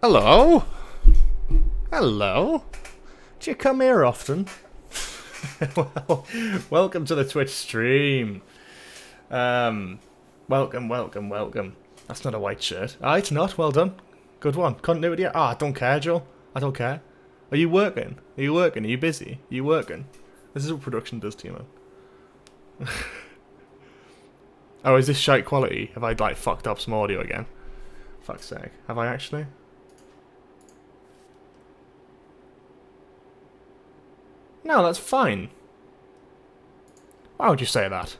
Hello? Hello? Do you come here often? Well, welcome to the Twitch stream. Welcome. That's not a white shirt. Ah, it's not. Well done. Good one. Continuity. Ah, I don't care, Joel. I don't care. Are you working? Are you working? Are you busy? Are you working? This is what production does to you, man. Oh, is this shite quality? Have I, like, fucked up some audio again? Fuck's sake. Have I actually? No, that's fine. Why would you say that?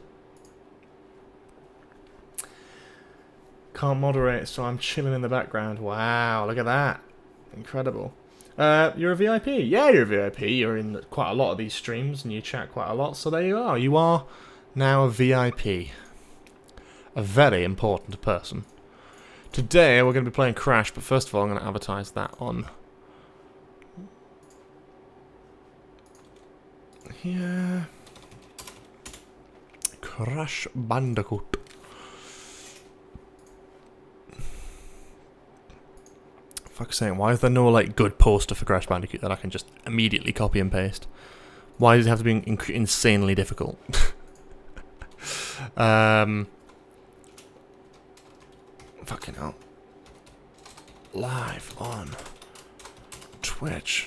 Can't moderate, so I'm chilling in the background. Wow, look at that. Incredible. You're a VIP. Yeah, you're a VIP. You're in quite a lot of these streams and you chat quite a lot, so there you are. You are now a VIP. A very important person. Today we're going to be playing Crash, but first of all I'm going to advertise that on... Yeah... Crash Bandicoot. Fuck's sake, why is there no, like, good poster for Crash Bandicoot that I can just immediately copy and paste? Why does it have to be insanely difficult? Fucking hell. Live on Twitch.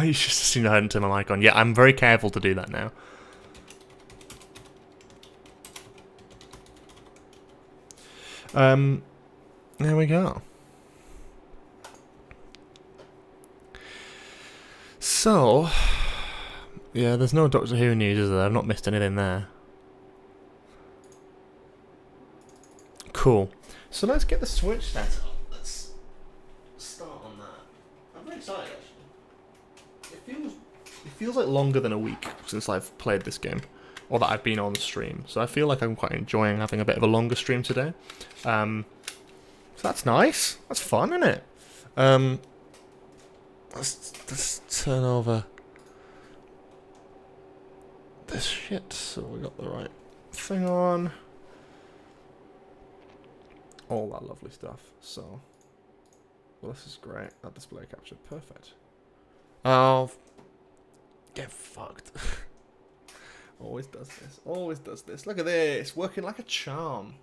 You should have seen I hadn't turned my mic on. Yeah, I'm very careful to do that now. There we go. So, yeah, there's no Doctor Who news, is there? I've not missed anything there. Cool. So let's get the Switch set up. Let's start on that. I'm very excited, actually. It feels like longer than a week since I've played this game, or that I've been on stream. So I feel like I'm quite enjoying having a bit of a longer stream today. So that's nice. That's fun, isn't it? Let's turn over this shit so we got the right thing on. All that lovely stuff. So, well, this is great. That display capture, perfect. Oh, get fucked. Always does this. Always does this. Look at this. Working like a charm.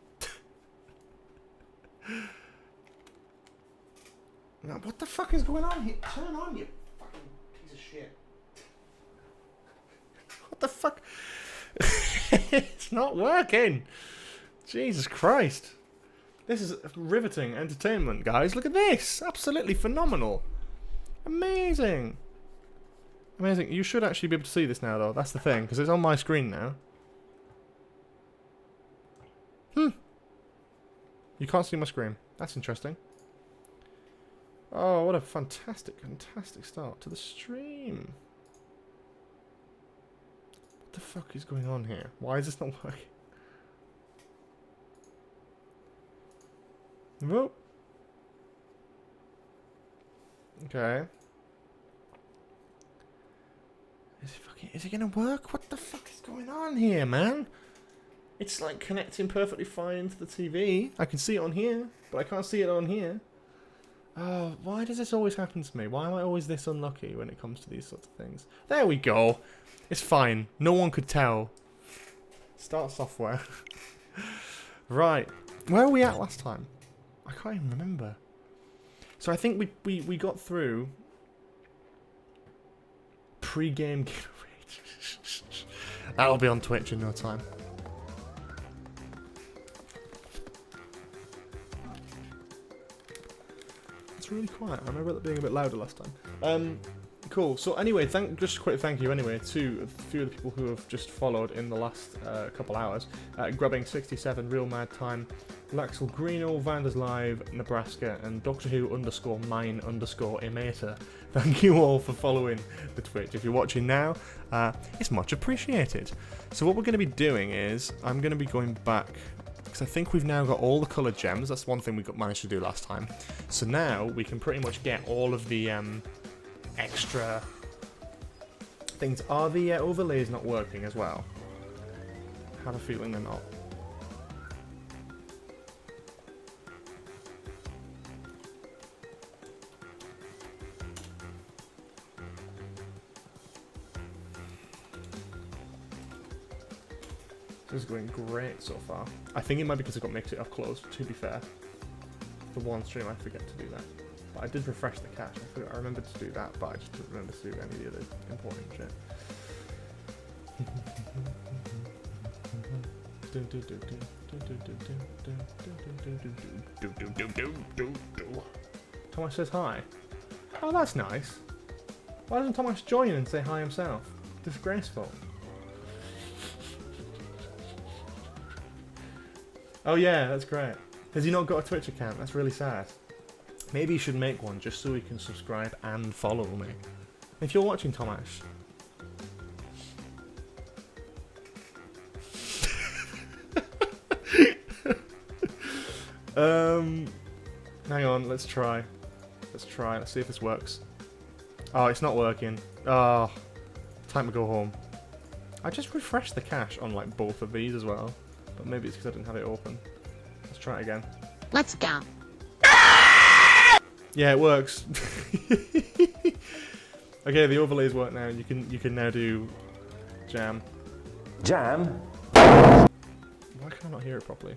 Now, what the fuck is going on here? Turn on, you fucking piece of shit. What the fuck? It's not working. Jesus Christ. This is riveting entertainment, guys. Look at this. Absolutely phenomenal. Amazing. Amazing. You should actually be able to see this now, though. That's the thing, because it's on my screen now. You can't see my screen. That's interesting. Oh, what a fantastic, fantastic start to the stream. What the fuck is going on here? Why is this not working? Whoop. Okay. Is it gonna work? What the fuck is going on here, man? It's like connecting perfectly fine to the TV. I can see it on here, but I can't see it on here. Oh, why does this always happen to me? Why am I always this unlucky when it comes to these sorts of things? There we go. It's fine. No one could tell. Start software. Right. Where were we at last time? I can't even remember. So I think we got through pre-game giveaway. That'll be on Twitch in no time. It's really quiet. I remember it being a bit louder last time. Cool. So anyway, just a quick thank you anyway to a few of the people who have just followed in the last couple hours. Grubbing67, Real Mad Time, Laxel Greeno, Vanders Live, Nebraska, and Doctor Who _mine_emater. Thank you all for following the Twitch. If you're watching now, it's much appreciated. So what we're going to be doing is, I'm going to be going back, because I think we've now got all the coloured gems. That's one thing we managed to do last time. So now we can pretty much get all of the extra things. Are the overlays not working as well? have a feeling they're not. This is going great so far. I think it might be because I got mixed it up close, to be fair. The one stream I forget to do that. But I did refresh the cache. I remembered to do that, but I just didn't remember to do any of the other important shit. Thomas says hi. Oh, that's nice. Why doesn't Thomas join and say hi himself? Disgraceful. Oh yeah, that's great. Has he not got a Twitch account? That's really sad. Maybe you should make one just so he can subscribe and follow me. If you're watching, Thomas. Hang on, let's try. Let's see if this works. Oh, it's not working. Oh, time to go home. I just refreshed the cache on like both of these as well. But maybe it's because I didn't have it open. Let's try it again. Let's go. Yeah, it works. Okay, the overlays work now. You can now do jam. Jam? Why can I not hear it properly?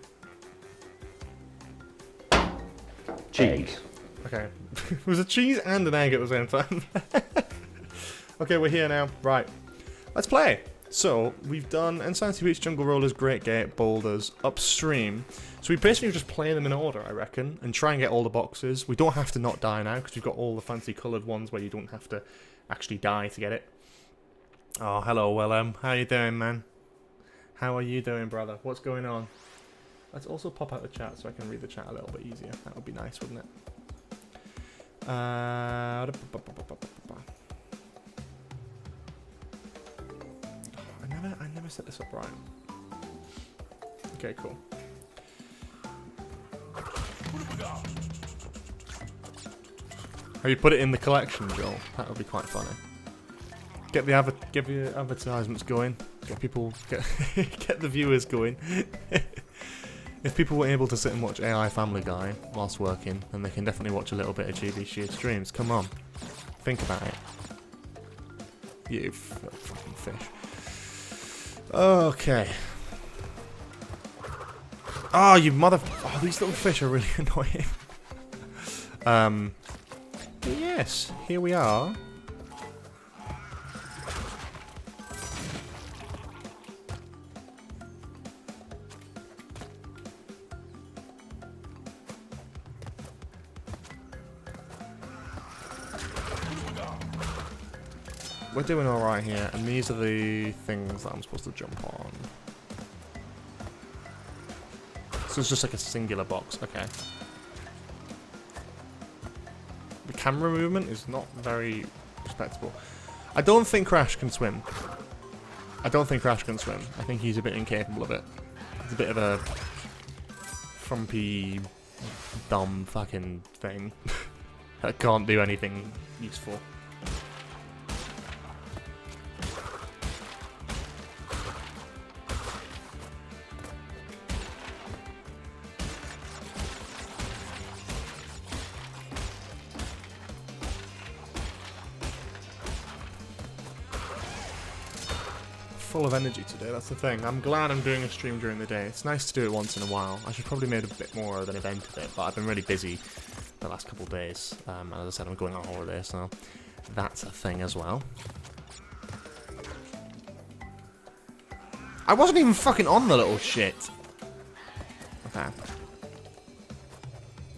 Cheese. Okay. It was a cheese and an egg at the same time. Okay, we're here now. Right. Let's play. So, we've done Insanity Beach, Jungle Rollers, Great Gate, Boulders, Upstream. So we basically just play them in order, I reckon, and try and get all the boxes. We don't have to not die now, because we've got all the fancy coloured ones where you don't have to actually die to get it. Oh, hello, Willem. How you doing, man? How are you doing, brother? What's going on? Let's also pop out the chat so I can read the chat a little bit easier. That would be nice, wouldn't it? I never set this up right. Okay, cool. Have you put it in the collection, Joel? That would be quite funny. Get the advertisements going. Get people get the viewers going. If people were able to sit and watch AI Family Guy whilst working, then they can definitely watch a little bit of GB Sheer streams. Come on, think about it. You fucking fish. Okay. Oh, you mother... Oh, these little fish are really annoying. Yes, here we are. We're doing alright here, and these are the things that I'm supposed to jump on. So it's just like a singular box, okay. The camera movement is not very respectable. I don't think Crash can swim. I think he's a bit incapable of it. He's a bit of a frumpy, dumb fucking thing that can't do anything useful. Full of energy today, that's the thing. I'm glad I'm doing a stream during the day. It's nice to do it once in a while. I should probably make a bit more of an event of it, but I've been really busy the last couple of days. And as I said, I'm going on holiday, so that's a thing as well. I wasn't even fucking on the little shit. Okay.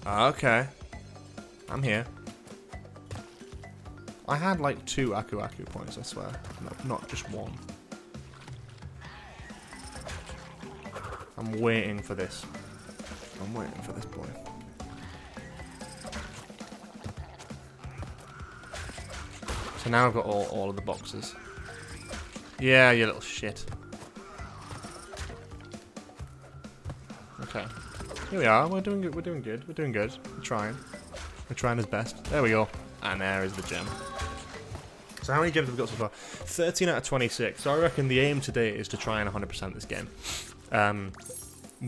Okay. I'm here. I had like 2 Aku Aku points, I swear. No, not just 1. I'm waiting for this. I'm waiting for this boy. So now I've got all of the boxes. Yeah, you little shit. Okay. Here we are. We're doing good. We're doing good. We're doing good. We're trying. We're trying his best. There we go. And there is the gem. So how many games have we got so far? 13 out of 26. So I reckon the aim today is to try and 100% this game.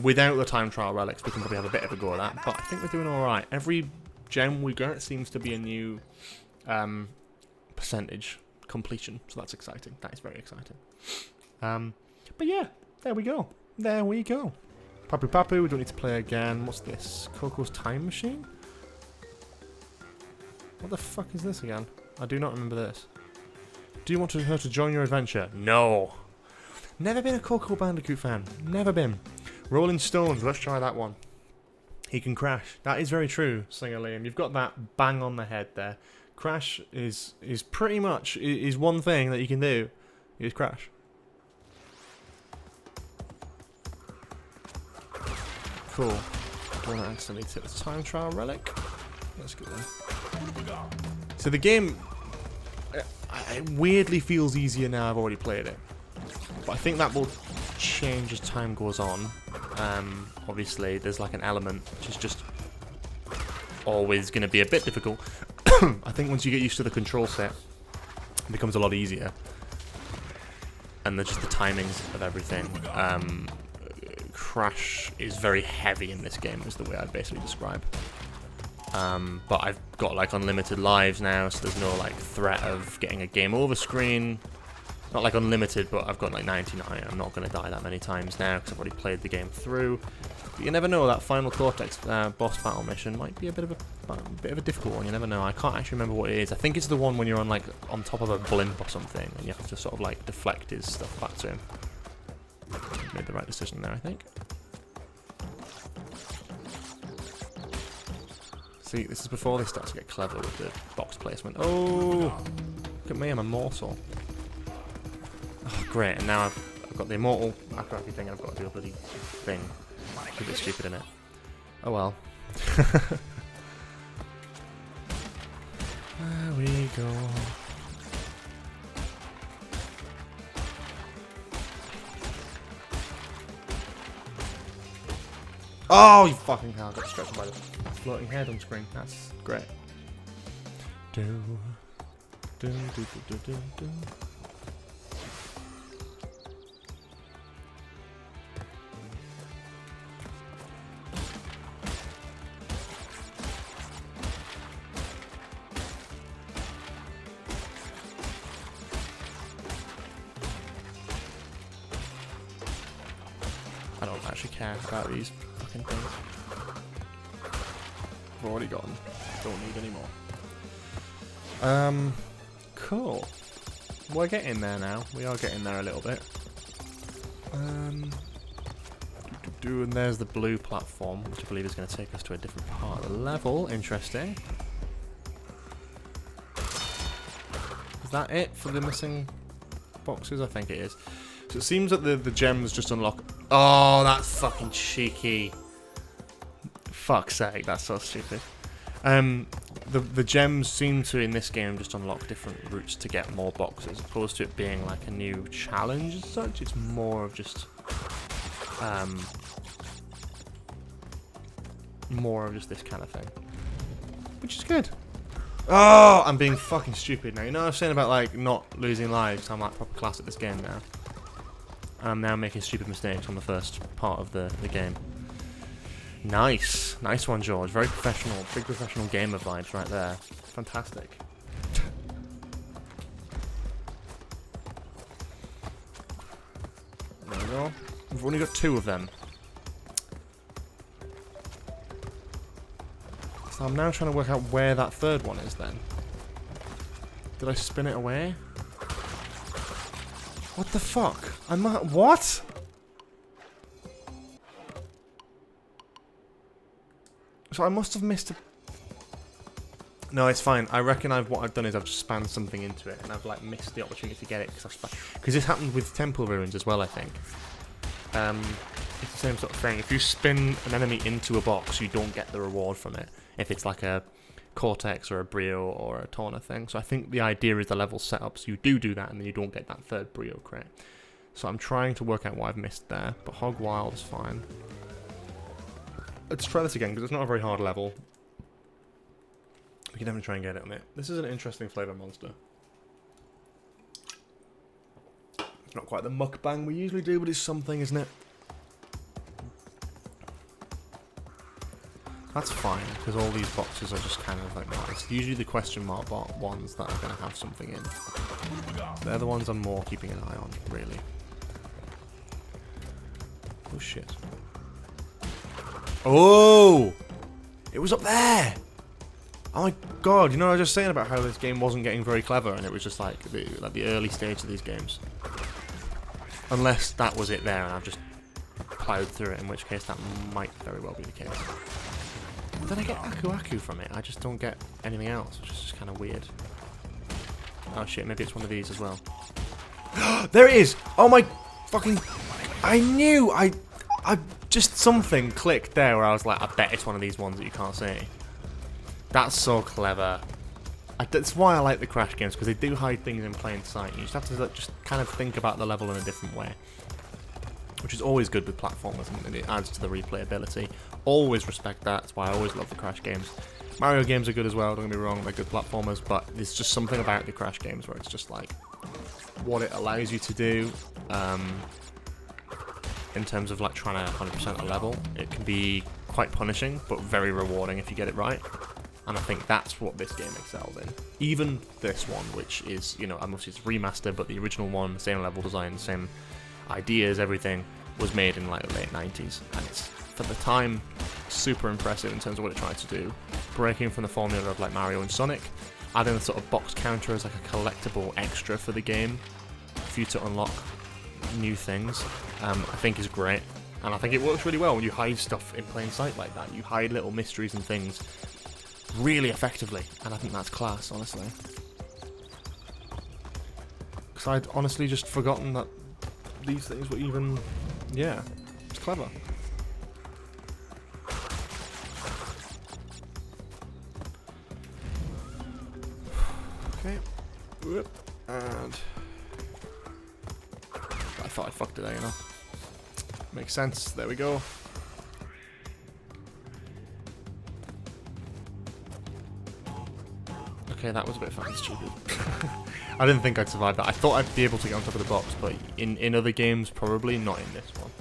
Without the time trial relics, we can probably have a bit of a go at that. But I think we're doing alright. Every gem we get seems to be a new percentage completion. So that's exciting. That is very exciting. But yeah, there we go. There we go. Papu Papu, we don't need to play again. What's this? Coco's Time Machine? What the fuck is this again? I do not remember this. Do you want her to join your adventure? No. Never been a Coco Bandicoot fan. Never been. Rolling Stones, let's try that one. He can crash. That is very true, Singer Liam. You've got that bang on the head there. Crash is pretty much is one thing that you can do. Is crash. Cool. Don't accidentally tip the time trial relic. Let's go then. So the game it weirdly feels easier now I've already played it. But I think that will change as time goes on. Obviously, there's like an element which is just always going to be a bit difficult. I think once you get used to the control set, it becomes a lot easier. And there's just the timings of everything. Crash is very heavy in this game, is the way I'd basically describe. But I've got like unlimited lives now, so there's no like threat of getting a game over screen. Not like unlimited, but I've got like 99. I'm not going to die that many times now because I've already played the game through. But you never know, that final Cortex boss battle mission might be a bit of a difficult one. You never know. I can't actually remember what it is. I think it's the one when you're on like on top of a blimp or something, and you have to sort of like deflect his stuff back to him. Made the right decision there, I think. See, this is before they start to get clever with the box placement. Oh, look at me, I'm a morsel. Oh, great, and now I've got the immortal crappy thing, and I've got to do a bloody thing. It's a bit stupid, innit? Oh well. There we go. Oh, you fucking hell, I got distracted by the floating head on screen. That's great. Do, do, do, do, do, do, do. I don't actually care about these fucking things. I've already got them. Don't need any more. Cool. We're getting there now. We are getting there a little bit. And there's the blue platform, which I believe is going to take us to a different part of the level. Interesting. Is that it for the missing boxes? I think it is. So it seems that the gems just unlock. Oh, that's fucking cheeky. Fuck's sake, that's so stupid. The gems seem to, in this game, just unlock different routes to get more boxes, as opposed to it being like a new challenge as such. It's more of just, this kind of thing, which is good. Oh, I'm being fucking stupid now. You know what I was saying about like not losing lives? I'm like proper class at this game now. I'm now making stupid mistakes on the first part of the game. Nice. Nice one, George. Very professional. Big professional gamer vibes right there. Fantastic. There we go. We've only got 2 of them. So I'm now trying to work out where that 3rd one is then. Did I spin it away? What the fuck? What? So I must have missed a... No, it's fine. I reckon what I've done is I've just spammed something into it, and I've like missed the opportunity to get it because this happened with Temple Ruins as well, I think. It's the same sort of thing. If you spin an enemy into a box, you don't get the reward from it. If it's like a Cortex or a Brio or a Torna thing. So I think the idea is the level set up so you do that, and then you don't get that 3rd Brio crate. So I'm trying to work out what I've missed there, but Hog Wild is fine. Let's try this again, because it's not a very hard level. We can definitely try and get it on it. This is an interesting flavor monster. It's not quite the mukbang we usually do, but it's something, isn't it? That's fine, because all these boxes are just kind of like, it's usually the question mark ones that are going to have something in. They're the ones I'm more keeping an eye on, really. Oh shit. Oh! It was up there! Oh my god, you know what I was just saying about how this game wasn't getting very clever, and it was just like the early stage of these games. Unless that was it there and I've just plowed through it, in which case that might very well be the case. Did I get Aku Aku from it? I just don't get anything else, which is just kind of weird. Oh shit, maybe it's one of these as well. There it is! Oh my fucking... I knew! I just something clicked there where I was like, I bet it's one of these ones that you can't see. That's so clever. That's why I like the Crash games, because they do hide things in plain sight. You just have to just kind of think about the level in a different way. Which is always good with platformers, and it adds to the replayability. Always respect that, that's why I always love the Crash games. Mario games are good as well, don't get me wrong, they're good platformers, but there's just something about the Crash games where it's just like, what it allows you to do, in terms of like trying to 100% a level. It can be quite punishing, but very rewarding if you get it right. And I think that's what this game excels in. Even this one, which is, you know, obviously it's remastered, but the original one, same level design, same ideas, everything, was made in like the late 90s. And it's, for the time, super impressive in terms of what it tried to do. Breaking from the formula of like Mario and Sonic, adding a sort of box counter as like a collectible extra for the game, for you to unlock new things, I think is great. And I think it works really well when you hide stuff in plain sight like that. You hide little mysteries and things really effectively, and I think that's class, honestly. Because I'd honestly just forgotten that these things were even... yeah, it's clever. Okay. Whoop. And... I thought I fucked it there, you know. Makes sense. There we go. Okay, that was a bit fucking stupid. I didn't think I'd survive that. I thought I'd be able to get on top of the box, but in other games, probably not in this one.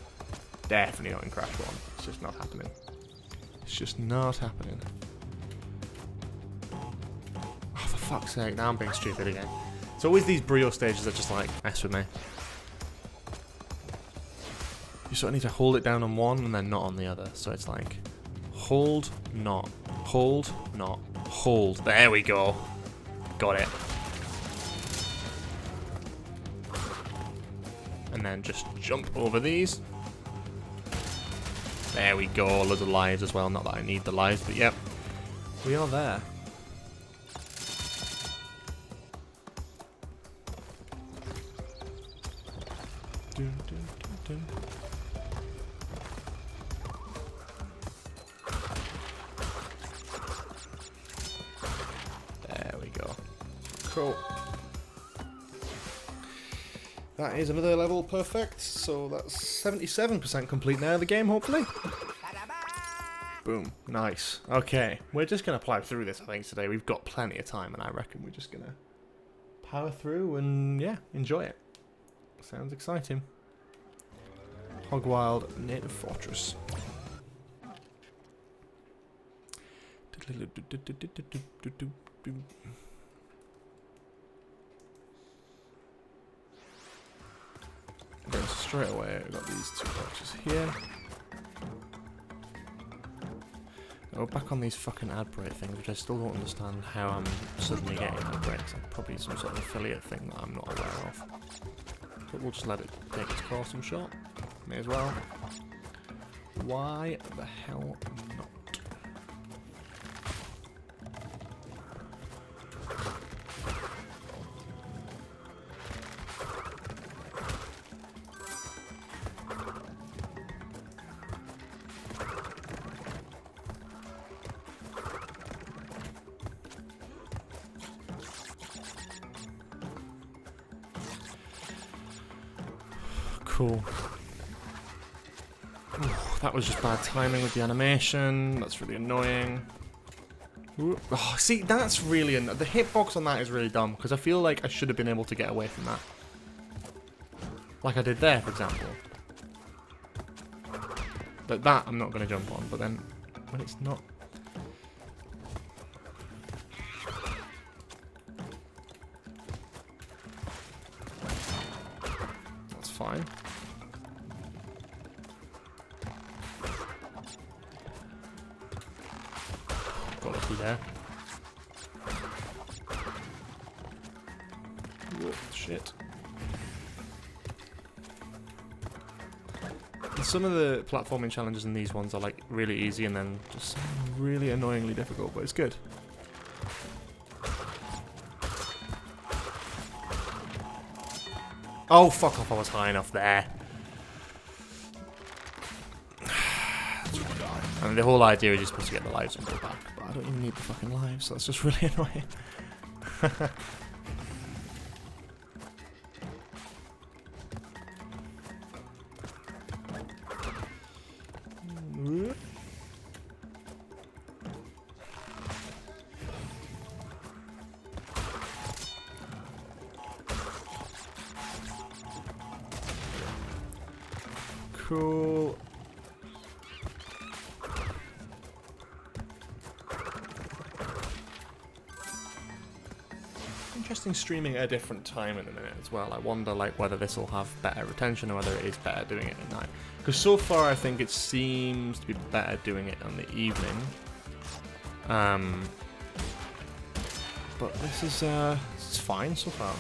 Definitely not in Crash 1. It's just not happening. It's just not happening. Oh, for fuck's sake, now I'm being stupid again. It's always these Brio stages that just like mess with me. You sort of need to hold it down on one and then not on the other. So it's like, hold, not, hold, not, hold. There we go. Got it. And then just jump over these. There we go. Loads of lives as well. Not that I need the lives, but yep. We are there. Dun, dun, dun, dun. Cool. That is another level perfect, so that's 77% complete now of the game, hopefully. Boom. Nice. Okay, we're just going to plow through this, I think, today. We've got plenty of time, and I reckon we're just going to power through and, yeah, enjoy it. Sounds exciting. Hogwild Native Fortress. Going straight away, I've got these two boxes here. Oh, back on these fucking ad break things, which I still don't understand how I'm suddenly getting ad breaks. Probably some sort of affiliate thing that I'm not aware of. But we'll just let it take its course, I'm sure. May as well. Why the hell not? Cool. Ooh, that was just bad timing with the animation. That's really annoying. Ooh. Oh, see, that's really the hitbox on that is really dumb because I feel like I should have been able to get away from that. Like I did there, for example. But that I'm not going to jump on, but then when it's not... That's fine. Got lucky there. Whoa, shit. Some of the platforming challenges in these ones are like really easy and then just really annoyingly difficult, but it's good. Oh, fuck off, I was high enough there. And the whole idea is you're supposed to get the lives and go back, but I don't even need the fucking lives, so that's just really annoying. Cool. Interesting streaming at a different time in a minute as well. I wonder like whether this will have better retention or whether it is better doing it at night. Because so far I think it seems to be better doing it on the evening. But this is it's fine so far.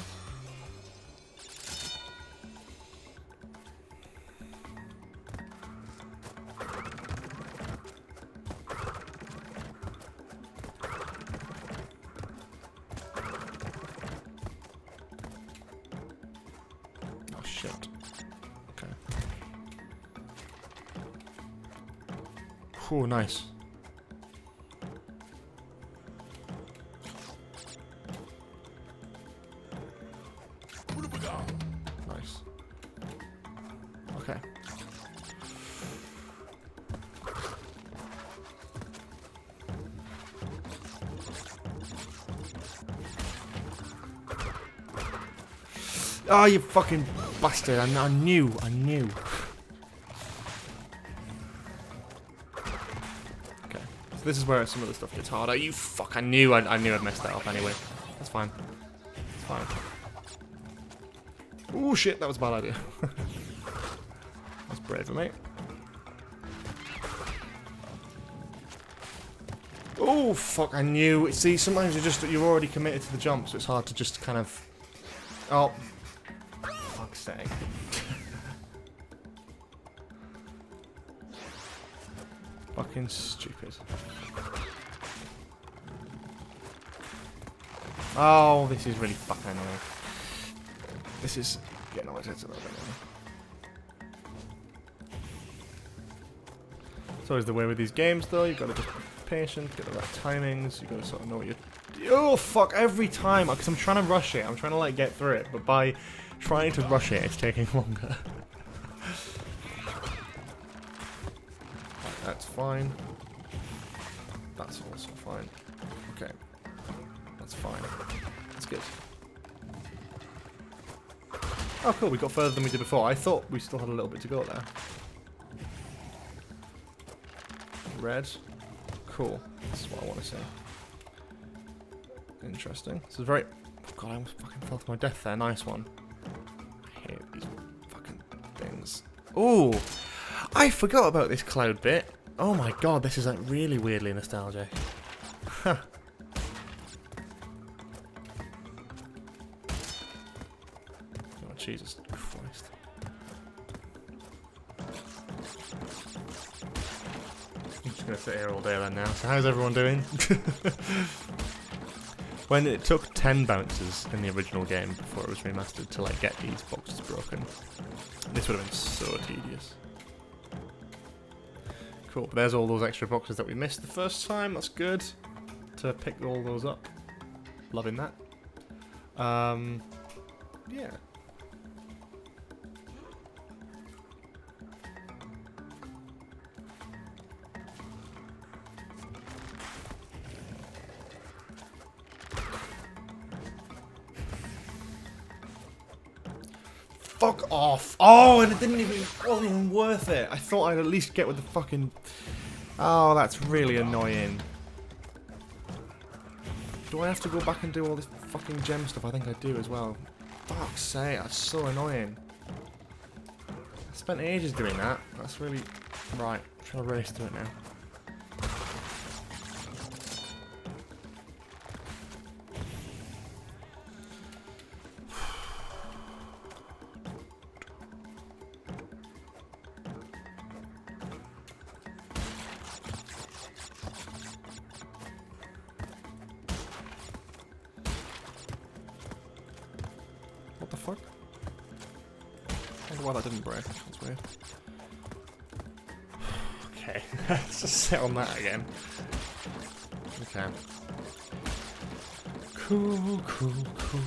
Oh, nice. Nice. Okay. Oh, you fucking bastard. I knew. This is where some of the stuff gets harder. You fuck! I knew I'd messed that up anyway. That's fine. It's fine. Oh shit! That was a bad idea. That's brave of me. Oh fuck! I knew. See, sometimes you're already committed to the jump, so it's hard to just kind of. Oh, fuck's sake. Fucking stupid. Oh, this is really fucking annoying. This is getting on my tits a little bit now. It's always the way with these games, though. You've got to just be patient, get the right timings. You've got to sort of know what you're... Oh, fuck, every time. Because I'm trying to rush it. I'm trying to, like, get through it. But by trying to rush it, it's taking longer. That's fine. That's also fine. Okay. That's fine. That's good. Oh, cool. We got further than we did before. I thought we still had a little bit to go there. Red. Cool. This is what I want to say. Interesting. This is very... Oh, God, I almost fucking fell to my death there. Nice one. I hate these fucking things. Ooh! I forgot about this cloud bit. Oh my god, this is like really weirdly nostalgic. Huh. Oh, Jesus Christ. I'm just going to sit here all day then now. So how's everyone doing? When it took 10 bounces in the original game before it was remastered to like get these boxes broken, this would have been so tedious. Cool, but there's all those extra boxes that we missed the first time. That's good to pick all those up. Loving that. Yeah. fuck off. Oh, and it wasn't even worth it. I thought I'd at least get with the fucking... Oh, that's really annoying. Do I have to go back and do all this fucking gem stuff? I think I do as well. Fuck's sake, that's so annoying. I spent ages doing that. That's really... Right, I'm trying to race to it now. What the fuck? I wonder why that didn't break. That's weird. Okay, let's just sit on that again. Okay. Cool, cool, cool.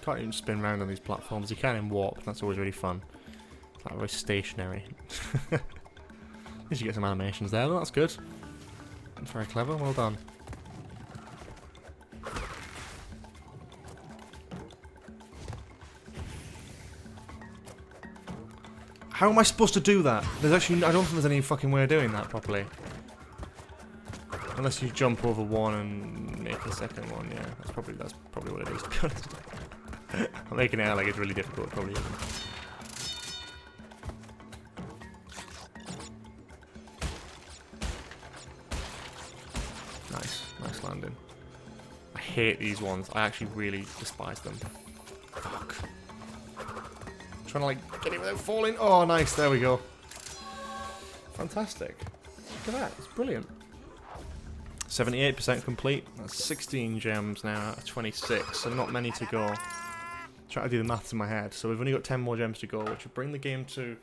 Can't even spin around on these platforms. You can in warp, that's always really fun. It's like very stationary. At least you get some animations there, that's good. That's very clever, well done. How am I supposed to do that? There's actually, I don't think there's any fucking way of doing that properly. Unless you jump over one and make a second one, yeah. That's probably what it is, to be honest. I'm making it out like it's really difficult, probably isn't. Nice landing. I hate these ones. I actually really despise them. Fuck. I'm trying to like get it without falling. Oh, nice. There we go. Fantastic. Look at that. It's brilliant. 78% complete. That's 16 gems now out of 26, so not many to go. Try to do the maths in my head. So we've only got 10 more gems to go, which would bring the game to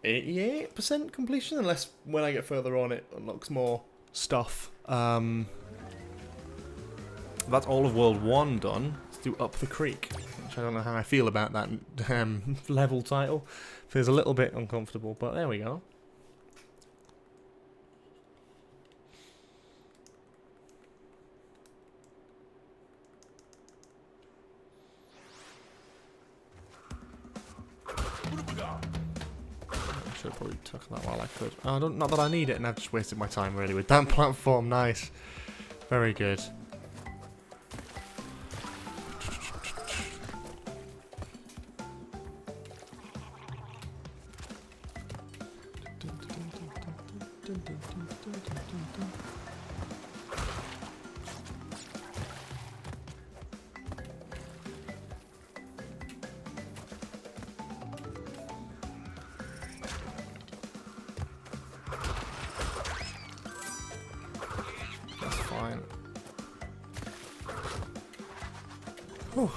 88% completion, unless when I get further on it unlocks more stuff. That's all of World 1 done. Let's do Up the Creek, which I don't know how I feel about that level title. Feels a little bit uncomfortable, but there we go. I should have probably took that while I could. Oh, not that I need it, and I've just wasted my time really with that platform. Nice. Very good. Fine. Whew.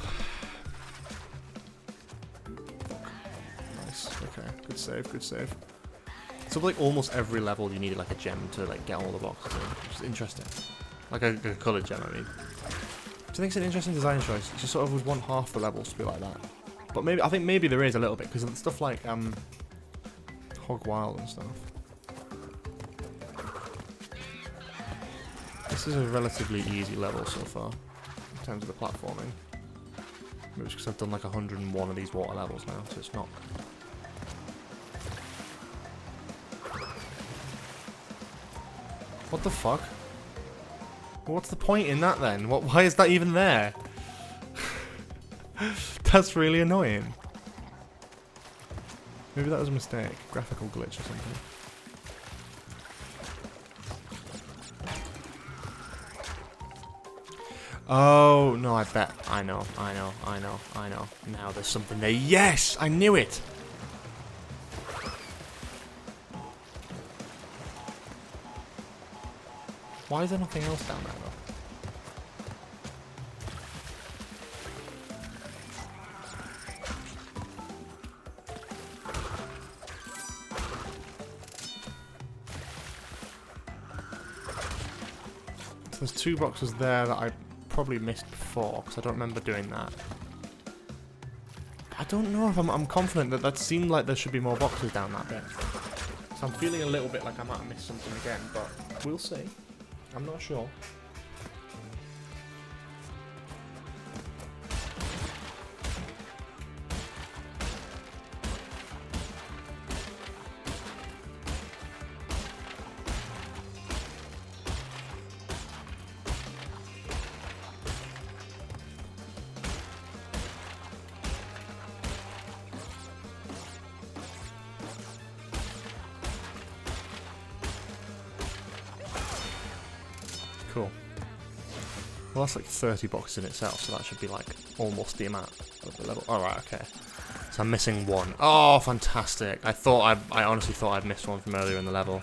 Nice. Okay. Good save. Good save. So like almost every level, you need like a gem to like get all the boxes in, which is interesting. Like a coloured gem, I mean. Do you think it's an interesting design choice? You just sort of would want half the levels to be like that. But maybe I think maybe there is a little bit because of stuff like Hog Wild and stuff. This is a relatively easy level so far, in terms of the platforming. Maybe it's because I've done like 101 of these water levels now, so it's not... What the fuck? What's the point in that then? Why is that even there? That's really annoying. Maybe that was a mistake. Graphical glitch or something. Oh, no, I bet. I know. Now there's something there. Yes! I knew it! Why is there nothing else down there, though? So there's two boxes there that I probably missed before, because I don't remember doing that. I don't know if I'm confident that seemed like there should be more boxes down that bit. So I'm feeling a little bit like I might have missed something again, but we'll see. I'm not sure. Cool. Well, that's like 30 boxes in itself, so that should be like almost the amount of the level. Alright, okay. So I'm missing one. Oh, fantastic. I honestly thought I'd missed one from earlier in the level.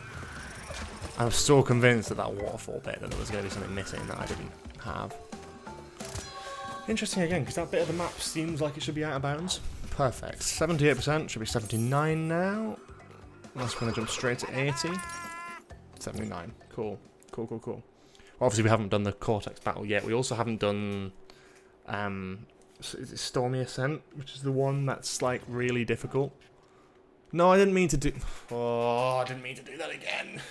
I was so convinced that waterfall bit that there was going to be something missing that I didn't have. Interesting again, because that bit of the map seems like it should be out of bounds. Perfect. 78%, should be 79 now. Unless we're going to jump straight to 80. 79. Cool. Cool, cool, cool. Obviously, we haven't done the Cortex battle yet. We also haven't done is it Stormy Ascent, which is the one that's like really difficult. No, I didn't mean to do. Oh, I didn't mean to do that again.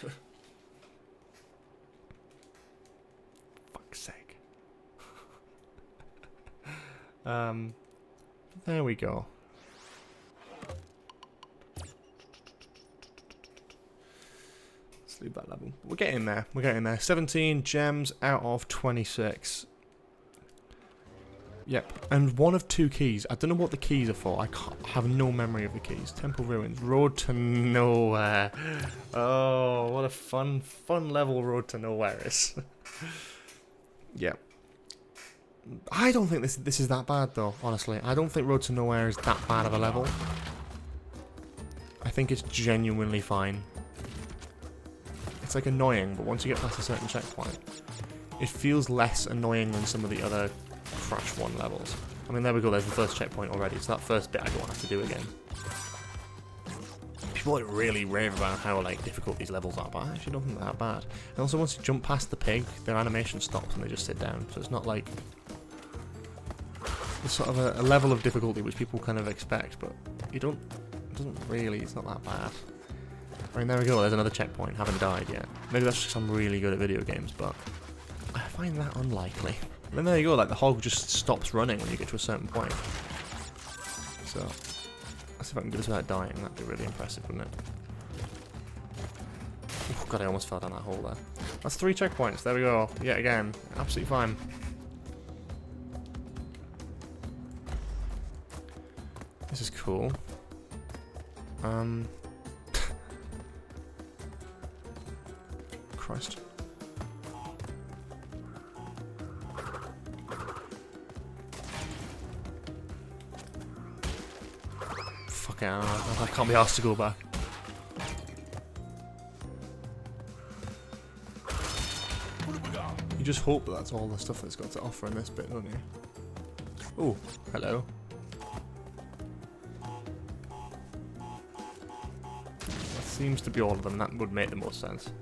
Fuck's sake. There we go. Leave that level. We're getting there. We're getting there. 17 gems out of 26. Yep. And one of 2 keys. I don't know what the keys are for. I have no memory of the keys. Temple Ruins. Road to Nowhere. Oh, what a fun level Road to Nowhere is. Yep. I don't think this is that bad though, honestly. I don't think Road to Nowhere is that bad of a level. I think it's genuinely fine. It's like annoying, but once you get past a certain checkpoint, it feels less annoying than some of the other Crash 1 levels. I mean, there we go, there's the first checkpoint already, so that first bit I don't have to do again. People like really rave about how like difficult these levels are, but I actually don't think they're that bad. And also once you jump past the pig, their animation stops and they just sit down, so it's not like... It's sort of a level of difficulty which people kind of expect, but you don't... It doesn't really, it's not that bad. I mean, there we go, there's another checkpoint, haven't died yet. Maybe that's just I'm really good at video games, but I find that unlikely. And then there you go, like the hog just stops running when you get to a certain point. So, let's see if I can do this without dying, that'd be really impressive, wouldn't it? Oh god, I almost fell down that hole there. That's 3 checkpoints, there we go, yet again, absolutely fine. This is cool. Christ. Fuck it, I can't be asked to go back. You just hope that that's all the stuff that's got to offer in this bit, don't you? Oh, hello. That seems to be all of them, that would make the most sense.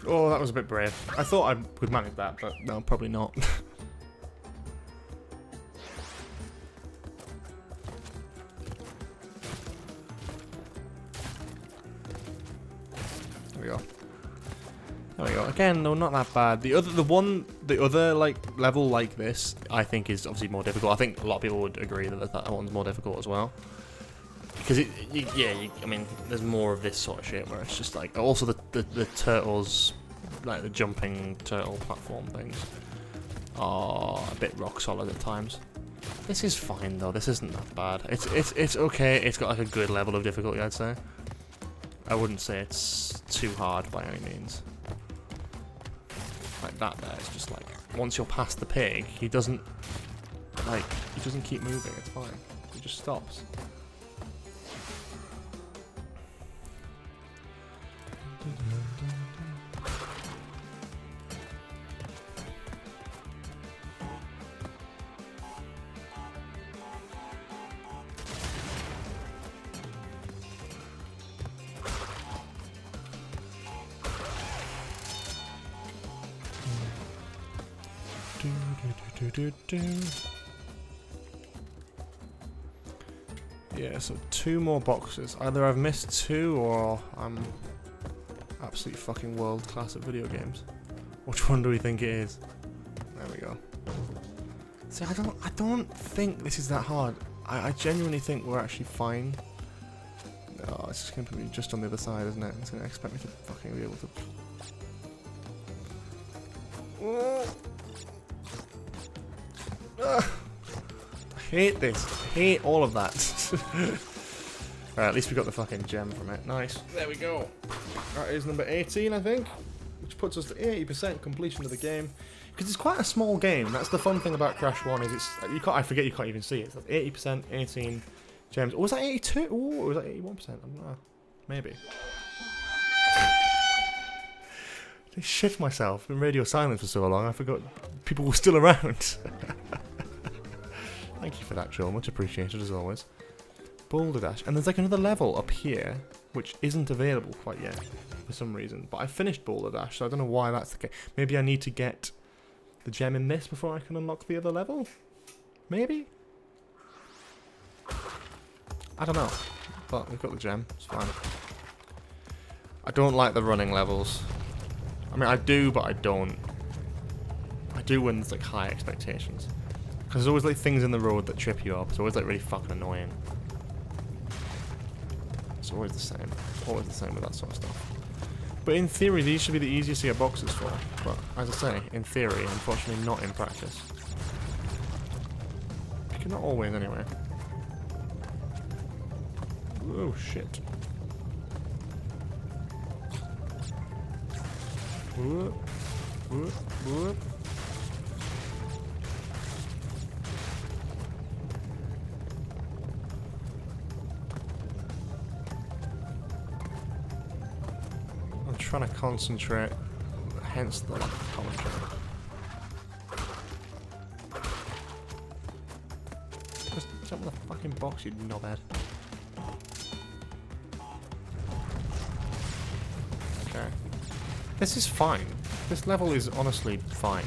Oh, that was a bit brave. I thought I would manage that, but no, probably not. There we go. There we go. Again, no, not that bad. The other like level like this, I think is obviously more difficult. I think a lot of people would agree that that one's more difficult as well. Because I mean, there's more of this sort of shit where it's just like, also the turtles, like the jumping turtle platform things, are a bit rock solid at times. This is fine though. This isn't that bad. It's okay. It's got like a good level of difficulty, I'd say. I wouldn't say it's too hard by any means. Like that there, it's just like once you're past the pig, he doesn't keep moving. It's fine. He just stops. Yeah, so 2 more boxes. Either I've missed 2 or I'm absolutely fucking world class at video games. Which one do we think it is? There we go. See, I don't think this is that hard. I genuinely think we're actually fine. Oh, it's just gonna put me just on the other side, isn't it? It's gonna expect me to fucking be able to. I hate this. I hate all of that. Right, at least we got the fucking gem from it. Nice. There we go. That is number 18, I think, which puts us to 80% completion of the game. Because it's quite a small game. That's the fun thing about Crash 1 is it's you can't. I forget you can't even see it. So that's 80%, 18 gems. Or was that 82? Ooh, or was that 81%? I don't know. Maybe. I shit myself. I've been radio silent for so long. I forgot people were still around. Thank you for that, Joel. Much appreciated as always. Boulder Dash. And there's like another level up here which isn't available quite yet for some reason. But I finished Boulder Dash, so I don't know why that's the case. Maybe I need to get the gem in this before I can unlock the other level? Maybe? I don't know. But we've got the gem. It's fine. I don't like the running levels. I mean, I do, but I don't. I do when there's like high expectations. Because there's always like things in the road that trip you up. It's always like really fucking annoying. It's always the same. Always the same with that sort of stuff. But in theory, these should be the easiest to get boxes for. But as I say, in theory, unfortunately not in practice. Not always, anyway. Oh shit. Whoop, whoop, whoop. I'm trying to concentrate, hence the lack of commentary. Just jump in the fucking box, you knobhead. Okay. This is fine. This level is honestly fine.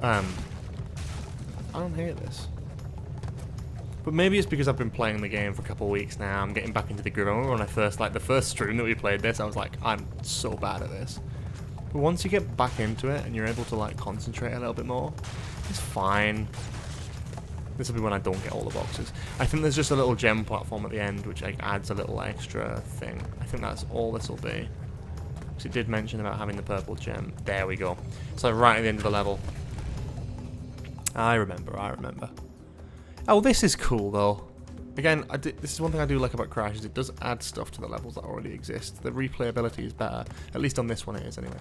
I don't hate this. But maybe it's because I've been playing the game for a couple of weeks now. I'm getting back into the groove. I remember when I first, like, the first stream that we played this, I was like, I'm so bad at this. But once you get back into it and you're able to, like, concentrate a little bit more, it's fine. This will be when I don't get all the boxes. I think there's just a little gem platform at the end, which, like, adds a little extra thing. I think that's all this will be. Because it did mention about having the purple gem. There we go. So right at the end of the level. I remember. Oh, this is cool, though. Again, this is one thing I do like about Crash, is it does add stuff to the levels that already exist. The replayability is better. At least on this one it is, anyway.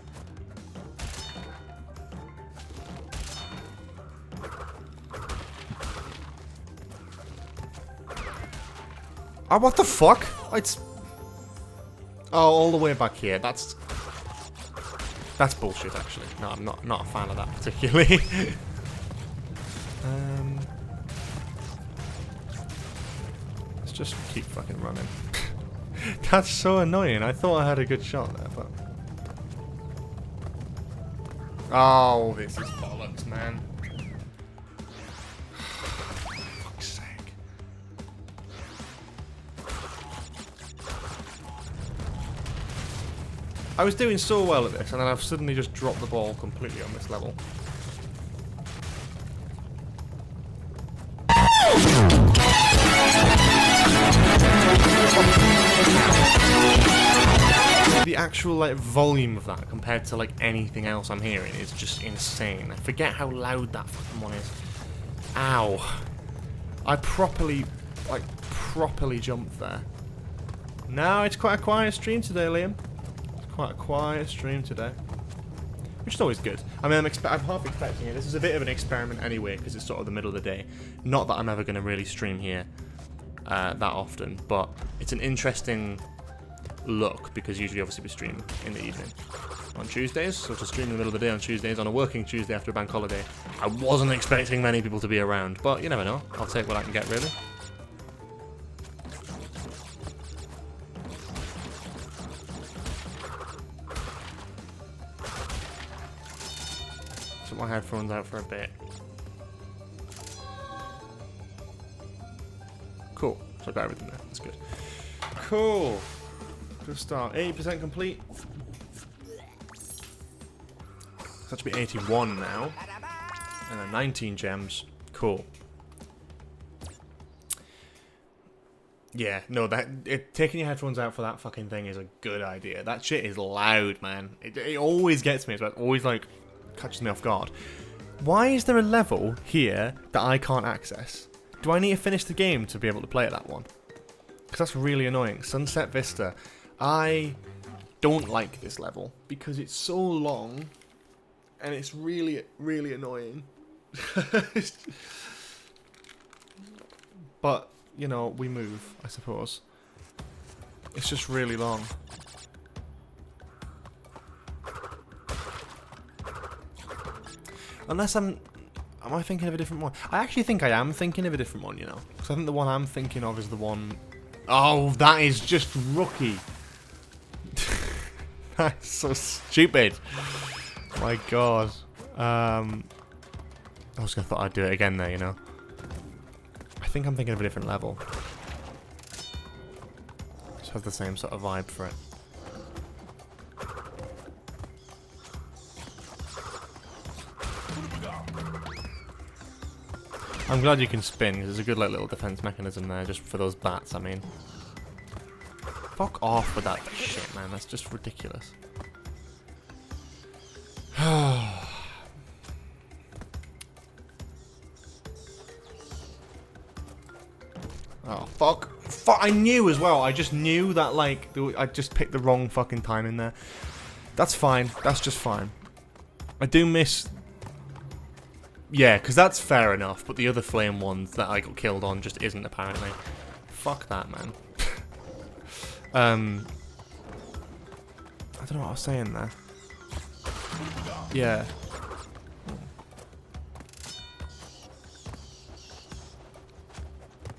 Oh, what the fuck? It's... Oh, all the way back here. That's bullshit, actually. No, I'm not a fan of that particularly. Let's just keep fucking running. That's so annoying. I thought I had a good shot there, but... Oh, this is bollocks, man. Fuck's sake. I was doing so well at this, and then I've suddenly just dropped the ball completely on this level. The actual, like, volume of that compared to, like, anything else I'm hearing is just insane. I forget how loud that fucking one is. Ow. I properly jumped there. No, it's quite a quiet stream today, Liam. It's quite a quiet stream today. Which is always good. I mean, I'm half expecting it. This is a bit of an experiment anyway, because it's sort of the middle of the day. Not that I'm ever going to really stream here that often, but it's an interesting look, because usually obviously we stream in the evening on Tuesdays, so to stream in the middle of the day on Tuesdays, on a working Tuesday after a bank holiday, I wasn't expecting many people to be around, but you never know. I'll take what I can get, really. Took my headphones out for a bit. Cool. So I got everything there. That's good. Cool. Good start. 80% complete. That should be 81 now. And then 19 gems. Cool. Yeah, no, taking your headphones out for that fucking thing is a good idea. That shit is loud, man. It always gets me. It always, like, catches me off guard. Why is there a level here that I can't access? Do I need to finish the game to be able to play that one? Because that's really annoying. Sunset Vista. I don't like this level because it's so long and it's really, really annoying. But, you know, we move, I suppose. It's just really long. Unless am I thinking of a different one? I actually think I am thinking of a different one, you know. Because I think the one I'm thinking of is the one... Oh, that is just rookie. That's so stupid. My god. I was gonna thought I'd do it again there, you know. I think I'm thinking of a different level. Just has the same sort of vibe for it. I'm glad you can spin, because there's a good like little defense mechanism there, just for those bats, I mean. Fuck off with that shit, man. That's just ridiculous. Oh, fuck. Fuck, I knew as well. I just knew that, like, I just picked the wrong fucking time in there. That's fine. That's just fine. I do miss... Yeah, because that's fair enough, but the other flame ones that I got killed on just isn't, apparently. Fuck that, man. I don't know what I was saying there. Yeah.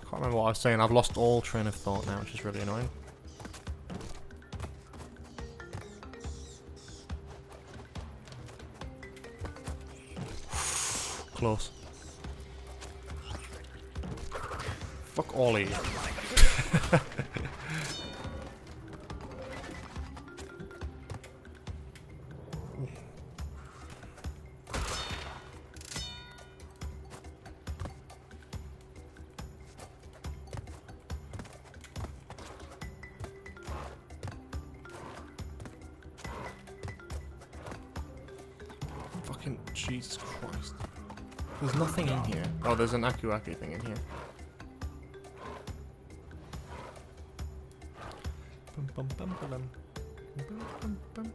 Can't remember what I was saying. I've lost all train of thought now, which is really annoying. Close. Fuck all of you. Fucking Jesus Christ. There's nothing in here. Oh, there's an Aku Aku thing in here. Bum, bum, bum, bum, bum. Bum, bum, bum.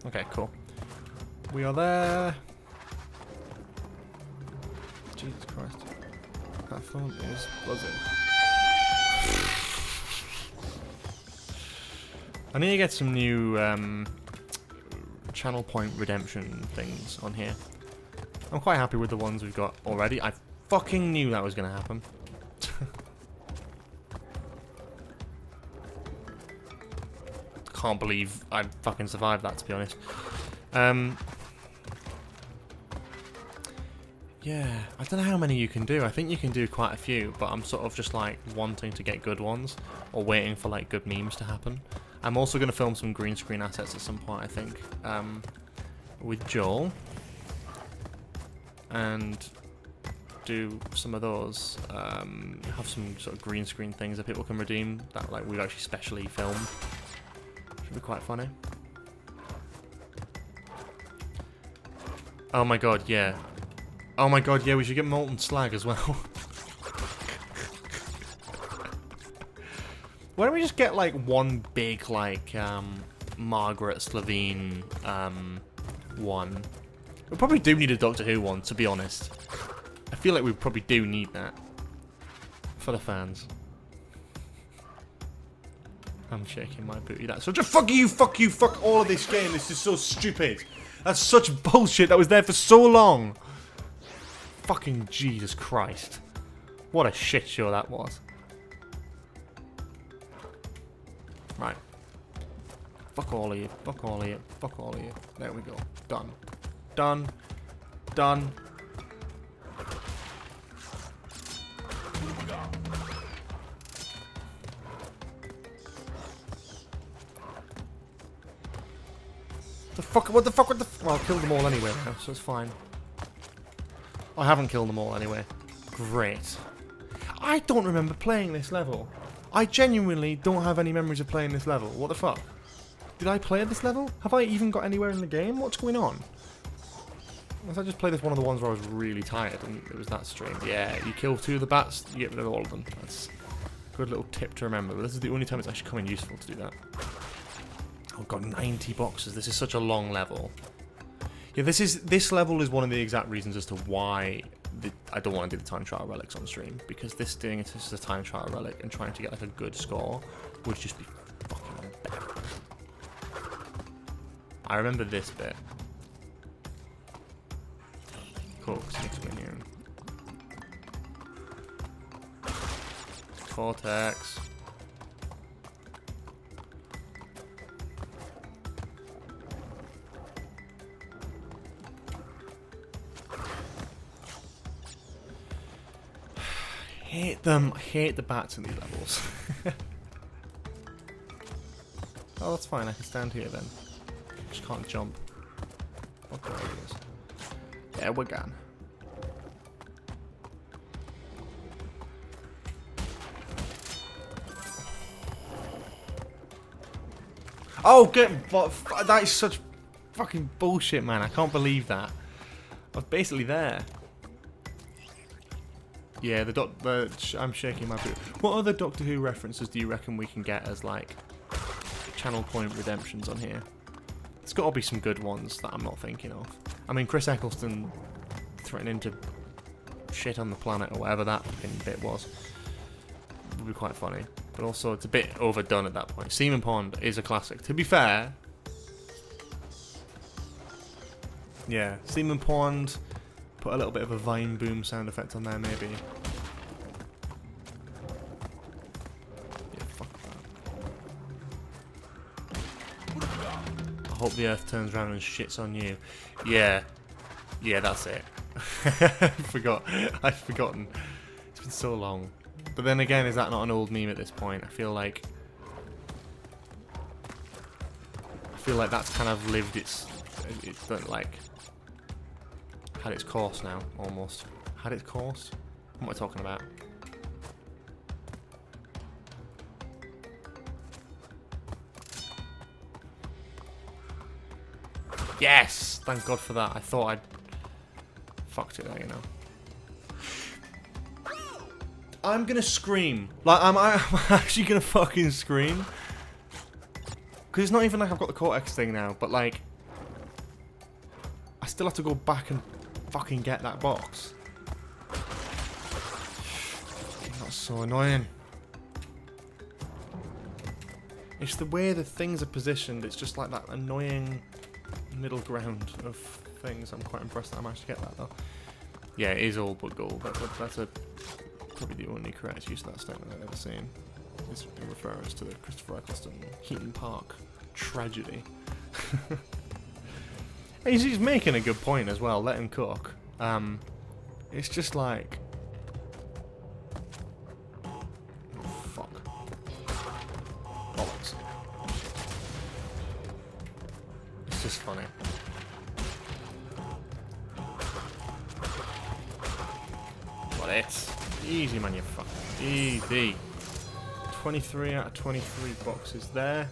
Okay, cool. We are there. Jesus Christ. That phone is buzzing. I need to get some new channel point redemption things on here. I'm quite happy with the ones we've got already. I fucking knew that was going to happen. Can't believe I fucking survived that, to be honest. Yeah, I don't know how many you can do. I think you can do quite a few, but I'm sort of just like wanting to get good ones or waiting for like good memes to happen. I'm also going to film some green screen assets at some point, I think, with Joel, and do some of those. Have some sort of green screen things that people can redeem that like we've actually specially filmed. Should be quite funny. Oh my god, yeah. Oh my god, yeah, we should get molten slag as well. Why don't we just get, like, one big, like, Margaret Slavine, one. We probably do need a Doctor Who one, to be honest. I feel like we probably do need that. For the fans. I'm shaking my booty. That's such a fuck you, fuck all of this game. This is so stupid. That's such bullshit that was there for so long. Fucking Jesus Christ. What a shit show that was. Right. Fuck all of you. Fuck all of you. Fuck all of you. There we go. Done. Done. Done. The fuck? What the fuck? What the? Well, I killed them all anyway now, so it's fine. I haven't killed them all anyway. Great. I don't remember playing this level. I genuinely don't have any memories of playing this level. What the fuck? Did I play this level? Have I even got anywhere in the game? What's going on? Unless I just played this one of the ones where I was really tired and it was that stream. Yeah, you kill 2 of the bats, you get rid of all of them. That's a good little tip to remember. But this is the only time it's actually coming useful to do that. Oh god, 90 boxes. This is such a long level. Yeah, this level is one of the exact reasons as to why I don't want to do the time trial relics on stream, because doing it as a time trial relic and trying to get like a good score would just be fucking unbearable. I remember this bit. Cool, next one here. Cortex. Hate them. I hate the bats in these levels. Oh, that's fine. I can stand here then. Just can't jump. Okay, there it is. Yeah, we're gone. Oh, that is such fucking bullshit, man. I can't believe that. I was basically there. Yeah, I'm shaking my boot. What other Doctor Who references do you reckon we can get as, like, channel point redemptions on here? There's got to be some good ones that I'm not thinking of. I mean, Chris Eccleston threatening to shit on the planet or whatever that fucking bit was would be quite funny. But also, it's a bit overdone at that point. Seaman Pond is a classic. To be fair, yeah, Seaman Pond. Put a little bit of a vine boom sound effect on there, maybe. Yeah, fuck that. I hope the Earth turns around and shits on you. Yeah. Yeah, that's it. I've forgotten. It's been so long. But then again, is that not an old meme at this point? I feel like that's kind of lived it's like had its course now, almost. Had its course? What am I talking about? Yes! Thank God for that. I thought I'd fucked it there, you know. I'm gonna scream. Like, I'm actually gonna fucking scream. Because it's not even like I've got the Cortex thing now, but like, I still have to go back and fucking get that box. That's so annoying. It's the way the things are positioned. It's just like that annoying middle ground of things. I'm quite impressed that I managed to get that though. Yeah, it is all but gold. That's probably the only correct use of that statement I've ever seen. Is in reference to the Christopher Eccleston Heaton Park tragedy. He's making a good point as well. Let him cook. It's just like, fuck. Bollocks. It's just funny. But it's easy, man. You fucking easy. 23 out of 23 boxes there.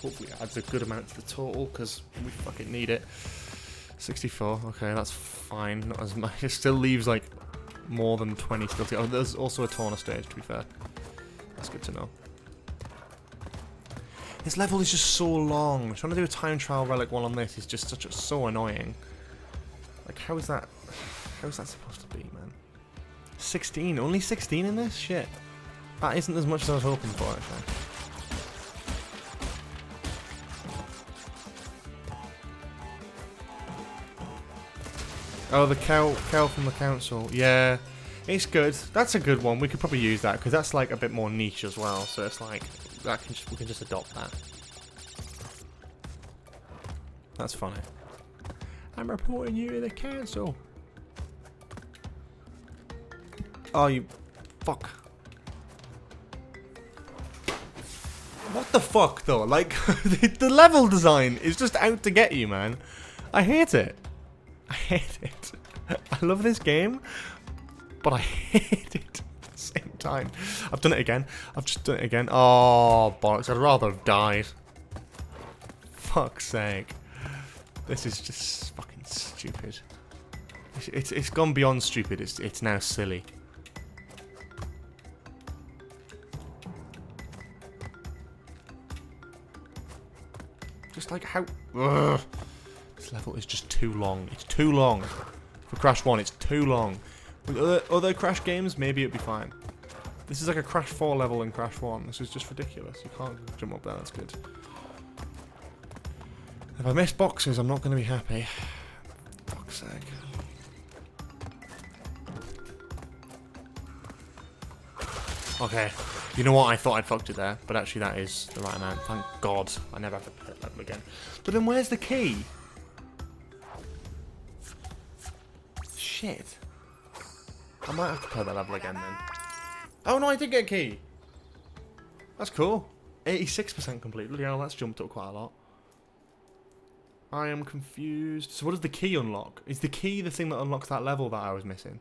Hopefully it adds a good amount to the total, because we fucking need it. 64, okay, that's fine. Not as much. It still leaves like more than 20 still to go. Oh, there's also a Tauna stage, to be fair. That's good to know. This level is just so long. Trying to do a time trial relic one on this is just so annoying. Like, how is that supposed to be, man? 16, only 16 in this? Shit. That isn't as much as I was hoping for, actually. Oh, the cow from the council. Yeah, it's good. That's a good one. We could probably use that, because that's like a bit more niche as well. So it's like, we can just adopt that. That's funny. I'm reporting you to the council. Oh, you fuck. What the fuck though? Like the level design is just out to get you, man. I hate it. I hate it. I love this game, but I hate it at the same time. I've done it again. I've just done it again. Oh, bollocks. I'd rather have died. Fuck's sake. This is just fucking stupid. It's gone beyond stupid. It's now silly. Just like how... Ugh. This level is just too long. It's too long. For Crash 1, it's too long. With other Crash games, maybe it'd be fine. This is like a Crash 4 level in Crash 1. This is just ridiculous. You can't jump up there, that's good. If I miss boxes, I'm not going to be happy. Fuck's sake. Okay. You know what? I thought I'd fucked it there, but actually that is the right amount. Thank God. I never have to play that level again. But then where's the key? Shit. I might have to play that level again then. Oh no, I did get a key. That's cool. 86% complete. Bloody hell, that's jumped up quite a lot. I am confused. So what does the key unlock? Is the key the thing that unlocks that level that I was missing?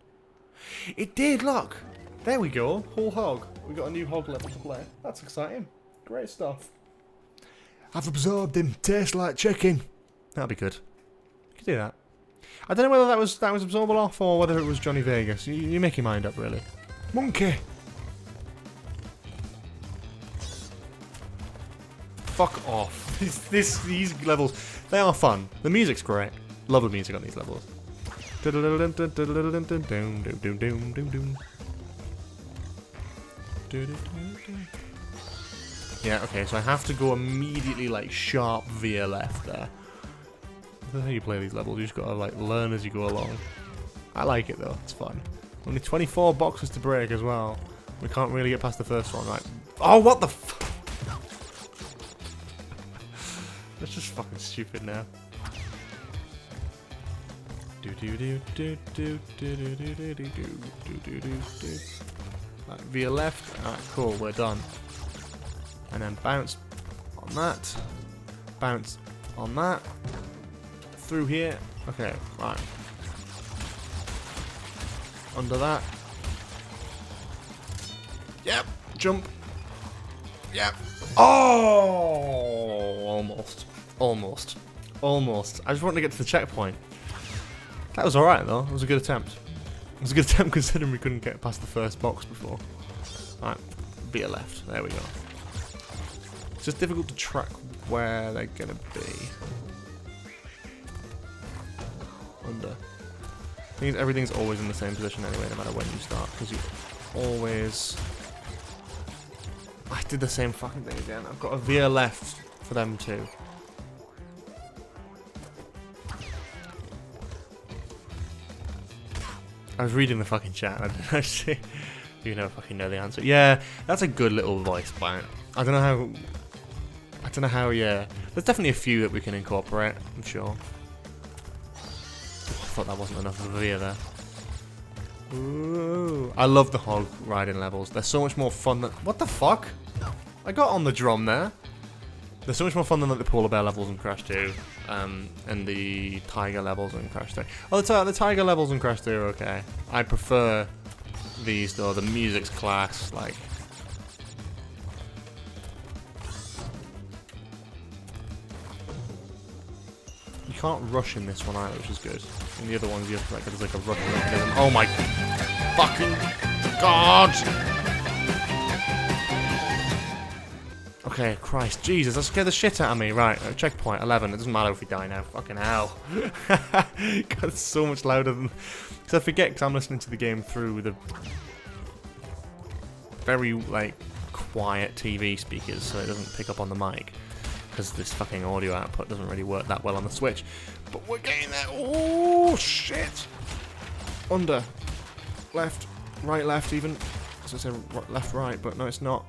It did, look! There we go. Whole hog. We got a new hog level to play. That's exciting. Great stuff. I've absorbed him. Tastes like chicken. That'll be good. You could do that. I don't know whether that was absorbable off or whether it was Johnny Vegas. You make your mind up, really. Monkey. Fuck off. These levels, they are fun. The music's great. Love the music on these levels. Yeah, okay, so I have to go immediately, like, sharp veer left there. That's how you play these levels. You just gotta, like, learn as you go along. I like it, though. It's fun. Only 24 boxes to break as well. We can't really get past the first one, right? Oh, what the f... That's just fucking stupid now. Right, via left. Alright, cool, we're done. And then bounce on that. Bounce on that. Through here. Okay, right. Under that. Yep, jump. Yep. Oh! Almost. Almost. Almost. I just wanted to get to the checkpoint. That was alright though. It was a good attempt. It was a good attempt considering we couldn't get past the first box before. Alright. Via left. There we go. It's just difficult to track where they're gonna be. Under. I think everything's always in the same position anyway, no matter when you start, because you always... I did the same fucking thing again. I've got a veer left for them too. I was reading the fucking chat. I didn't actually even fucking know the answer. Yeah, that's a good little voice bite. I don't know how. Yeah, there's definitely a few that we can incorporate. I'm sure. I thought that wasn't enough of a veer there. Ooh, I love the hog riding levels. They're so much more fun than... What the fuck? I got on the drum there. They're so much more fun than like the polar bear levels in Crash 2, and the tiger levels in Crash 3. Oh, the tiger levels in Crash 3 are okay. I prefer these though. The music's class. Like, you can't rush in this one either, which is good. In the other ones, you have to, like, there's like a rush mechanism. Oh my fucking god! Okay, Christ, Jesus, that scared the shit out of me. Right, checkpoint 11. It doesn't matter if we die now. Fucking hell. God, it's so much louder than... Because I forget, because I'm listening to the game through the very, like, quiet TV speakers, so it doesn't pick up on the mic. Because this fucking audio output doesn't really work that well on the Switch. But we're getting there. Oh, shit. Under. Left. Right, left, even. So I say left, right, but no, it's not.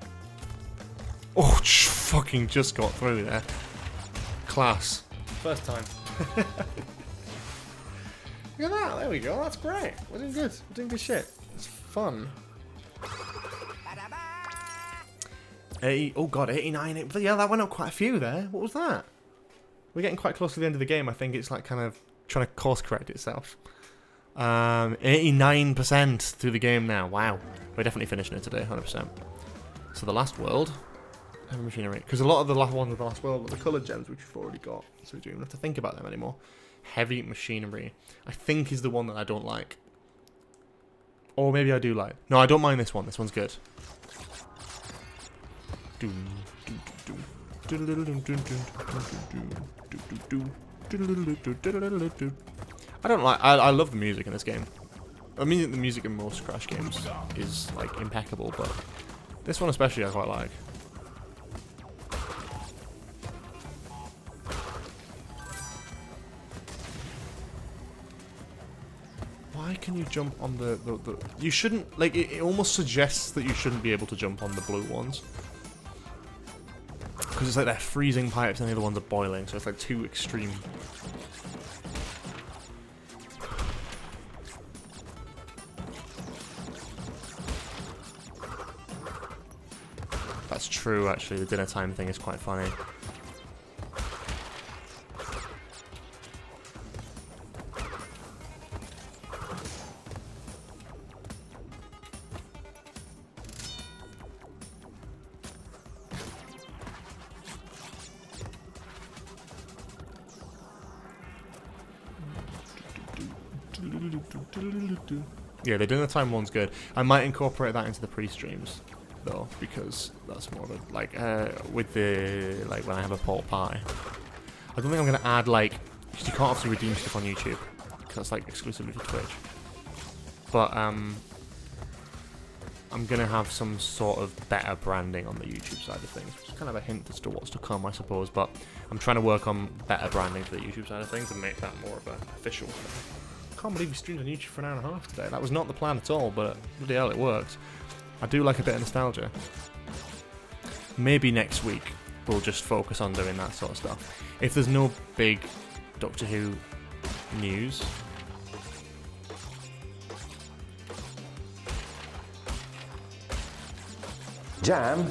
Oh, fucking just got through there. Class. First time. Look at that, there we go, that's great. We're doing good, we're doing good shit. It's fun. 80, oh god, 89, yeah, that went up quite a few there. What was that? We're getting quite close to the end of the game. I think it's like kind of trying to course correct itself. 89% through the game now, wow. We're definitely finishing it today, 100%. So the last world, heavy machinery. Because a lot of the last ones of the last world were the coloured gems, which we've already got. So we don't even have to think about them anymore. Heavy machinery, I think, is the one that I don't like. Or maybe I do like. No, I don't mind this one. This one's good. I don't like. I love the music in this game. I mean, the music in most Crash games is like impeccable, but this one especially I quite like. Why can you jump on the you shouldn't, like, it almost suggests that you shouldn't be able to jump on the blue ones. Because it's like they're freezing pipes and the other ones are boiling, so it's like too extreme. That's true, actually, the dinner time thing is quite funny. Yeah, the dinner time one's good. I might incorporate that into the pre-streams, though, because that's more of a, like, with the, like, when I have a pork pie. I don't think I'm going to add, like, because you can't obviously redeem stuff on YouTube, because that's, like, exclusively for Twitch. But, I'm going to have some sort of better branding on the YouTube side of things, which is kind of a hint as to what's to come, I suppose, but I'm trying to work on better branding for the YouTube side of things and make that more of an official thing. I can't believe we streamed on YouTube for an hour and a half today. That was not the plan at all, but bloody hell, it worked. I do like a bit of nostalgia. Maybe next week we'll just focus on doing that sort of stuff. If there's no big Doctor Who news, Jam.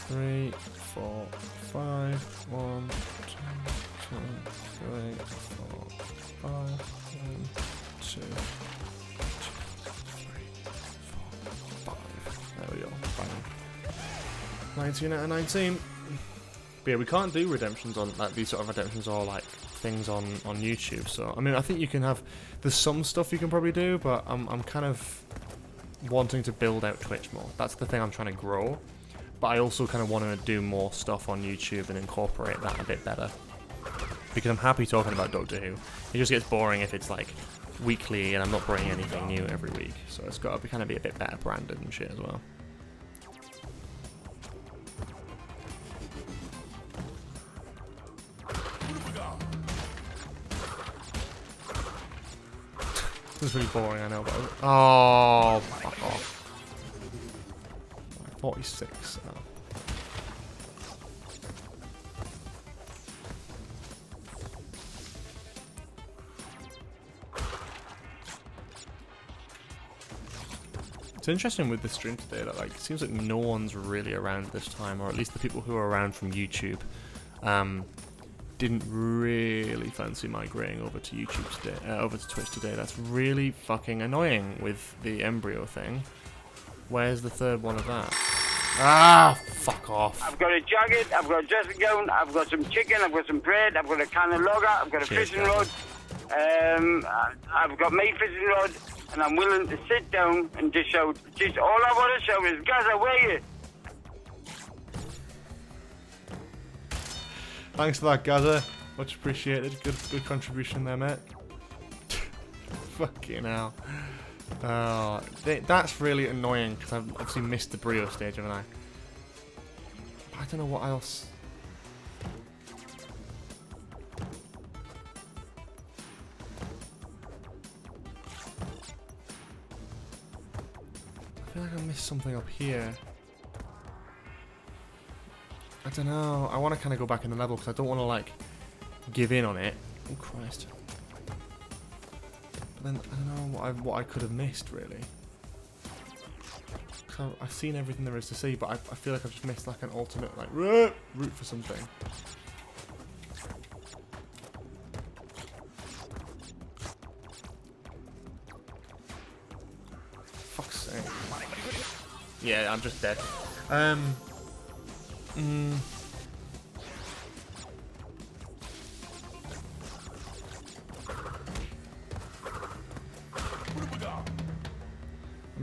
3, 4, 5. 1, 2, 3, 4, 5. 1, 2, 3, 4, 5. There we go. Bang. 19 out of 19. But yeah, we can't do redemptions on, like, these sort of redemptions or like things on YouTube. So I mean, I think you can have. There's some stuff you can probably do, but I'm kind of wanting to build out Twitch more. That's the thing I'm trying to grow. But I also kind of want to do more stuff on YouTube and incorporate that a bit better. Because I'm happy talking about Doctor Who. It just gets boring if it's like weekly and I'm not bringing anything new every week. So it's got to kind of be a bit better branded and shit as well. This is really boring, I know, but oh, fuck off. 46. Oh. It's interesting with the stream today that, like, it seems like no one's really around this time, or at least the people who are around from YouTube didn't really fancy migrating over to YouTube today, over to Twitch today. That's really fucking annoying with the embryo thing. Where's the third one of that? Ah, fuck off. I've got a jacket, I've got a dressing gown, I've got some chicken, I've got some bread, I've got a can of lager, I've got a fishing rod, I've got my fishing rod, and I'm willing to sit down and just shout. Just all I want to shout is, Gaza, where are you? Thanks for that, Gaza. Much appreciated. Good contribution there, mate. Fucking hell. Oh, that's really annoying because I've obviously missed the Brio stage, haven't I? I don't know what else. feel like I missed something up here. I don't know. I want to kind of go back in the level because I don't want to like give in on it. Oh Christ! But then I don't know what I could have missed really. Cause I've seen everything there is to see, but I feel like I've just missed like an alternate like route for something. Fuck's sake! Yeah, I'm just dead. I'm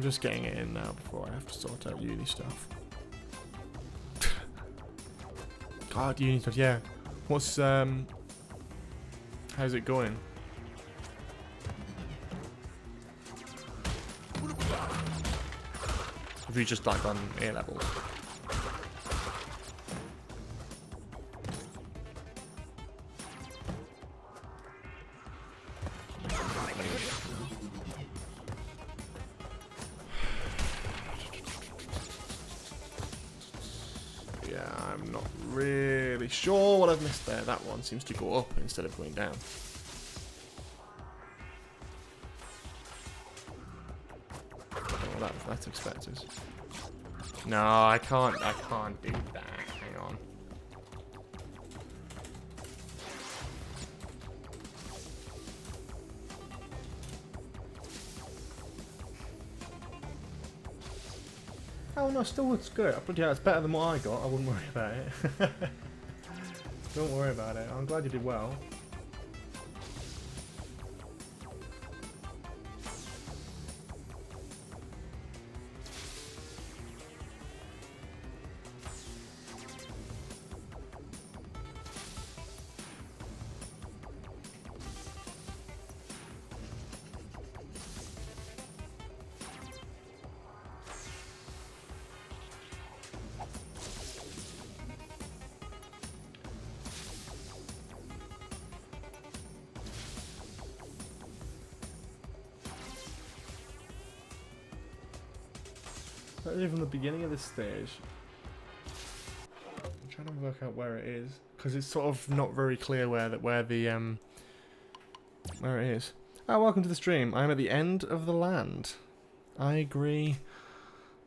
just getting it in now before I have to sort out uni stuff. God, uni stuff, yeah. What's, how's it going? Have you just like on A levels? Yeah, I'm not really sure what I've missed there. That one seems to go up instead of going down. Oh, that's expected. No, I can't do that. Hang on. Oh no, still looks good. Yeah, it's better than what I got. I wouldn't worry about it. Don't worry about it. I'm glad you did well. From the beginning of this stage, I'm trying to work out where it is because it's sort of not very clear where it is. Oh, welcome to the stream. I'm at the end of the land. I agree.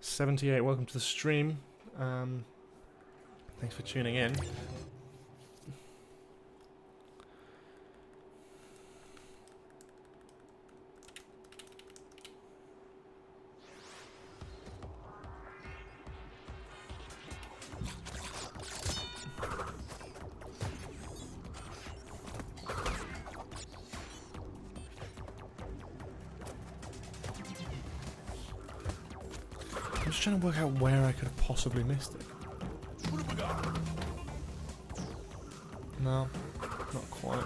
78. Welcome to the stream. Thanks for tuning in. I'm just trying to work out where I could have possibly missed it. No, not quite.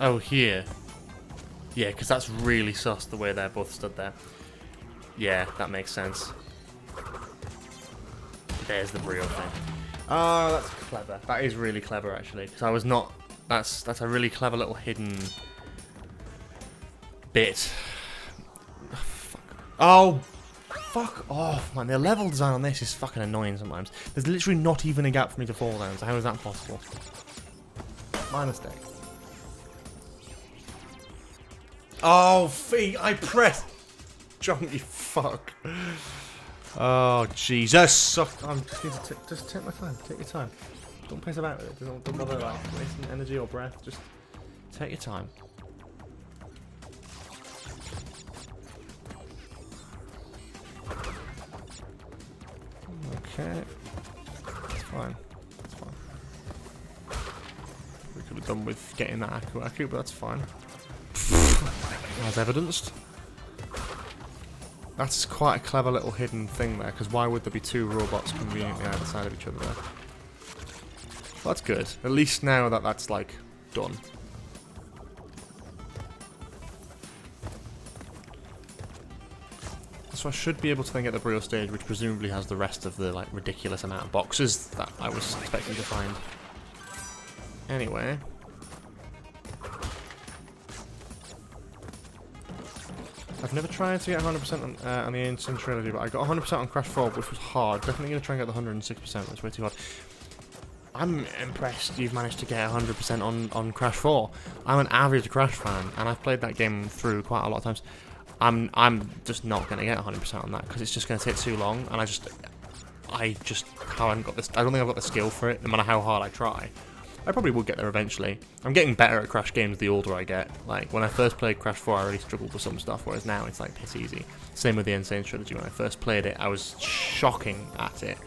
Oh, here. Yeah, because that's really sus the way they're both stood there. Yeah, that makes sense. There's the real thing. Oh, that's clever. That is really clever, actually. Because I was not... That's a really clever little hidden bit. Oh, fuck. Oh, fuck off, man. The level design on this is fucking annoying sometimes. There's literally not even a gap for me to fall down, so how is that possible? My mistake. Oh, feet, I pressed. Jump, you fuck. Oh, Jesus. I just take my time. Take your time. Don't piss about with it. Don't bother like wasting energy or breath. Just take your time. Okay. It's fine. It's fine. We could have done with getting that Aku, but that's fine. As evidenced. That's quite a clever little hidden thing there, because why would there be two robots conveniently either side of each other there? Well, that's good. At least now that that's, like, done. So I should be able to then get the Brio stage, which presumably has the rest of the, like, ridiculous amount of boxes that I was expecting to find. Anyway, I've never tried to get 100% on the Ancient Trilogy, but I got 100% on Crash 4, which was hard. Definitely going to try and get the 106%, that's way too hard. I'm impressed you've managed to get 100% on Crash 4. I'm an average Crash fan, and I've played that game through quite a lot of times. I'm just not going to get 100% on that, because it's just going to take too long, and I just haven't got this. I don't think I've got the skill for it, no matter how hard I try. I probably will get there eventually. I'm getting better at Crash games the older I get. Like, when I first played Crash 4, I really struggled with some stuff, whereas now it's like piss easy. Same with the Insane Trilogy. When I first played it, I was shocking at it.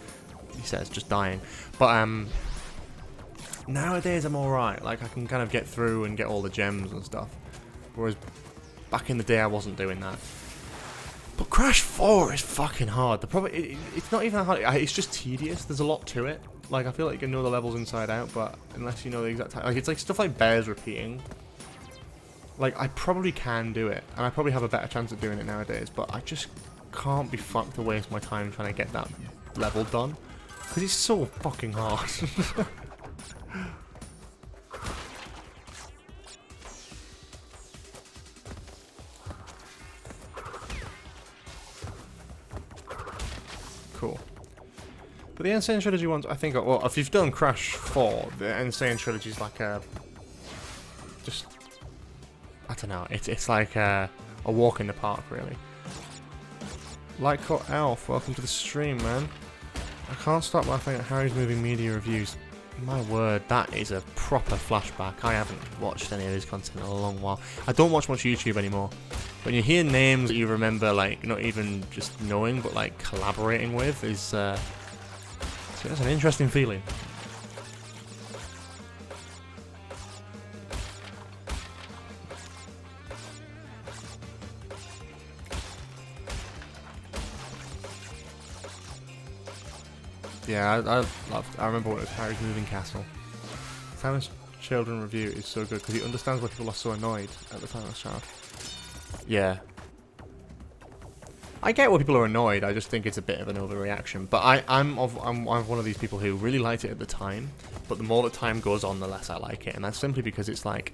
He says, just dying. But, nowadays I'm alright. Like, I can kind of get through and get all the gems and stuff. Whereas, back in the day, I wasn't doing that. But Crash 4 is fucking hard. The problem, it's not even that hard. It's just tedious. There's a lot to it. Like, I feel like you can know the levels inside out, but unless you know the exact time, like, it's like stuff like bears repeating. Like, I probably can do it, and I probably have a better chance of doing it nowadays, but I just can't be fucked to waste my time trying to get that level done, because it's so fucking hard. Cool. But the Insane Trilogy ones, I think, well, if you've done Crash 4, the Insane Trilogy is like a, just, I don't know, it's like a walk in the park, really. Lightcoat Elf, welcome to the stream, man. I can't stop laughing at Harry's Moving Media reviews. My word, that is a proper flashback. I haven't watched any of his content in a long while. I don't watch much YouTube anymore. When you hear names that you remember, like, not even just knowing, but like collaborating with, is it's an interesting feeling. Yeah, I remember what it was, Harry's Moving Castle. Simon's Children review is so good because he understands why people are so annoyed at the Timeless Child. Yeah. I get why people are annoyed, I just think it's a bit of an overreaction. But I'm one of these people who really liked it at the time, but the more that time goes on, the less I like it. And that's simply because it's like...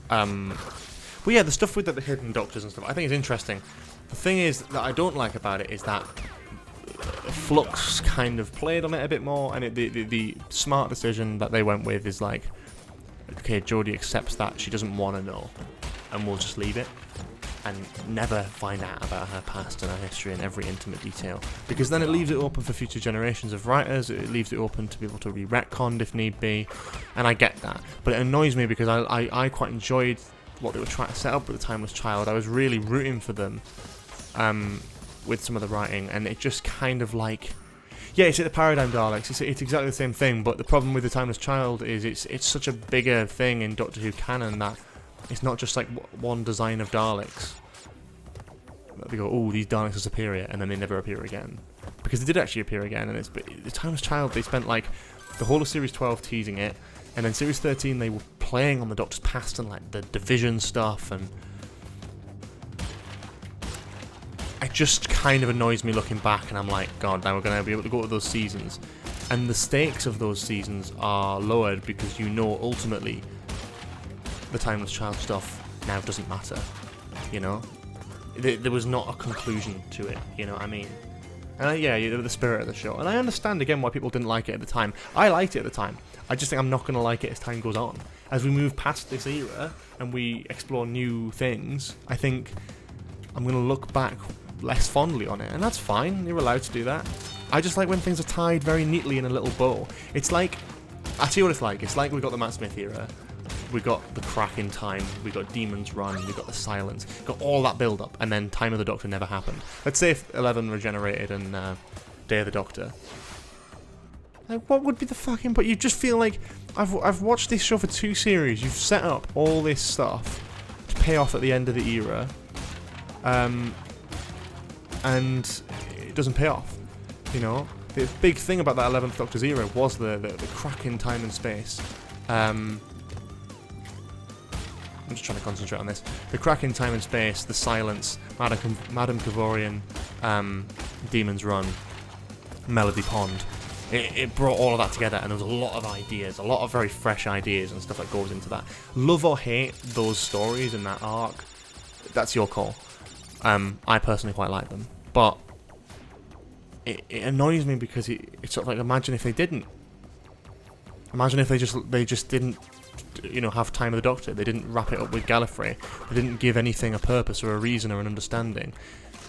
Well, yeah, the stuff with the hidden doctors and stuff, I think is interesting. The thing is that I don't like about it is that Flux kind of played on it a bit more, and the smart decision that they went with is like, okay, Jodie accepts that she doesn't want to know, and we'll just leave it and never find out about her past and her history in every intimate detail, because then it leaves it open for future generations of writers. It leaves it open to be able to re-retconned if need be, and I get that, but it annoys me because I quite enjoyed what they were trying to set up with the Timeless Child. I was really rooting for them with some of the writing, and it just kind of like, yeah, it's the Paradigm Daleks, it's exactly the same thing, but the problem with the Timeless Child is it's such a bigger thing in Doctor Who canon that it's not just like one design of Daleks. They go, oh, these Daleks are superior, and then they never appear again. Because they did actually appear again, and the Timeless Child, they spent like the whole of Series 12 teasing it, and then Series 13 they were playing on the Doctor's past and like the Division stuff, and it just kind of annoys me looking back, and I'm like, God, now we're going to be able to go to those seasons, and the stakes of those seasons are lowered because you know ultimately the Timeless Child stuff now doesn't matter, you know? There was not a conclusion to it, you know what I mean? And yeah, the spirit of the show, and I understand again why people didn't like it at the time. I liked it at the time. I just think I'm not going to like it as time goes on. As we move past this era and we explore new things, I think I'm going to look back less fondly on it, and that's fine. You're allowed to do that. I just like when things are tied very neatly in a little bow. It's like, I tell you what it's like. It's like we got the Matt Smith era, we got the Crack in Time, we got Demon's Run, we got the Silence, got all that build up, and then Time of the Doctor never happened. Let's say if 11 regenerated and Day of the Doctor. Like, what would be the fucking... But you just feel like, I've watched this show for 2 series, you've set up all this stuff to pay off at the end of the era, and it doesn't pay off, you know? The big thing about that 11th Doctor's era was the Crack in Time and Space. I'm just trying to concentrate on this. The Crack in Time and Space, the Silence, Madame Kavorian, Demon's Run, Melody Pond. it brought all of that together, and there was a lot of ideas, a lot of very fresh ideas and stuff that goes into that. Love or hate those stories and that arc, that's your call. I personally quite like them, but it annoys me because it's sort of like, imagine if they didn't. Imagine if they just didn't, you know, have Time of the Doctor. They didn't wrap it up with Gallifrey. They didn't give anything a purpose or a reason or an understanding.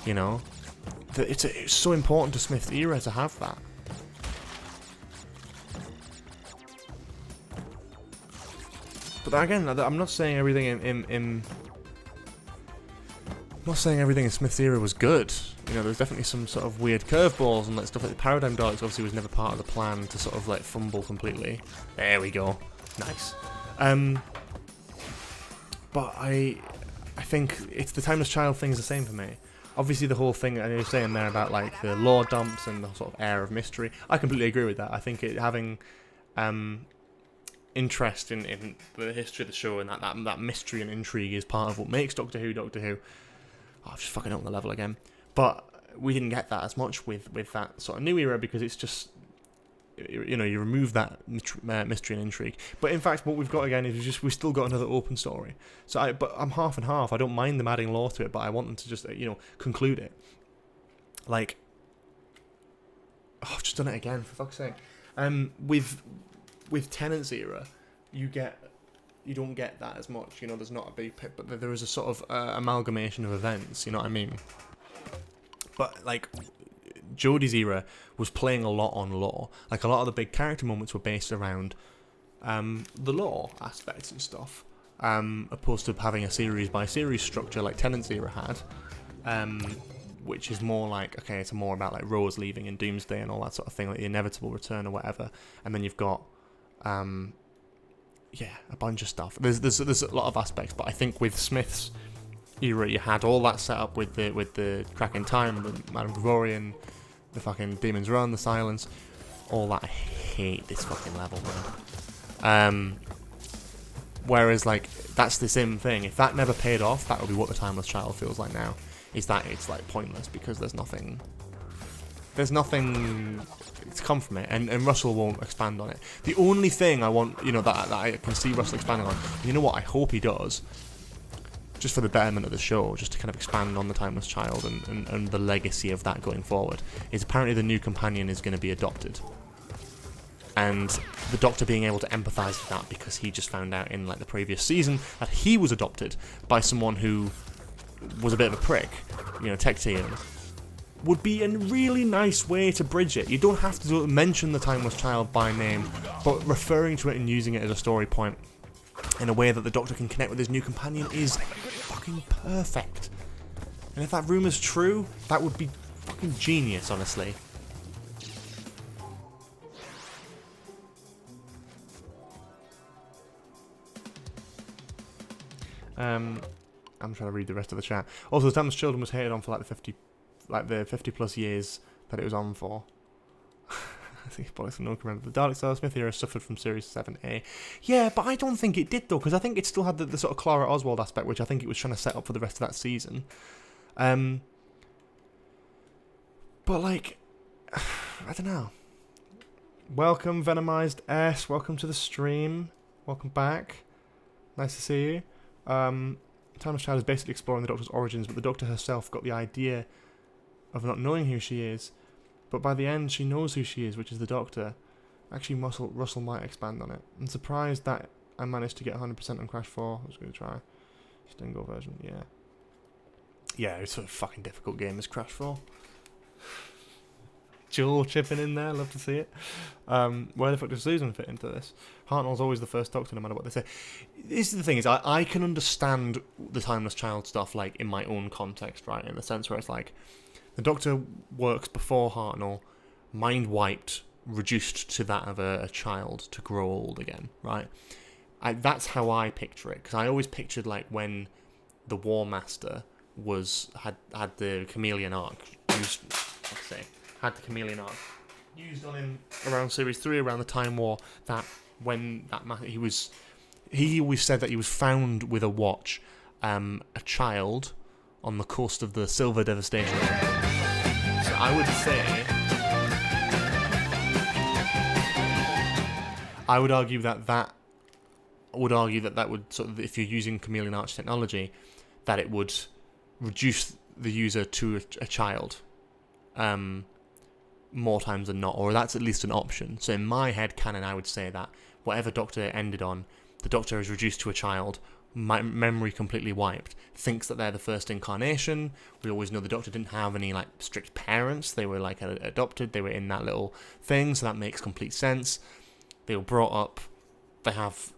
You know, it's so important to Smith's era to have that. But again, I'm not saying everything I'm not saying everything in Smith's era was good. You know, there's definitely some sort of weird curveballs and like stuff like the Paradigm Daleks obviously was never part of the plan to sort of like fumble completely. There we go. Nice. But I think it's the Timeless Child thing is the same for me. Obviously the whole thing I was saying there about like the lore dumps and the sort of air of mystery, I completely agree with that. I think having interest in the history of the show and that mystery and intrigue is part of what makes Doctor Who Doctor Who. Oh, I've just fucking up the level again. But we didn't get that as much with that sort of new era because it's just, you know, you remove that mystery and intrigue. But in fact, what we've got again is we've still got another open story. So but I'm half and half. I don't mind them adding lore to it, but I want them to just, you know, conclude it. Like, oh, I've just done it again, for fuck's sake. With Tennant's era, you don't get that as much. You know, there's not a big pit, but there is a sort of amalgamation of events. You know what I mean? But like, Jodie's era was playing a lot on lore. Like a lot of the big character moments were based around the lore aspects and stuff, opposed to having a series by series structure like Tennant's era had, which is more like, okay, it's more about like Rose leaving and Doomsday and all that sort of thing, like the inevitable return or whatever. And then you've got a bunch of stuff. There's a lot of aspects, but I think with Smith's era, you had all that set up with the Crack in Time, the Madame Gregorian, the fucking Demon's Run, the Silence, all that. I hate this fucking level, man. Whereas like that's the same thing. If that never paid off, that would be what the Timeless Child feels like now. Is that it's like pointless because there's nothing to come from it, and Russell won't expand on it. The only thing I want, you know, that I can see Russell expanding on, you know what, I hope he does, just for the betterment of the show, just to kind of expand on the Timeless Child and the legacy of that going forward, is apparently the new companion is going to be adopted. And the Doctor being able to empathise with that because he just found out in like the previous season that he was adopted by someone who was a bit of a prick, you know, Tectean, would be a really nice way to bridge it. You don't have to mention the Timeless Child by name, but referring to it and using it as a story point in a way that the Doctor can connect with his new companion is fucking perfect. And if that rumour's true, that would be fucking genius, honestly. I'm trying to read the rest of the chat. Also, the Timeless Children was hated on for like the 50 plus years that it was on for. I think it's no comment. The Dalek Smith era suffered from Series 7A. Yeah, but I don't think it did though, because I think it still had the sort of Clara Oswald aspect, which I think it was trying to set up for the rest of that season. But like, I don't know. Welcome, Venomized S. Welcome to the stream. Welcome back. Nice to see you. Timeless Child is basically exploring the Doctor's origins, but the Doctor herself got the idea of not knowing who she is. But by the end, she knows who she is, which is the Doctor. Actually, Russell might expand on it. I'm surprised that I managed to get 100% on Crash 4. I was going to try. Stingo version, yeah. Yeah, it's a fucking difficult game, is Crash 4. Joel chipping in there, love to see it. Where the fuck does Susan fit into this? Hartnell's always the first Doctor, no matter what they say. This is the thing, is I can understand the Timeless Child stuff, like, in my own context, right? In the sense where it's like, the Doctor works before Hartnell, mind wiped, reduced to that of a child to grow old again, right? That's how I picture it, because I always pictured like when the War Master had the chameleon arc used, had the chameleon arc used on him around Series 3, around the Time War. That when that he always said that he was found with a watch, a child, on the coast of the Silver Devastation. So I would say I would argue that would sort of, if you're using chameleon arch technology, that it would reduce the user to a child more times than not, or that's at least an option. So in my head canon, I would say that whatever Doctor ended on, the Doctor is reduced to a child, memory completely wiped, thinks that they're the first incarnation. We always know the Doctor didn't have any like strict parents. They were like adopted. They were in that little thing, so that makes complete sense. They were brought up. They have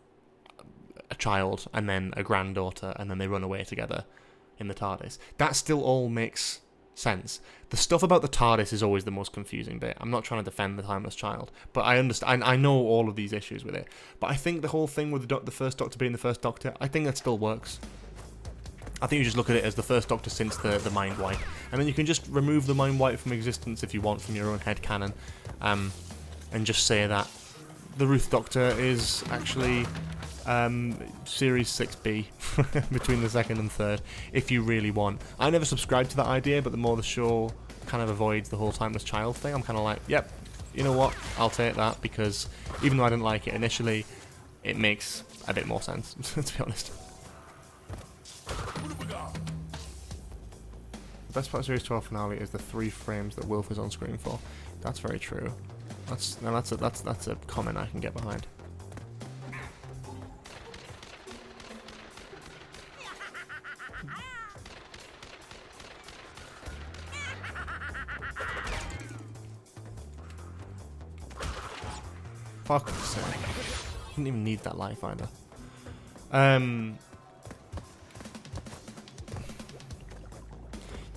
a child and then a granddaughter, and then they run away together in the TARDIS. That still all makes sense. The stuff about the TARDIS is always the most confusing bit. I'm not trying to defend the Timeless Child, but I understand. I know all of these issues with it, but I think the whole thing with the first Doctor being the first Doctor, I think that still works. I think you just look at it as the first Doctor since the mind wipe, and then you can just remove the mind wipe from existence if you want from your own head canon, and just say that the Ruth Doctor is actually Series 6B between the second and third, if you really want. I never subscribed to that idea, but the more the show kind of avoids the whole Timeless Child thing, I'm kind of like, yep, you know what, I'll take that, because even though I didn't like it initially, it makes a bit more sense, to be honest. The best part of Series 12 finale is the 3 frames that Wilf is on screen for. That's very true. That's a comment I can get behind. Fuck's sake. Didn't even need that life either.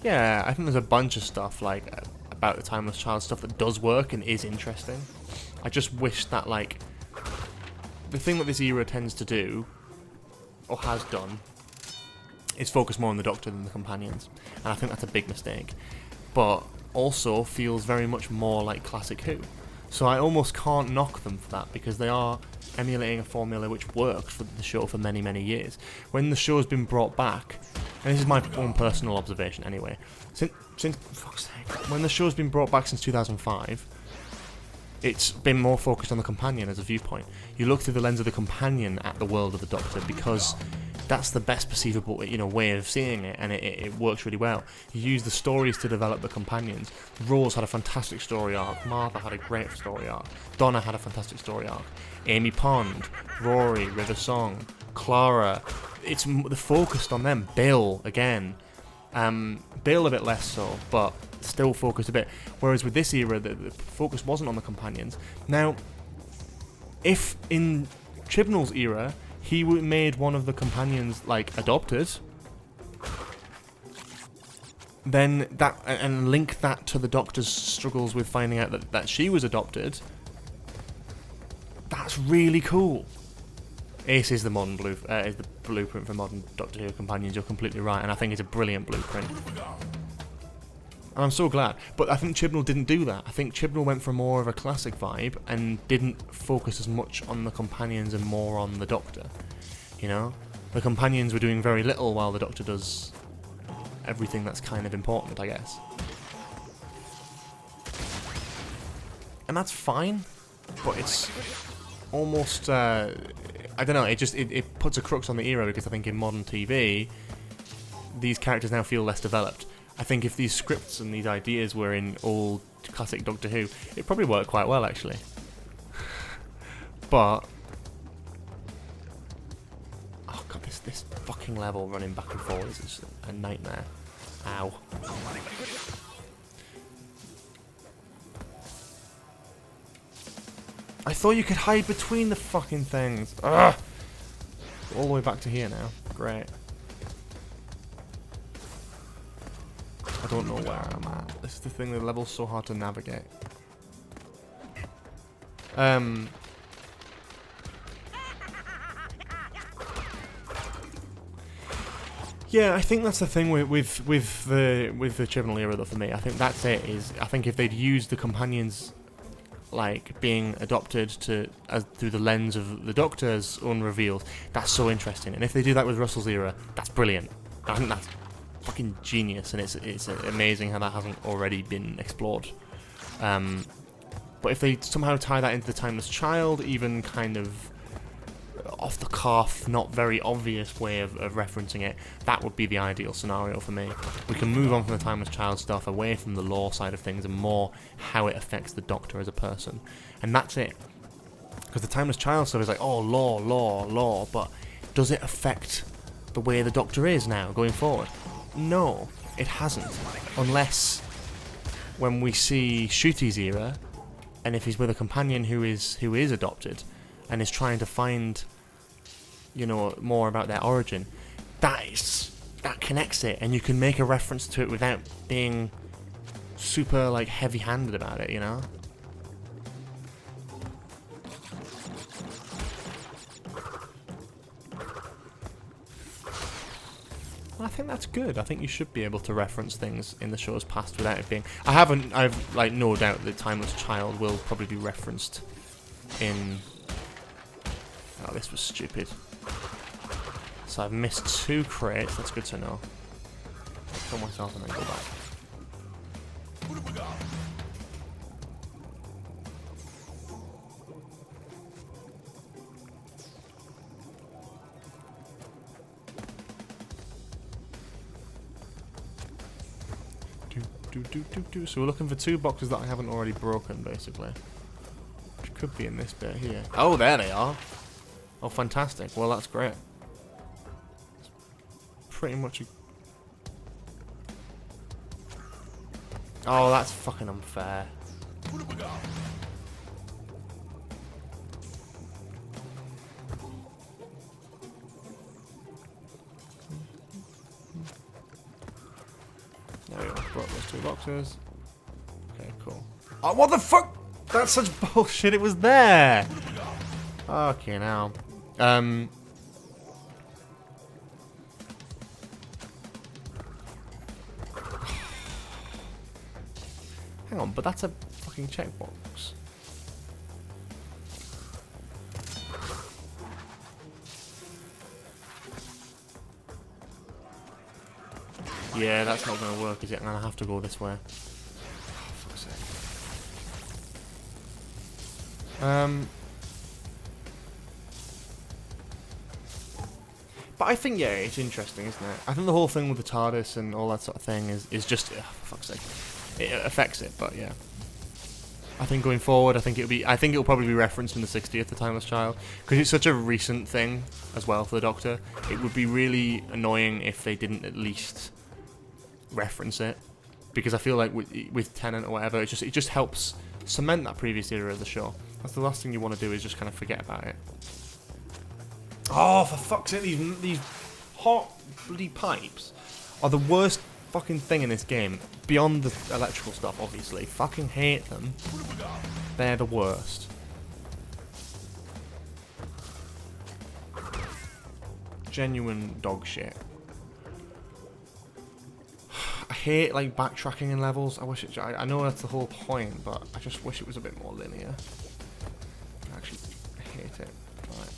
Yeah, I think there's a bunch of stuff like about the Timeless Child stuff that does work and is interesting. I just wish that like the thing that this era tends to do, or has done, is focus more on the Doctor than the companions, and I think that's a big mistake. But also feels very much more like classic Who. So I almost can't knock them for that, because they are emulating a formula which worked for the show for many, many years. When the show's been brought back, and this is my own personal observation anyway, since fuck's sake, when the show's been brought back since 2005, it's been more focused on the companion as a viewpoint. You look through the lens of the companion at the world of the Doctor, because that's the best perceivable, way of seeing it, and it works really well. You use the stories to develop the companions. Rose had a fantastic story arc. Martha had a great story arc. Donna had a fantastic story arc. Amy Pond, Rory, River Song, Clara. It's focused on them. Bill again. Bill a bit less so, but still focused a bit. Whereas with this era, the focus wasn't on the companions. Now, if in Chibnall's era he made one of the companions like adopted, then that, and link that to the Doctor's struggles with finding out that she was adopted, that's really cool. Ace is the modern is the blueprint for modern Doctor Who companions. You're completely right, and I think it's a brilliant blueprint. And I'm so glad. But I think Chibnall didn't do that. I think Chibnall went for more of a classic vibe and didn't focus as much on the companions and more on the Doctor. The companions were doing very little while the Doctor does everything that's kind of important, I guess. And that's fine, but it's almost, I don't know, it puts a crux on the era, because I think in modern TV, these characters now feel less developed. I think if these scripts and these ideas were in old classic Doctor Who, it'd probably work quite well, actually. But oh god, this fucking level running back and forwards is a nightmare. Ow. I thought you could hide between the fucking things. Ugh! All the way back to here now. Great. I don't know where I'm at. This is the thing, the level's so hard to navigate. Yeah, I think that's the thing with the Chibnall era, though, for me. I think that's it. I think if they'd used the companions like being adopted through the lens of the Doctor's own reveals, that's so interesting. And if they do that with Russell's era, that's brilliant. I think that's fucking genius, and it's amazing how that hasn't already been explored. But if they somehow tie that into the Timeless Child, even kind of off the cuff, not very obvious way of referencing it, that would be the ideal scenario for me. We can move on from the Timeless Child stuff, away from the lore side of things, and more how it affects the Doctor as a person. And that's it. Because the Timeless Child stuff is like, oh, lore, but does it affect the way the Doctor is now, going forward? No, it hasn't. Unless when we see Ncuti's era, and if he's with a companion who is adopted, and is trying to find, you know, more about their origin, that connects it, and you can make a reference to it without being super, like, heavy-handed about it, you know? I think that's good. I think you should be able to reference things in the show's past without it being... I've, like, no doubt that Timeless Child will probably be referenced in... Oh, this was stupid. So I've missed 2 crates. That's good to know. Kill myself and then go back. What have we got? So we're looking for 2 boxes that I haven't already broken, basically. Which could be in this bit here. Oh, there they are. Oh, fantastic. Well, that's great. It's pretty much a... Oh, that's fucking unfair. What have we got? There we go. Brought those 2 boxes. Okay, cool. Oh, what the fuck? That's such bullshit. It was there. Okay, now. Hang on, but that's a fucking checkbox. Yeah, that's not going to work, is it? I'm going to have to go this way. Oh, fuck's sake. But I think, yeah, it's interesting, isn't it? I think the whole thing with the TARDIS and all that sort of thing is just... Oh, for fuck's sake. It affects it, but yeah. I think going forward, I think it'll probably be referenced in the 60th, The Timeless Child, because it's such a recent thing as well for the Doctor. It would be really annoying if they didn't at least reference it, because I feel like with Tennant or whatever, it just helps cement that previous era of the show. That's the last thing you want to do, is just kind of forget about it. Oh, for fuck's sake, these hot bloody pipes are the worst fucking thing in this game. Beyond the electrical stuff, obviously. Fucking hate them. They're the worst. Genuine dog shit. I hate, like, backtracking in levels. I know that's the whole point, but I just wish it was a bit more linear. Actually, I hate it. Right.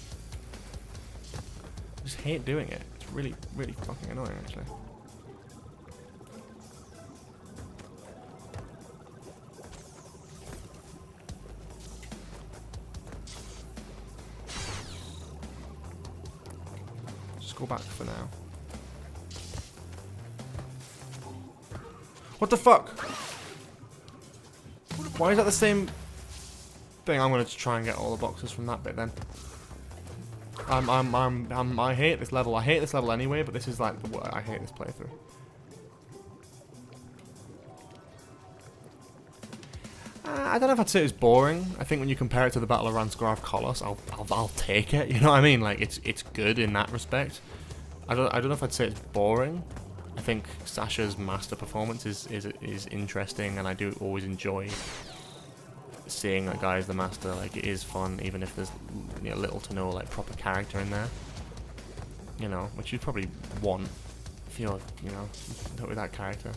I just hate doing it. It's really, really fucking annoying, actually. Just go back for now. What the fuck? Why is that the same thing? I'm gonna try and get all the boxes from that bit then. I hate this level. I hate this level anyway, but this is like I hate this playthrough. I don't know if I'd say it's boring. I think when you compare it to the Battle of Ransgrave Colossus, I'll take it. You know what I mean? Like it's good in that respect. I don't know if I'd say it's boring. I think Sasha's master performance is interesting, and I do always enjoy seeing that guy as the master. Like, it is fun, even if there's, you know, little to no like proper character in there. You know, which you'd probably want if you're, you know, with that character.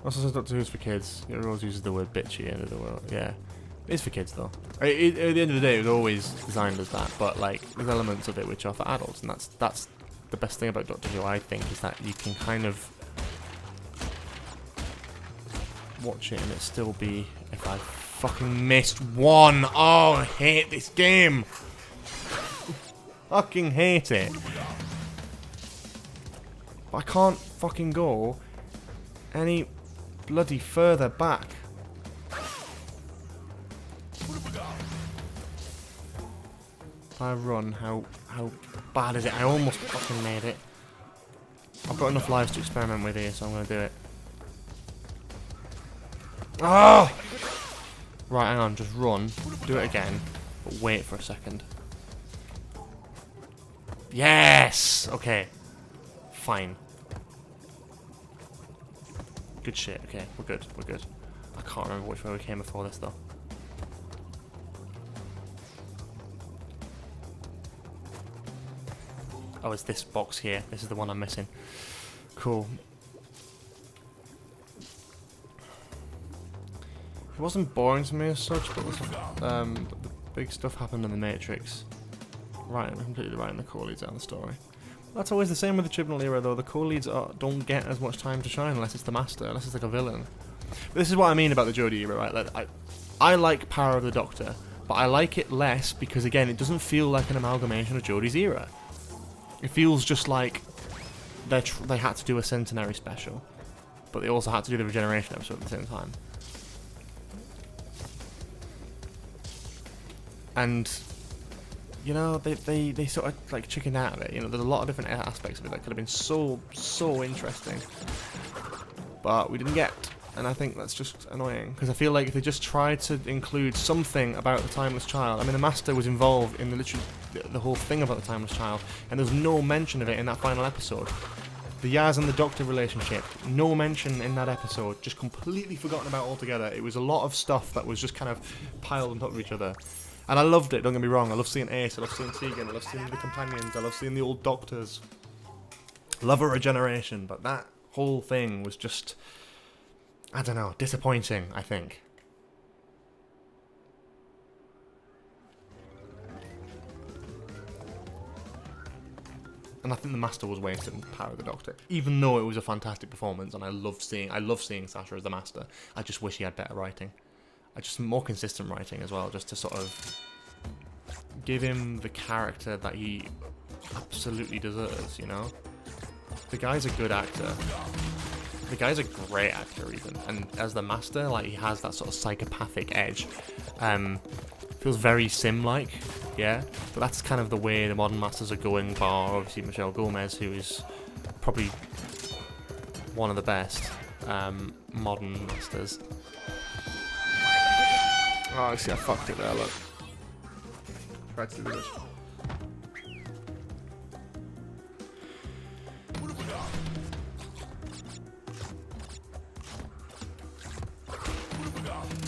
Also says Doctor Who's for kids. It always uses the word bitchy end of the world. Yeah. It's for kids though. At the end of the day, it was always designed as that. But like, there's elements of it which are for adults, and that's the best thing about Doctor Who, I think, is that you can kind of watch it and it still be. If I fucking missed one, oh, I hate this game. Fucking hate it. But I can't fucking go any bloody further back. If I run, how bad is it? I almost fucking made it. I've got enough lives to experiment with here, so I'm gonna do it. Oh! Right, hang on, just run. Do it again, but wait for a second. Yes! Okay. Fine. Good shit. Okay, we're good. We're good. I can't remember which way we came before this, though. Oh, it's this box here. This is the one I'm missing. Cool. It wasn't boring to me as such, but the big stuff happened in the Matrix. Right, completely right in the core leads out of the story. That's always the same with the Chibnall era, though. The core leads don't get as much time to shine unless it's the Master, unless it's like a villain. But this is what I mean about the Jodie era, right? Like, I like Power of the Doctor, but I like it less because, again, it doesn't feel like an amalgamation of Jodie's era. It feels just like they had to do a centenary special, but they also had to do the regeneration episode at the same time. And you know, they sort of like chickened out of it. You know, there's a lot of different aspects of it that could have been so interesting, but we didn't get. And I think that's just annoying because I feel like if they just tried to include something about the Timeless Child. I mean, the Master was involved in the whole thing about the Timeless Child, and there's no mention of it in that final episode. The Yaz and the Doctor relationship, no mention in that episode, just completely forgotten about altogether. It was a lot of stuff that was just kind of piled on top of each other. And I loved it, don't get me wrong. I love seeing Ace, I love seeing Tegan, I love seeing the companions, I love seeing the old Doctors. Love a regeneration, but that whole thing was just, I don't know, disappointing, I think. And I think the Master was wasted in Power of the Doctor. Even though it was a fantastic performance, and I love seeing Sasha as the Master, I just wish he had better writing. Just more consistent writing as well, just to sort of give him the character that he absolutely deserves, you know? The guy's a good actor. The guy's a great actor, even. And as the Master, like, he has that sort of psychopathic edge. Feels very Sim-like, yeah? But that's kind of the way the modern Masters are going, bar, obviously, Michelle Gomez, who is probably one of the best modern Masters. Oh, see, I fucked it there, look. Tried to do this.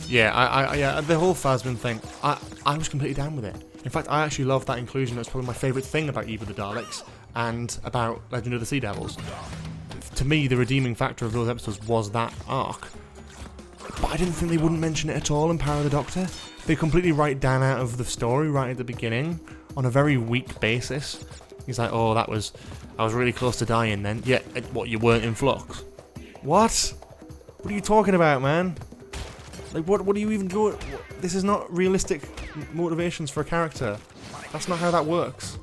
Yeah, the whole Phasmin thing, I was completely down with it. In fact, I actually love that inclusion. That's probably my favourite thing about Eve of the Daleks and about Legend of the Sea Devils. To me, the redeeming factor of those episodes was that arc. But I didn't think they wouldn't mention it at all in Power of the Doctor. They completely write Dan out of the story right at the beginning on a very weak basis. He's like, oh, I was really close to dying then. Yeah, what, you weren't in flux? What? What are you talking about, man? Like, what do you even go... This is not realistic motivations for a character. That's not how that works.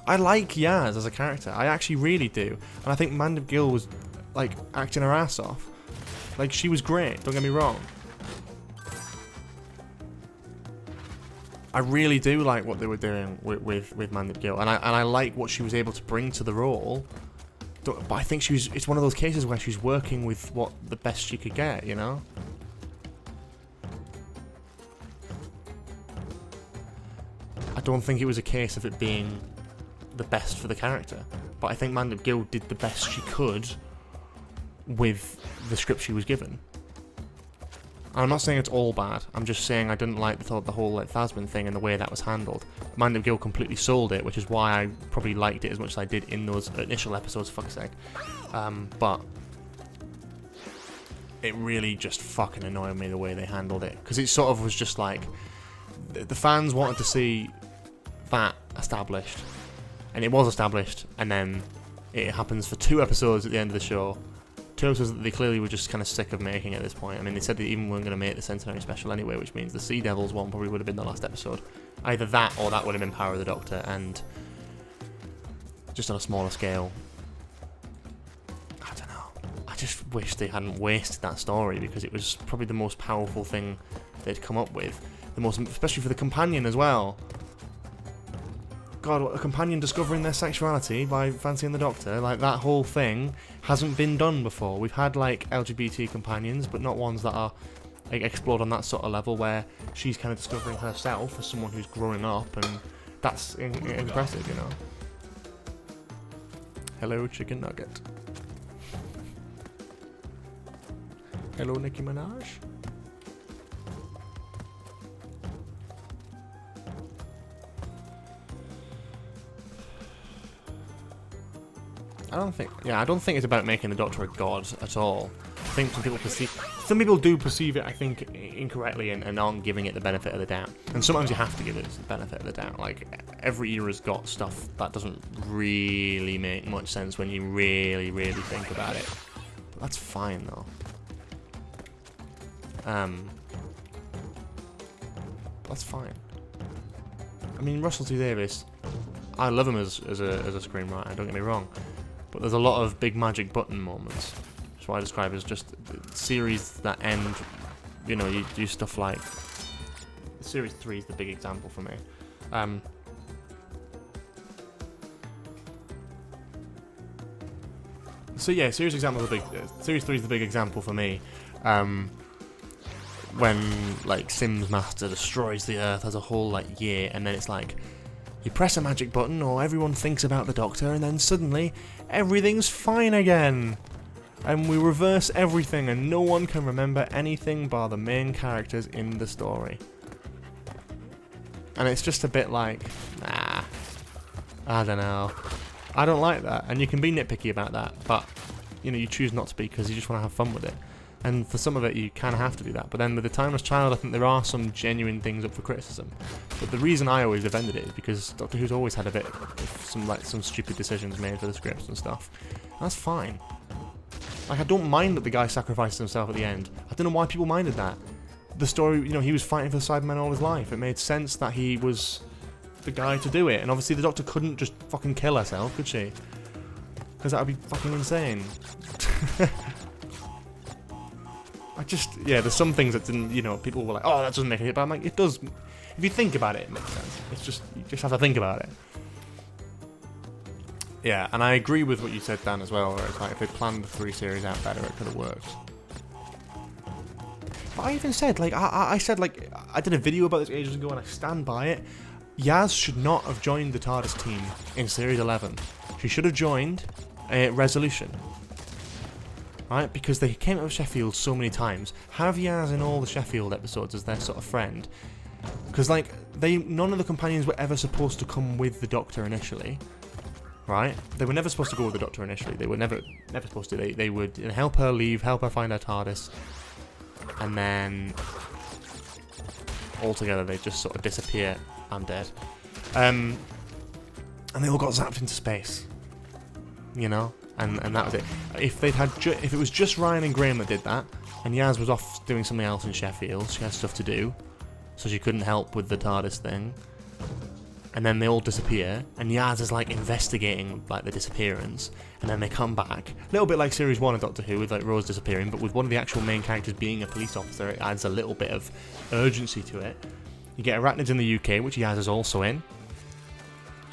I like Yaz as a character. I actually really do. And I think Mandip Gill was, like, acting her ass off. Like, she was great, don't get me wrong. I really do like what they were doing with Mandip Gill. And I like what she was able to bring to the role. But I think it's one of those cases where she's working with what the best she could get, you know? I don't think it was a case of it being the best for the character. But I think Mandip Gill did the best she could with the script she was given. And I'm not saying it's all bad. I'm just saying I didn't like the whole like Phasmin thing and the way that was handled. Mandip Gill completely sold it, which is why I probably liked it as much as I did in those initial episodes, fuck's sake. But it really just fucking annoyed me the way they handled it, because it sort of was just like the fans wanted to see that established, and it was established, and then it happens for 2 episodes at the end of the show. 2 episodes that they clearly were just kind of sick of making at this point. I mean, they said they even weren't going to make the Centenary special anyway, which means the Sea Devils one probably would have been the last episode. Either that, or that would have been Power of the Doctor, and just on a smaller scale. I don't know. I just wish they hadn't wasted that story, because it was probably the most powerful thing they'd come up with. The most, especially for the companion as well. God, a companion discovering their sexuality by fancying the Doctor, like that whole thing hasn't been done before. We've had like LGBT companions, but not ones that are like explored on that sort of level where she's kind of discovering herself as someone who's growing up, and that's impressive, you know. Hello, Chicken Nugget. Hello, Nicki Minaj. I don't think it's about making the Doctor a god at all. I think some people do perceive it, I think, incorrectly, and aren't giving it the benefit of the doubt. And sometimes you have to give it the benefit of the doubt. Like, every era's got stuff that doesn't really make much sense when you really, really think about it. But that's fine, though. That's fine. I mean, Russell T Davies, I love him as a screenwriter, don't get me wrong. But there's a lot of big magic button moments. That's what I describe as just series that end, you know, you do stuff like... Series 3 is the big example for me. So yeah, Series 3 is the big example for me. When, like, Sims Master destroys the Earth as a whole, like, year, and then it's like... You press a magic button, or everyone thinks about the Doctor, and then suddenly, everything's fine again! And we reverse everything, and no one can remember anything bar the main characters in the story. And it's just a bit like, nah, I don't know. I don't like that, and you can be nitpicky about that, but, you know, you choose not to be because you just want to have fun with it. And for some of it, you kind of have to do that. But then with The Timeless Child, I think there are some genuine things up for criticism. But the reason I always defended it is because Doctor Who's always had a bit of some stupid decisions made for the scripts and stuff. And that's fine. Like, I don't mind that the guy sacrificed himself at the end. I don't know why people minded that. The story, you know, he was fighting for the Cybermen all his life. It made sense that he was the guy to do it. And obviously the Doctor couldn't just fucking kill herself, could she? Because that would be fucking insane. There's some things that didn't, you know, people were like, oh, that doesn't make it, but I'm like, it does. If you think about it, it makes sense. It's just, you just have to think about it. Yeah, and I agree with what you said, Dan, as well, where it's like, if they planned the 3 series out better, it could have worked. But I even said, like, I said, like, I did a video about this ages ago, and I stand by it. Yaz should not have joined the TARDIS team in Series 11. She should have joined Resolution. Right, because they came out of Sheffield so many times. Have Yaz in all the Sheffield episodes as their sort of friend. Because, like, none of the companions were ever supposed to come with the Doctor initially. Right? They were never supposed to go with the Doctor initially. They were never supposed to. They would help her leave, help her find her TARDIS. And then... altogether, they just sort of disappear. I'm dead. And they all got zapped into space. You know? And that was it. If they'd had, if it was just Ryan and Graham that did that, and Yaz was off doing something else in Sheffield, she had stuff to do, so she couldn't help with the TARDIS thing. And then they all disappear, and Yaz is like investigating like the disappearance, and then they come back. A little bit like Series 1 of Doctor Who with like Rose disappearing, but with one of the actual main characters being a police officer, it adds a little bit of urgency to it. You get Arachnids in the UK, which Yaz is also in.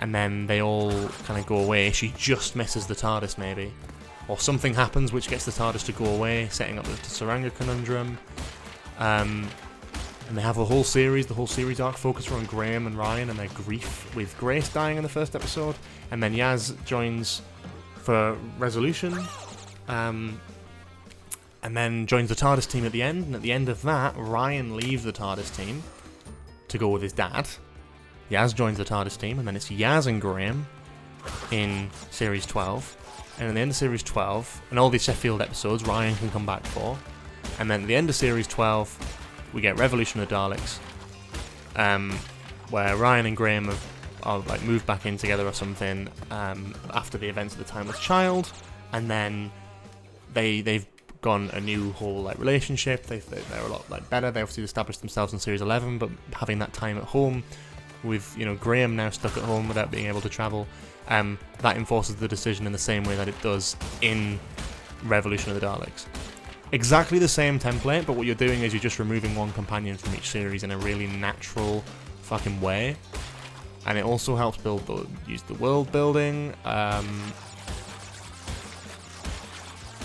And then they all kind of go away. She just misses the TARDIS, maybe. Or something happens which gets the TARDIS to go away, setting up the Saranga conundrum. And they have the whole series arc focused around Graham and Ryan and their grief with Grace dying in the first episode. And then Yaz joins for Resolution. And then joins the TARDIS team at the end. And at the end of that, Ryan leaves the TARDIS team to go with his dad. Yaz joins the TARDIS team, and then it's Yaz and Graham in Series 12. And at the end of Series 12, and all these Sheffield episodes Ryan can come back for, And then at the end of Series 12, we get Revolution of the Daleks, where Ryan and Graham are like moved back in together or something after the events of the Timeless Child, and then they've gone a new whole like relationship. They're a lot like better. They obviously established themselves in Series 11, but having that time at home with Graham now stuck at home without being able to travel, that enforces the decision in the same way that it does in Revolution of the Daleks. Exactly the same template, but what you're doing is you're just removing one companion from each series in a really natural fucking way, and it also helps use the world building.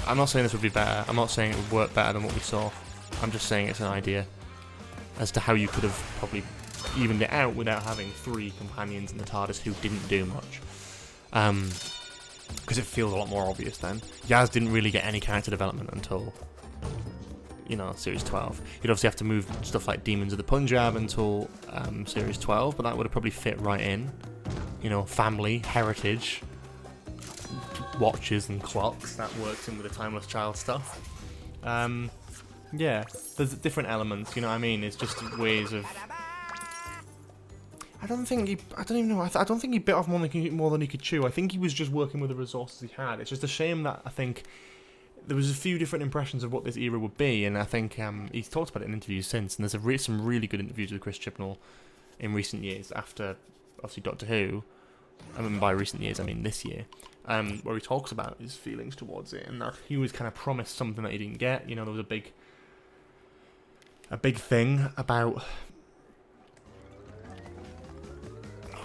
I'm not saying this would be better. I'm not saying it would work better than what we saw. I'm just saying it's an idea as to how you could have probably evened it out without having 3 companions in the TARDIS who didn't do much. Because it feels a lot more obvious then. Yaz didn't really get any character development until, Series 12. You'd obviously have to move stuff like Demons of the Punjab until Series 12, but that would have probably fit right in. Family, heritage, watches and clocks, that works in with the Timeless Child stuff. Yeah, there's different elements, you know what I mean? It's just ways of... I don't think he bit off more than he could chew. I think he was just working with the resources he had. It's just a shame that I think there was a few different impressions of what this era would be, and I think he's talked about it in interviews since, and there's some really good interviews with Chris Chibnall in recent years after, obviously, Doctor Who. I mean, by recent years, I mean this year, where he talks about his feelings towards it, and that he was kind of promised something that he didn't get. There was a big thing about...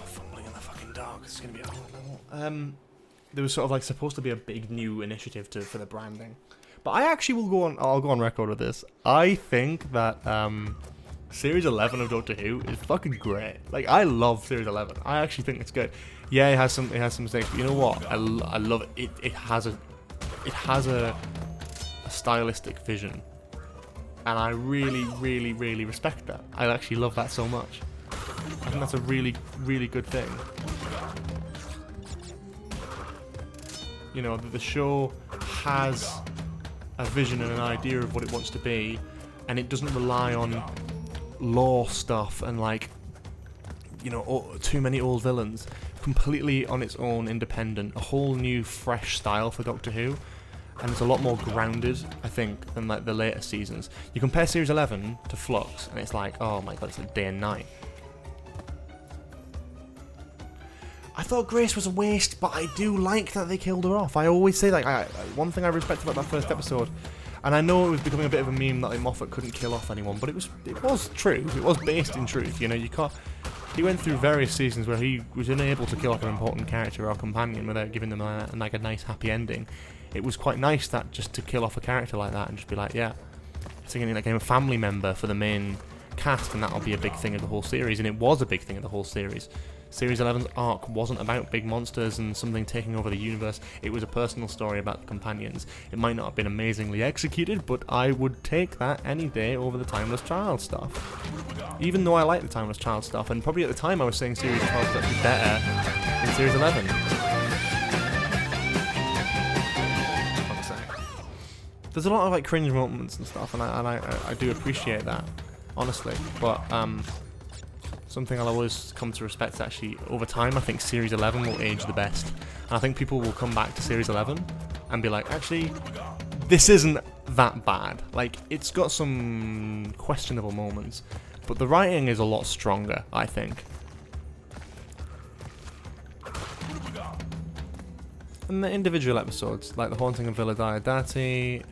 fumbling in the fucking dark. It's gonna be a hard level. There was sort of like supposed to be a big new initiative for the branding, but I actually I'll go on record with this. I think that Series 11 of Doctor Who is fucking great. Like, I love Series 11. I actually think it's good. Yeah, it has some mistakes, but you know what? I love it. It has a stylistic vision, and I really, really, really respect that. I actually love that so much. I think that's a really, really good thing. The show has a vision and an idea of what it wants to be, and it doesn't rely on lore stuff and too many old villains. Completely on its own, independent, a whole new fresh style for Doctor Who, and it's a lot more grounded, I think, than like the later seasons. You compare Series 11 to Flux, and it's like, oh my god, it's like day and night. I thought Grace was a waste, but I do like that they killed her off. I always say that. One thing I respect about that first episode, and I know it was becoming a bit of a meme that Moffat couldn't kill off anyone, but it was true. It was based in truth. You can't. He went through various seasons where he was unable to kill off an important character or companion without giving them a nice happy ending. It was quite nice that just to kill off a character like that and just be like, yeah, it's like a family member for the main cast, and that'll be a big thing of the whole series. And it was a big thing of the whole series. Series 11's arc wasn't about big monsters and something taking over the universe. It was a personal story about the companions. It might not have been amazingly executed, but I would take that any day over the Timeless Child stuff. Even though I like the Timeless Child stuff, and probably at the time I was saying Series 12 was actually better than Series 11. There's a lot of cringe moments and stuff, and I do appreciate that, honestly. But something I'll always come to respect, actually, over time, I think Series 11 will age the best. And I think people will come back to Series 11 and be like, actually, this isn't that bad. It's got some questionable moments, but the writing is a lot stronger, I think. And the individual episodes, like The Haunting of Villa Diodati,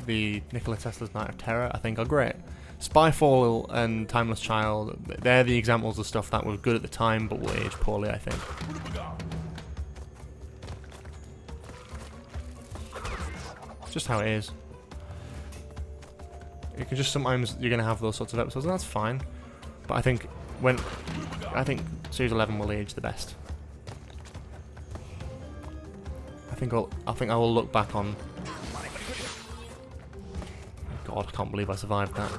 the Nikola Tesla's Night of Terror, I think are great. Spyfall and Timeless Child, they're the examples of stuff that was good at the time but will age poorly, I think. It's just how it is. Sometimes you're going to have those sorts of episodes, and that's fine. But I think Series 11 will age the best. I think I will look back on... God, I can't believe I survived that.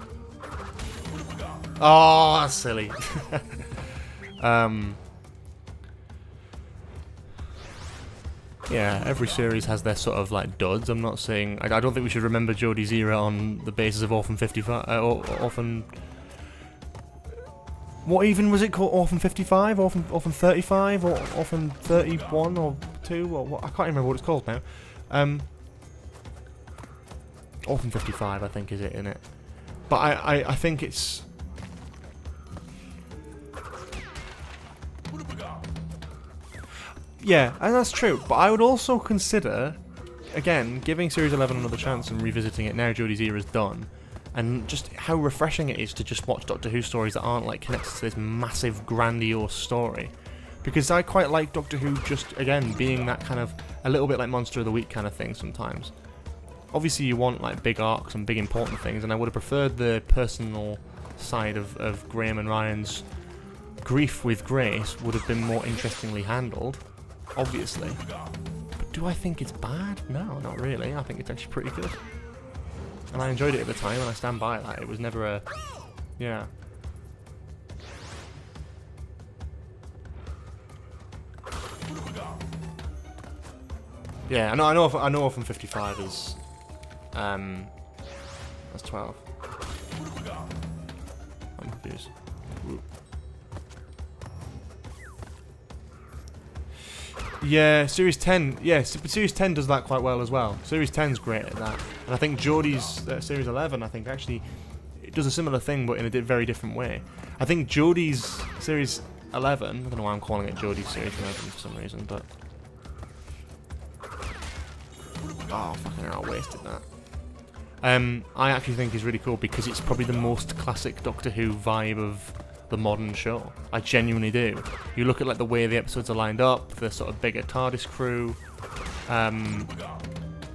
Oh, that's silly. Yeah, every series has their sort of like duds. I'm not saying I don't think we should remember Jodie's era on the basis of Orphan 55. Orphan. What even was it called? Orphan 55, Orphan 35, or Orphan 31 or 2 or what? I can't remember what it's called now. Orphan 55, I think, is it in it? But I think it's. Yeah, and that's true, but I would also consider, again, giving Series 11 another chance and revisiting it now Jodie's era is done, and just how refreshing it is to just watch Doctor Who stories that aren't like connected to this massive, grandiose story. Because I quite like Doctor Who just, again, being that kind of, a little bit like Monster of the Week kind of thing sometimes. Obviously you want like big arcs and big important things, and I would have preferred the personal side of Graham and Ryan's grief with Grace would have been more interestingly handled. Obviously. But do I think it's bad? No, not really. I think it's actually pretty good. And I enjoyed it at the time, and I stand by that. It was never a... Yeah. Yeah, I know Orphan 55 is... That's 12. I'm confused. Yeah, Series 10. Yeah, but Series 10 does that quite well as well. Series 10's great at that. And I think Jodie's Series 11, I think, actually, it does a similar thing, but in a very different way. I think Jodie's Series 11, I don't know why I'm calling it Jodie's Series 11 for some reason, but... Oh, fucking hell, I wasted that. I actually think is really cool because it's probably the most classic Doctor Who vibe of the modern show. I genuinely do. You look at like the way the episodes are lined up, the sort of bigger TARDIS crew,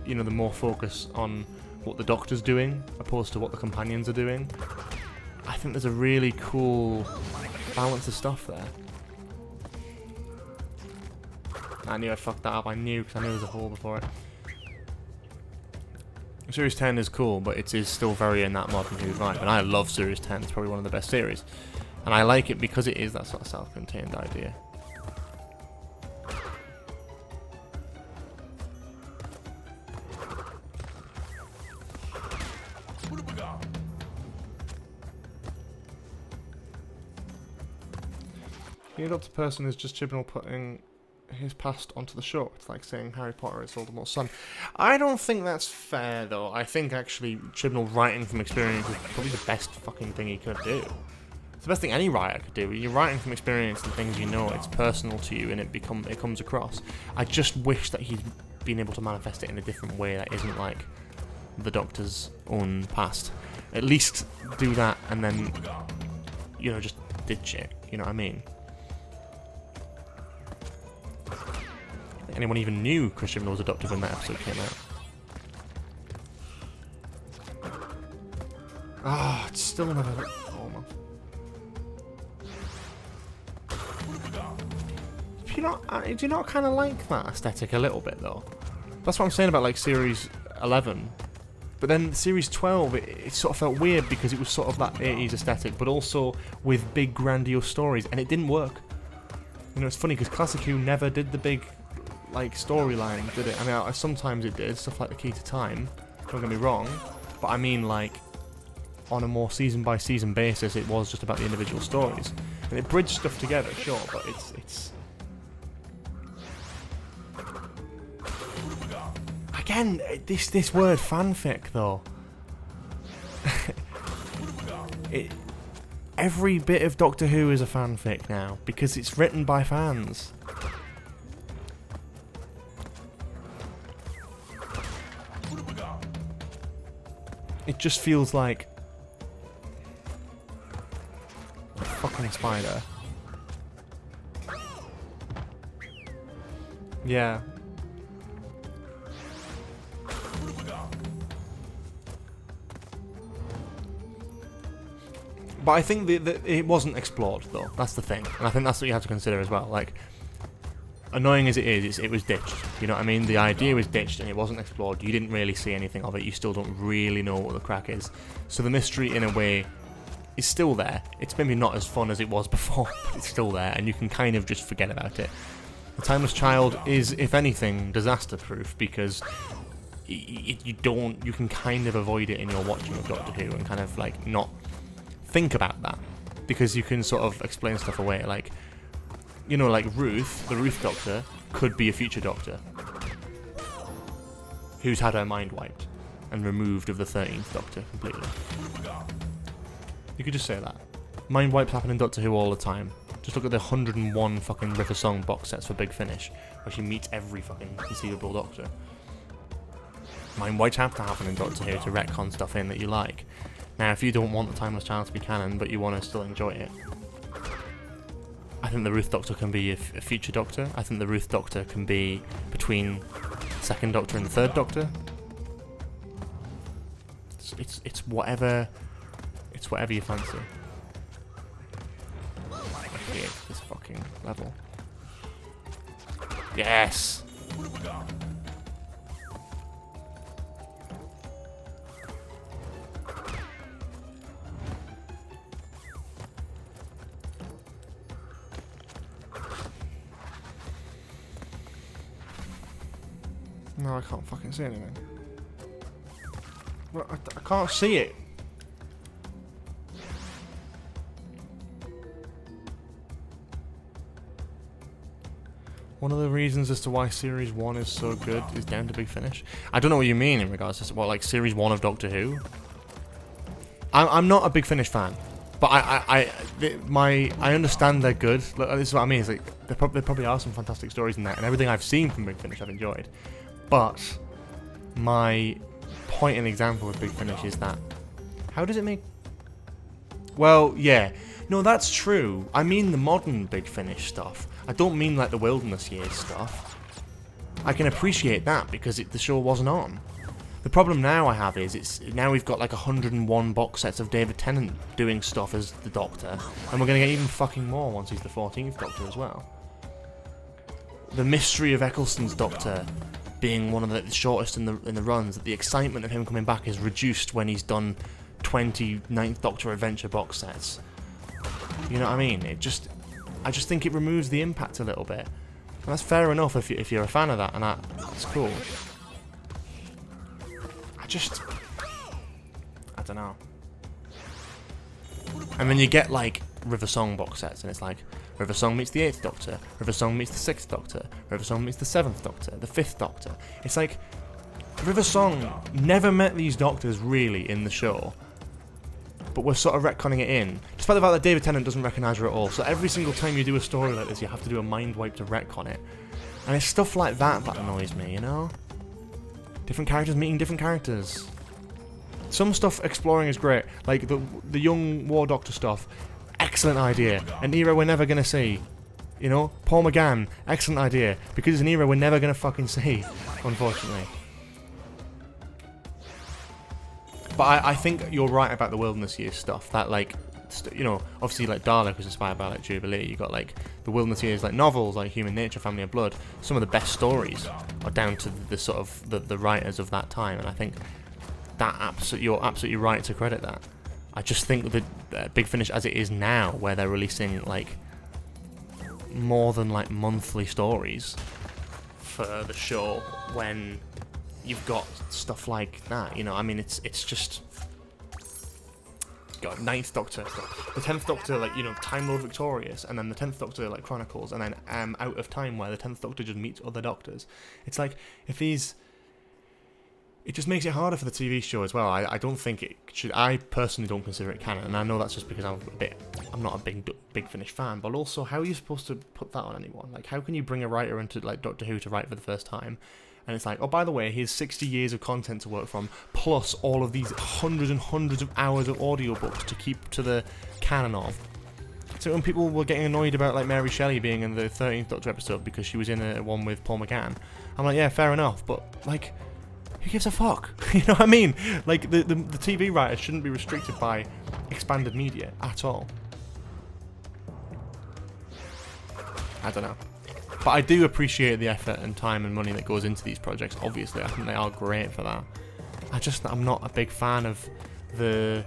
you know, the more focus on what the Doctor's doing opposed to what the companions are doing. I think there's a really cool balance of stuff there. I knew I'd fucked that up. I knew, because I knew there was a hole before it. Series 10 is cool, but it is still very in that modern Who vibe, and I love Series 10. It's probably one of the best series. And I like it because it is that sort of self-contained idea. The adopted person is just Chibnall putting his past onto the show. It's like saying Harry Potter is Voldemort's son. I don't think that's fair, though. I think actually Chibnall writing from experience is probably the best fucking thing he could do. It's the best thing any writer could do. You're writing from experience and things you know, it's personal to you, and it comes across. I just wish that he'd been able to manifest it in a different way that isn't like the Doctor's own past. At least do that, and then, you know, just ditch it. You know what I mean? Anyone even knew Chris Chibnall was adopted when that episode came out? Ah, it's still never. Oh man. Do you not kind of like that aesthetic a little bit though? That's what I'm saying about like Series 11. But then Series 12, it sort of felt weird because it was sort of that 80s aesthetic, but also with big grandiose stories, and it didn't work. You know, it's funny because Classic Who never did the big like storyline, did it? I mean, sometimes it did, stuff like The Key to Time, don't get me wrong, but I mean like on a more season by season basis it was just about the individual stories, and it bridged stuff together, sure, but it's again, this word fanfic though. Every bit of Doctor Who is a fanfic now because it's written by fans. It just feels like a fucking spider. Yeah. But I think that it wasn't explored, though. That's the thing. And I think that's what you have to consider as well. Like, annoying as it is, it was ditched. You know what I mean? The idea was ditched and it wasn't explored. You didn't really see anything of it. You still don't really know what the crack is. So the mystery, in a way, is still there. It's maybe not as fun as it was before, but it's still there. And you can kind of just forget about it. The Timeless Child is, if anything, disaster-proof because you can kind of avoid it in your watching of Doctor Who and kind of like not think about that because you can sort of explain stuff away. Like, you know, like Ruth, the Ruth Doctor, could be a future Doctor who's had her mind wiped and removed of the 13th Doctor completely. You could just say that. Mind wipes happen in Doctor Who all the time. Just look at the 101 fucking River Song box sets for Big Finish, where she meets every fucking conceivable Doctor. Mind wipes have to happen in Doctor Who to retcon stuff in that you like. Now, if you don't want the Timeless Child to be canon, but you want to still enjoy it, I think the Ruth Doctor can be a future Doctor. I think the Ruth Doctor can be between the 2nd Doctor and the 3rd Doctor. It's whatever you fancy. I hate this fucking level. Yes! No, I can't fucking see anything. Well, I can't see it. One of the reasons as to why Series 1 is so good is down to Big Finish. I don't know what you mean in regards to what, like Series 1 of Doctor Who. I'm not a Big Finish fan, but I understand they're good. Look, this is what I mean. It's like there probably are some fantastic stories in there, and everything I've seen from Big Finish I've enjoyed. But my point and example with Big Finish is that how does it make? Well, yeah, no, that's true. I mean the modern Big Finish stuff. I don't mean like the Wilderness Years stuff. I can appreciate that because the show wasn't on. The problem now I have is now we've got like 101 box sets of David Tennant doing stuff as the Doctor, and we're gonna get even fucking more once he's the 14th Doctor as well. The mystery of Eccleston's Doctor being one of the shortest in the runs, that the excitement of him coming back is reduced when he's done 20 9th Doctor adventure box sets. You know what I mean? I just think it removes the impact a little bit. And that's fair enough if you're a fan of that, and that's cool. I don't know. And then you get like River Song box sets, and it's like River Song meets the 8th Doctor, River Song meets the 6th Doctor, River Song meets the 7th Doctor, the 5th Doctor. It's like River Song never met these Doctors really in the show, but we're sort of retconning it in, despite the fact that David Tennant doesn't recognise her at all. So every single time you do a story like this, you have to do a mind wipe to retcon it, and it's stuff like that that annoys me, you know? Different characters meeting different characters. Some stuff exploring is great, like the young War Doctor stuff. Excellent idea, an era we're never gonna see. You know, Paul McGann, excellent idea, because it's an era we're never gonna fucking see, unfortunately. But I think you're right about the Wilderness Years stuff. That like, you know, obviously like Dalek was inspired by like Jubilee. You got like the Wilderness Years like novels like Human Nature, Family of Blood. Some of the best stories are down to the sort of the writers of that time, and I think that you're absolutely right to credit that. I just think that Big Finish as it is now, where they're releasing like more than like monthly stories for the show, when you've got stuff like that, you know, I mean, it's just got 9th Doctor, the 10th Doctor, like, you know, Time Lord Victorious, and then the 10th Doctor, like, Chronicles, and then Out of Time, where the 10th Doctor just meets other Doctors. It's like, if these... It just makes it harder for the TV show as well. I don't think it should... I personally don't consider it canon, and I know that's just because I'm not a Big Finish fan, but also, how are you supposed to put that on anyone? Like, how can you bring a writer into, like, Doctor Who to write for the first time, and it's like, oh, by the way, here's 60 years of content to work from, plus all of these hundreds and hundreds of hours of audiobooks to keep to the canon of. So when people were getting annoyed about like Mary Shelley being in the 13th Doctor episode because she was in a one with Paul McGann, I'm like, yeah, fair enough, but like, who gives a fuck? You know what I mean? Like, the TV writers shouldn't be restricted by expanded media at all. I don't know. But I do appreciate the effort and time and money that goes into these projects. Obviously, I think they are great for that. I'm not a big fan of the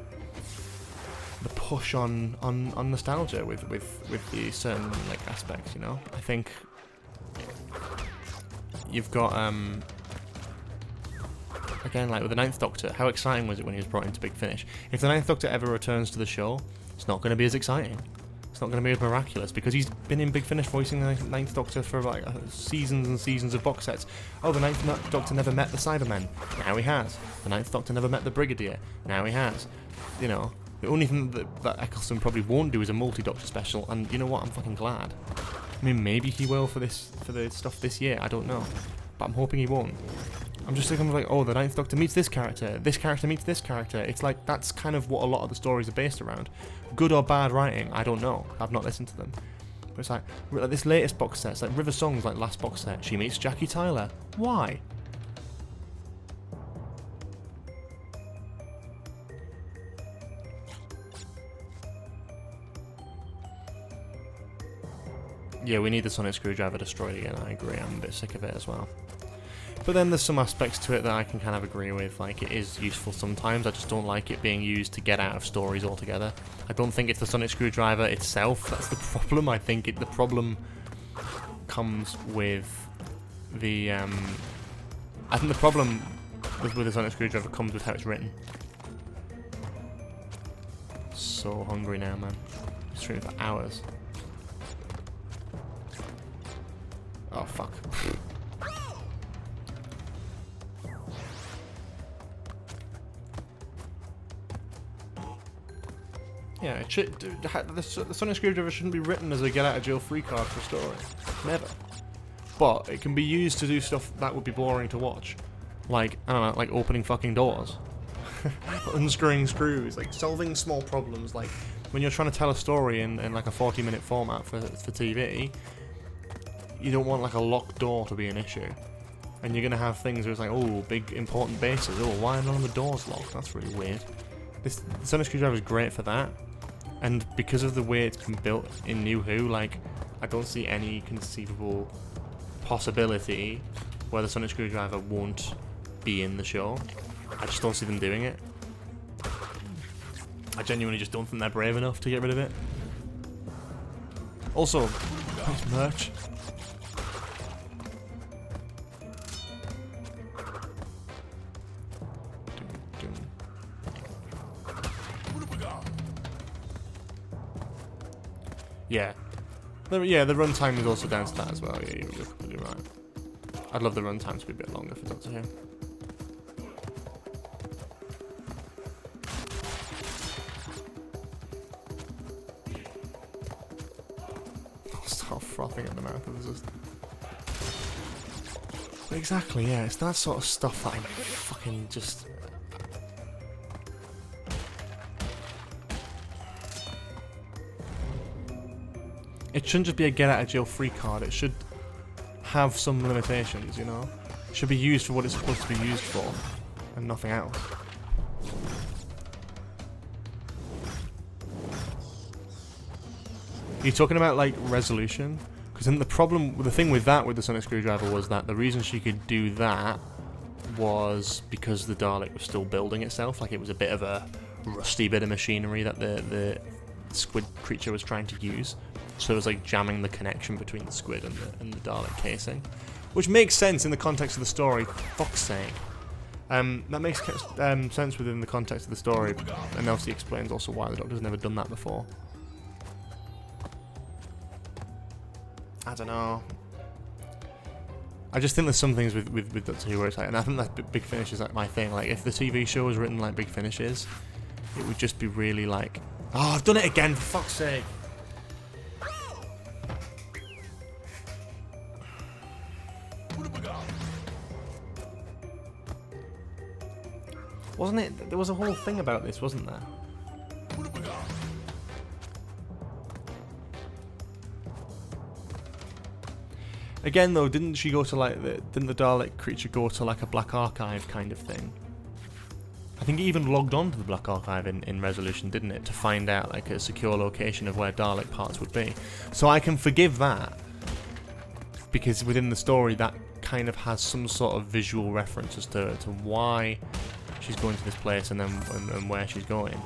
push on nostalgia with the certain like aspects. You know, I think you've got again, like with the Ninth Doctor, how exciting was it when he was brought into Big Finish? If the Ninth Doctor ever returns to the show, it's not going to be as exciting. It's not going to be as miraculous because he's been in Big Finish voicing the Ninth Doctor for like seasons and seasons of box sets. Oh, the Ninth Doctor never met the Cybermen. Now he has. The Ninth Doctor never met the Brigadier. Now he has. You know, the only thing that Eccleston probably won't do is a multi-Doctor special, and you know what? I'm fucking glad. I mean, maybe he will for the stuff this year. I don't know, but I'm hoping he won't. I'm just thinking like, oh, the Ninth Doctor meets this character meets this character. It's like, that's kind of what a lot of the stories are based around. Good or bad writing, I don't know. I've not listened to them. But it's like this latest box set, it's like River Songs, like last box set, she meets Jackie Tyler. Why? Yeah, we need the Sonic Screwdriver destroyed again, I agree. I'm a bit sick of it as well. But then there's some aspects to it that I can kind of agree with, like it is useful sometimes, I just don't like it being used to get out of stories altogether. I don't think it's the Sonic Screwdriver itself that's the problem, I think the problem comes with the, I think the problem with the Sonic Screwdriver comes with how it's written. So hungry now, man. I'm streaming for hours. Oh, fuck. Yeah, it should, the Sonic Screwdriver shouldn't be written as a get-out-of-jail-free card for a story. Never. But it can be used to do stuff that would be boring to watch. Like, I don't know, like opening fucking doors. Unscrewing screws, like solving small problems. Like, when you're trying to tell a story in like a 40-minute format for TV, you don't want like a locked door to be an issue. And you're going to have things where it's like, oh, big important bases. Oh, why are none of the doors locked? That's really weird. The Sonic Screwdriver is great for that. And because of the way it's been built in New Who, like, I don't see any conceivable possibility where the Sonic Screwdriver won't be in the show. I just don't see them doing it. I genuinely just don't think they're brave enough to get rid of it. Also, nice merch. Yeah. The runtime is also down to that as well. Yeah, you're completely right. I'd love the runtime to be a bit longer for Doctor Who. I'll start frothing at the mouth of this. Exactly, yeah. It's that sort of stuff that I fucking just... It shouldn't just be a get-out-of-jail-free card. It should have some limitations, you know? It should be used for what it's supposed to be used for, and nothing else. Are you talking about, like, resolution? Because then the thing with that, with the Sonic Screwdriver, was that the reason she could do that was because the Dalek was still building itself. Like, it was a bit of a rusty bit of machinery that the squid creature was trying to use. So it was like jamming the connection between the squid and the Dalek casing. Which makes sense in the context of the story, for fuck's sake. That makes sense within the context of the story, and obviously explains also why the Doctor's never done that before. I don't know. I just think there's some things with Doctor Who where it's like, and I think that Big Finish is like my thing. Like, if the TV show was written like Big Finish is, it would just be really like, oh, I've done it again, for fuck's sake. Wasn't it? There was a whole thing about this, wasn't there? Again, though, didn't she go to like didn't the Dalek creature go to like a black archive kind of thing? I think it even logged on to the black archive in Resolution, didn't it, to find out like a secure location of where Dalek parts would be. So I can forgive that because within the story that kind of has some sort of visual reference as to why she's going to this place and then and where she's going.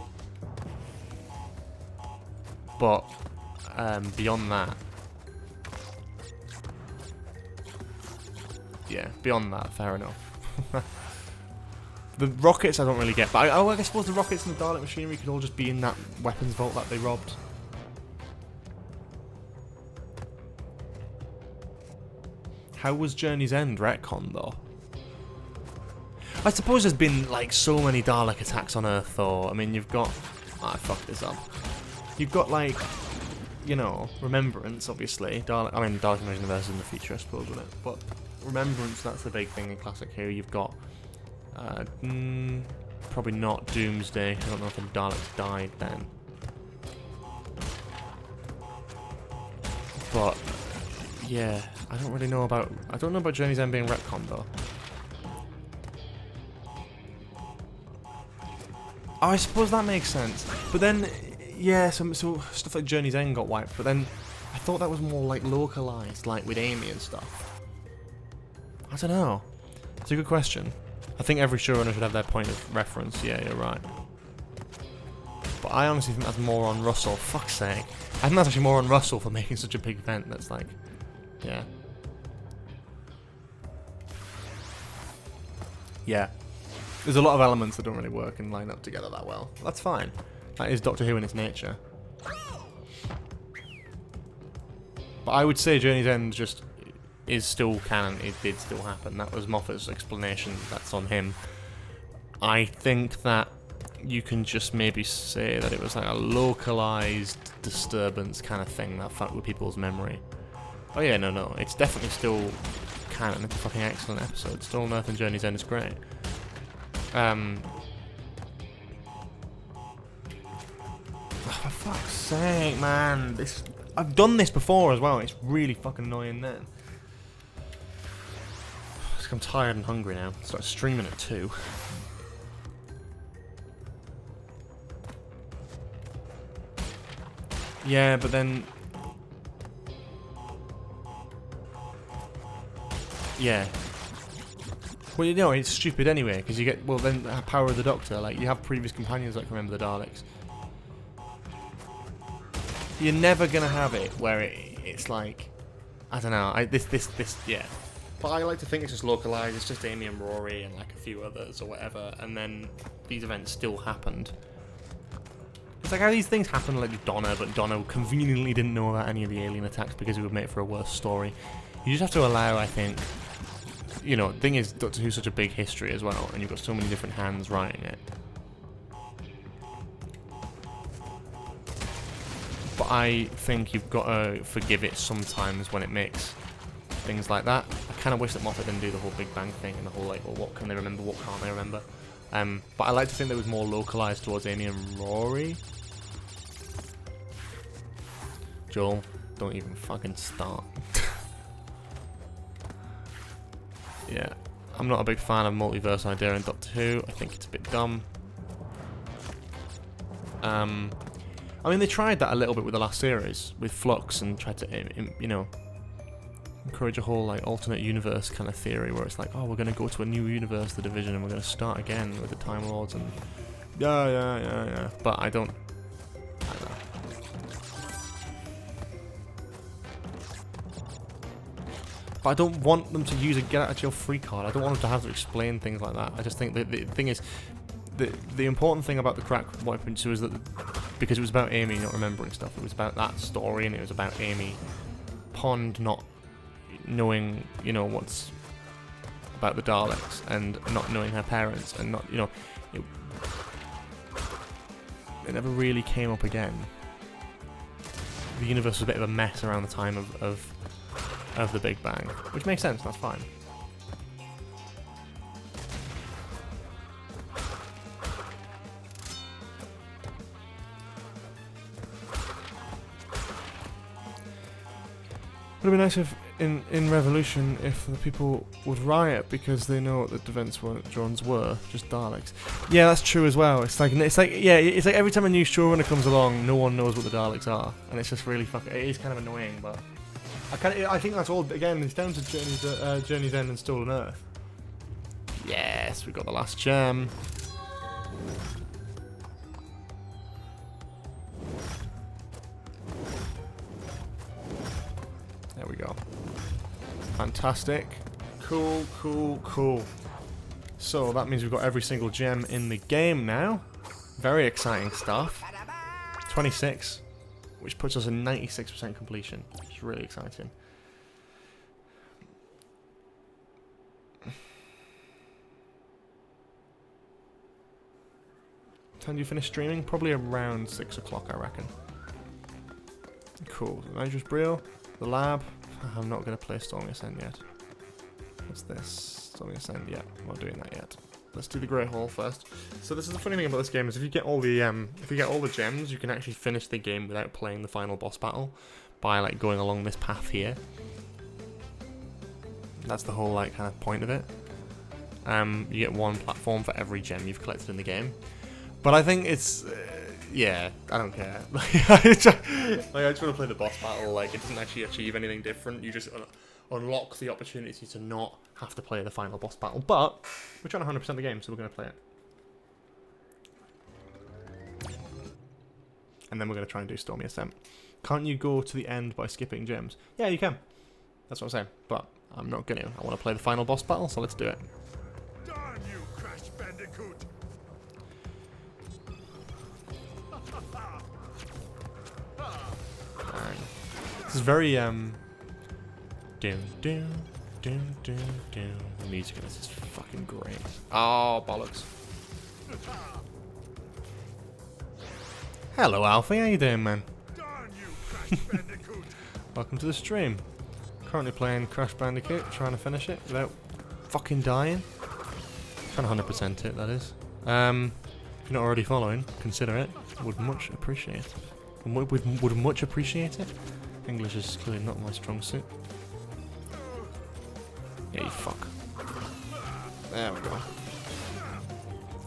But beyond that, yeah, beyond that, fair enough. The rockets I don't really get, but I suppose the rockets and the Dalek machinery could all just be in that weapons vault that they robbed. How was Journey's End retcon though? I suppose there's been like so many Dalek attacks on Earth though. I mean, you've got... I fucked this up. You've got like, you know, Remembrance obviously. Dalek Invasion Universe in the future I suppose, wouldn't it? But Remembrance, that's the big thing in Classic Who. You've got... probably not Doomsday. I don't know if the Daleks died then. But... yeah, I don't really know about... I don't know about Journey's End being retcon though. Oh, I suppose that makes sense. But then, yeah, so stuff like Journey's End got wiped, but then I thought that was more like localized, like with Amy and stuff. I don't know. It's a good question. I think every showrunner should have their point of reference. Yeah, you're right. But I honestly think that's more on Russell. Fuck's sake. I think that's actually more on Russell for making such a big event that's like... yeah. Yeah. There's a lot of elements that don't really work and line up together that well. That's fine. That is Doctor Who in its nature. But I would say Journey's End just is still canon. It did still happen. That was Moffat's explanation. That's on him. I think that you can just maybe say that it was like a localized disturbance kind of thing that fucked with people's memory. Oh yeah, no. It's definitely still canon. It's a fucking excellent episode. Still on Earth and Journey's End is great. Oh, for fuck's sake, man. I've done this before as well. It's really fucking annoying then. I'm tired and hungry now. Start streaming at 2. Yeah, but then... yeah. Well, you know, it's stupid anyway, because you get... well, then, Power of the Doctor. Like, you have previous companions that can remember the Daleks. You're never going to have it where it's like... I don't know. Yeah. But I like to think it's just localized. It's just Amy and Rory and, like, a few others or whatever. And then these events still happened. It's like how these things happen, like with Donna, but Donna conveniently didn't know about any of the alien attacks because it would make for a worse story. You just have to allow, I think... you know, the thing is, Doctor Who's such a big history as well, and you've got so many different hands writing it. But I think you've got to forgive it sometimes when it makes things like that. I kind of wish that Moffat didn't do the whole Big Bang thing and the whole, like, well, what can they remember, what can't they remember? But I like to think that it was more localised towards Amy and Rory. Joel, don't even fucking start. Yeah, I'm not a big fan of multiverse idea in Doctor Who. I think it's a bit dumb. I mean, they tried that a little bit with the last series, with Flux, and tried to, you know, encourage a whole, like, alternate universe kind of theory, where it's like, oh, we're going to go to a new universe, the Division, and we're going to start again with the Time Lords, and yeah. But I don't know. But I don't want them to use a get out of jail free card. I don't want them to have to explain things like that. I just think that the thing is, the important thing about the crack weapon too is that because it was about Amy not remembering stuff, it was about that story, and it was about Amy Pond not knowing, you know, what's about the Daleks, and not knowing her parents, and not, you know, it never really came up again. The universe was a bit of a mess around the time of the Big Bang, which makes sense, that's fine. It would be nice if in Revolution if the people would riot because they know what the defense drones were, just Daleks. Yeah, that's true as well. It's like every time a new showrunner comes along, no one knows what the Daleks are, and it's just really it is kind of annoying, but I think that's all, again, it's down to Journey's End and Stolen Earth. Yes, we got the last gem. There we go. Fantastic. Cool, cool, cool. So that means we've got every single gem in the game now. Very exciting stuff. 26, which puts us at 96% completion. It's really exciting. Time do you finish streaming? Probably around 6 o'clock, I reckon. Cool. Nitrous Brio, the lab. I'm not going to play Stormy Ascent yet. What's this? Stormy Ascent, yeah, I'm not doing that yet. Let's do the Great Hall first. So this is the funny thing about this game is if you get all the gems, you can actually finish the game without playing the final boss battle by like going along this path here. That's the whole like kind of point of it. You get one platform for every gem you've collected in the game. But I think it's yeah, I don't care. I just want to play the boss battle. Like it doesn't actually achieve anything different. You just unlock the opportunity to not have to play the final boss battle. But we're trying to 100% the game, so we're going to play it. And then we're going to try and do Stormy Ascent. Can't you go to the end by skipping gems? Yeah, you can. That's what I'm saying. But I'm not going to. I want to play the final boss battle, so let's do it. Darn you, Crash Bandicoot! This is very doom doom doom doom doom. The music in this is fucking great. Oh bollocks! Hello Alfie, how you doing, man? Darn you, Crash Bandicoot! Welcome to the stream. Currently playing Crash Bandicoot, trying to finish it without fucking dying. Trying to 100% it, that is. If you're not already following, consider it. Would much appreciate it. Would much appreciate it. English is clearly not my strong suit. Yeah, you fuck. There we go.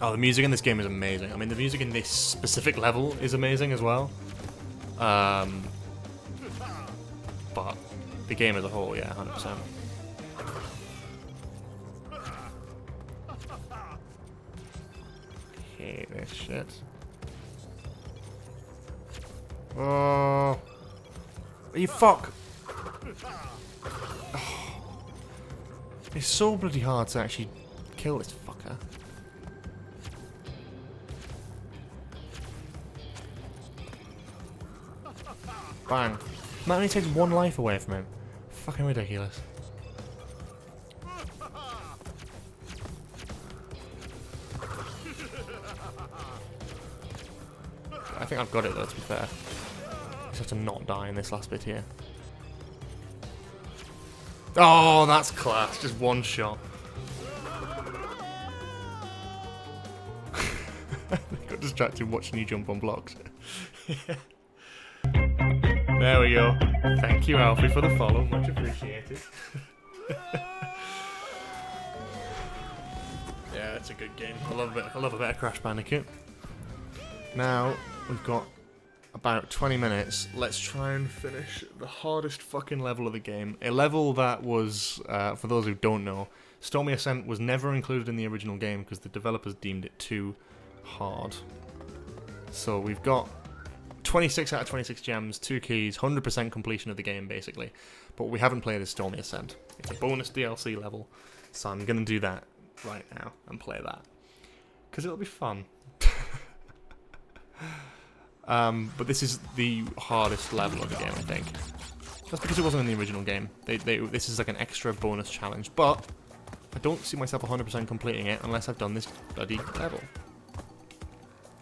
Oh, the music in this game is amazing. I mean, the music in this specific level is amazing as well. But the game as a whole, yeah, 100%. Hate this shit. Oh, you fuck! Oh. It's so bloody hard to actually kill this fucker. Bang! That only takes one life away from him. Fucking ridiculous. I think I've got it though, to be fair. Just have to not die in this last bit here. Oh, that's class. Just one shot. Got distracted watching you jump on blocks. There we go. Thank you, Alfie, for the follow. Much appreciated. Yeah, it's a good game. I love a bit of Crash Bandicoot. Now, we've got about 20 minutes. Let's try and finish the hardest fucking level of the game. A level that was, for those who don't know, Stormy Ascent was never included in the original game because the developers deemed it too hard. So we've got 26 out of 26 gems, 2 keys, 100% completion of the game basically. But what we haven't played is Stormy Ascent. It's a bonus DLC level, so I'm going to do that right now and play that. Because it'll be fun. But this is the hardest level of the game, I think. That's because it wasn't in the original game. This is like an extra bonus challenge, but I don't see myself 100% completing it unless I've done this bloody level.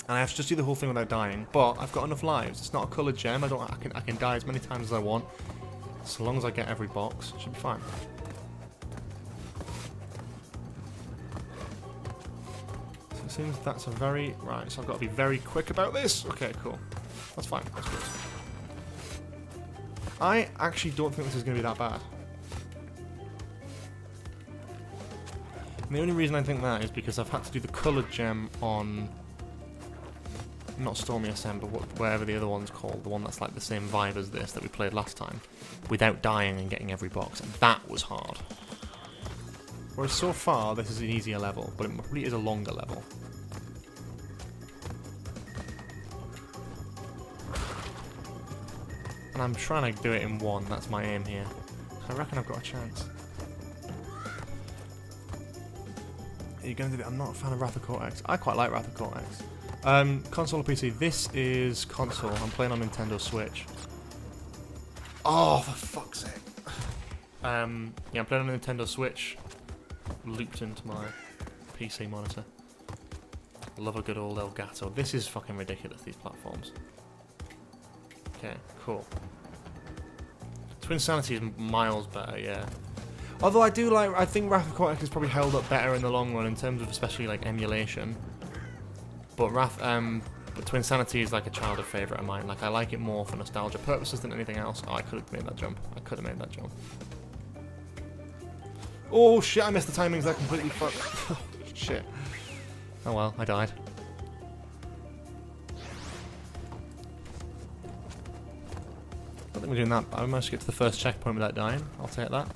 And I have to just do the whole thing without dying, but I've got enough lives. It's not a coloured gem. I can die as many times as I want, so long as I get every box. It should be fine. So it seems that's a very... Right, so I've got to be very quick about this. Okay, cool. That's fine. That's good. I actually don't think this is going to be that bad. And the only reason I think that is because I've had to do the coloured gem on... Not Stormy Ascent, but whatever the other one's called. The one that's like the same vibe as this that we played last time. Without dying and getting every box. And that was hard. Whereas so far, this is an easier level. But it probably is a longer level. And I'm trying to do it in one. That's my aim here. I reckon I've got a chance. Are you going to do that? I'm not a fan of Wrath of Cortex. I quite like Wrath of Cortex. Console or PC? This is console. I'm playing on Nintendo Switch. Oh, for fuck's sake. Yeah, I'm playing on Nintendo Switch. Looped into my PC monitor. Love a good old Elgato. This is fucking ridiculous, these platforms. Okay, cool. Twin Sanity is miles better, yeah. Although I think Wrath of Cortex is probably held up better in the long run in terms of especially like emulation. But Twin Sanity is like a childhood favourite of mine. Like I like it more for nostalgia purposes than anything else. Oh, I could have made that jump. Oh shit, I missed the timings, that completely fucked. Shit. Oh well, I died. I don't think we're doing that, but I managed to get to the first checkpoint without dying. I'll take that.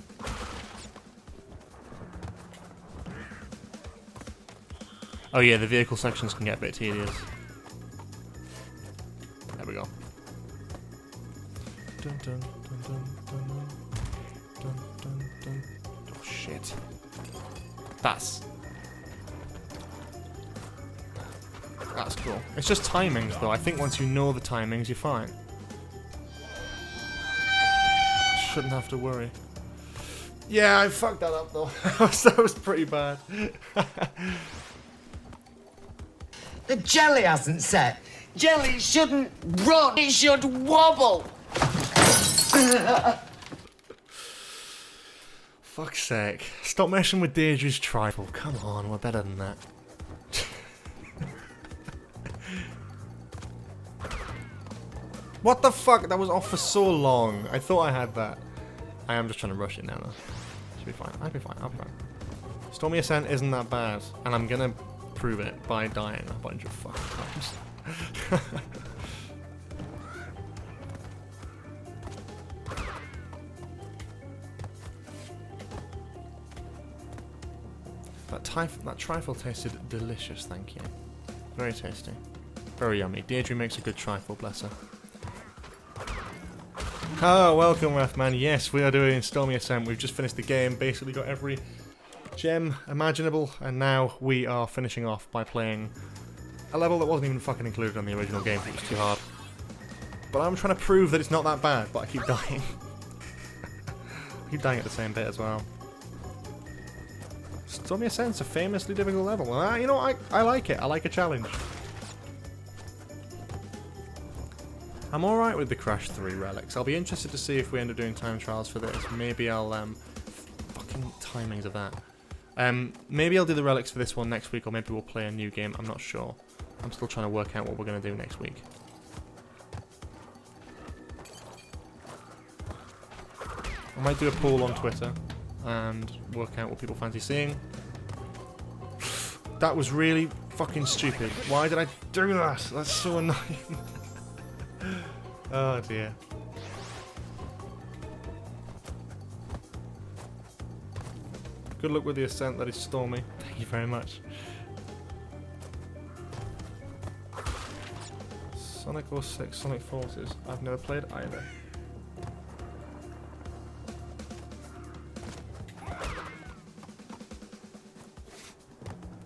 Oh yeah, the vehicle sections can get a bit tedious. There we go. Dun, dun, dun, dun, dun, dun, dun, dun. Oh shit. That's cool. It's just timings though. I think once you know the timings, you're fine. Shouldn't have to worry. Yeah, I fucked that up though. That was pretty bad. The jelly hasn't set. Jelly shouldn't run, it should wobble. Fuck's sake. Stop messing with Deirdre's trifle. Come on, we're better than that. What the fuck? That was off for so long. I thought I had that. I am just trying to rush it now though. Should be fine. I'll be fine. Stormy Ascent isn't that bad. And I'm gonna prove it by dying a bunch of fucking times. That trifle tasted delicious, thank you. Very tasty. Very yummy. Deirdre makes a good trifle, bless her. Oh, welcome, Rathman. Yes, we are doing Stormy Ascent. We've just finished the game, basically got every gem imaginable, and now we are finishing off by playing a level that wasn't even fucking included on the original game, it was too hard. But I'm trying to prove that it's not that bad, but I keep dying. I keep dying at the same bit as well. Stormy Ascent's a famously difficult level. You know, I like it. I like a challenge. I'm alright with the Crash 3 relics. I'll be interested to see if we end up doing time trials for this. Maybe I'll, fucking timings of that. Maybe I'll do the relics for this one next week, or maybe we'll play a new game. I'm not sure. I'm still trying to work out what we're going to do next week. I might do a poll on Twitter and work out what people fancy seeing. That was really fucking stupid. Why did I do that? That's so annoying. Oh dear. Good luck with the ascent, that is Stormy. Thank you very much. Sonic 06, Sonic Forces. I've never played either.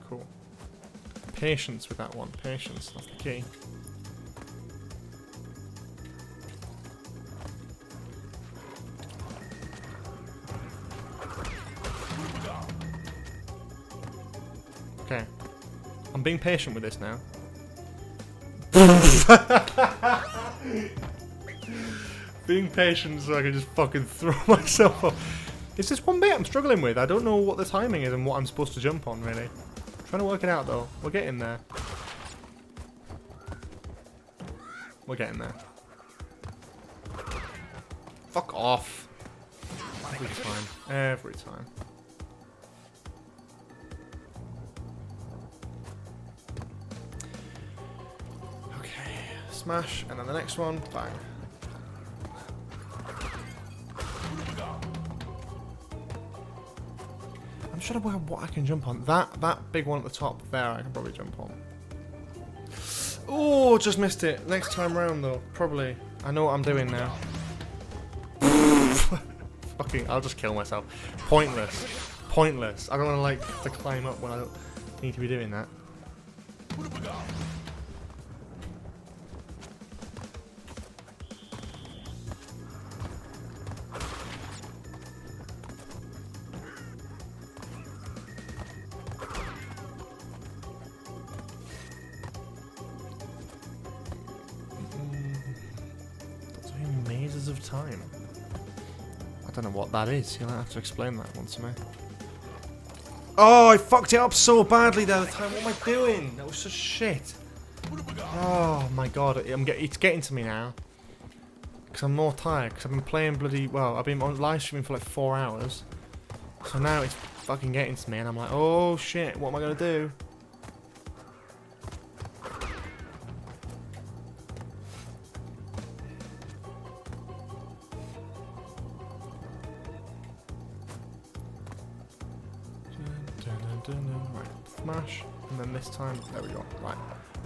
Cool. Patience with that one. Patience, that's the key. Okay. I'm being patient with this now. Being patient so I can just fucking throw myself off. It's just one bit I'm struggling with. I don't know what the timing is and what I'm supposed to jump on, really. I'm trying to work it out, though. We're getting there. We're getting there. Fuck off. Every time. Every time. Smash, and then the next one, bang. I'm trying to work out what I can jump on. That big one at the top there, I can probably jump on. Oh, just missed it. Next time round, though, probably. I know what I'm doing now. Fucking, I'll just kill myself. Pointless. Pointless. I don't want to, like, to climb up when I don't... need to be doing that. Mazes of time. I don't know what that is. You'll have to explain that one to me. Oh, I fucked it up so badly the other time. What am I doing? That was such shit. Oh my god, it's getting to me now. Because I'm more tired. Because I've been playing bloody... Well, I've been on live streaming for like 4 hours. So now it's fucking getting to me and I'm like, oh shit, what am I going to do? Right, smash, and then this time, there we go. Right,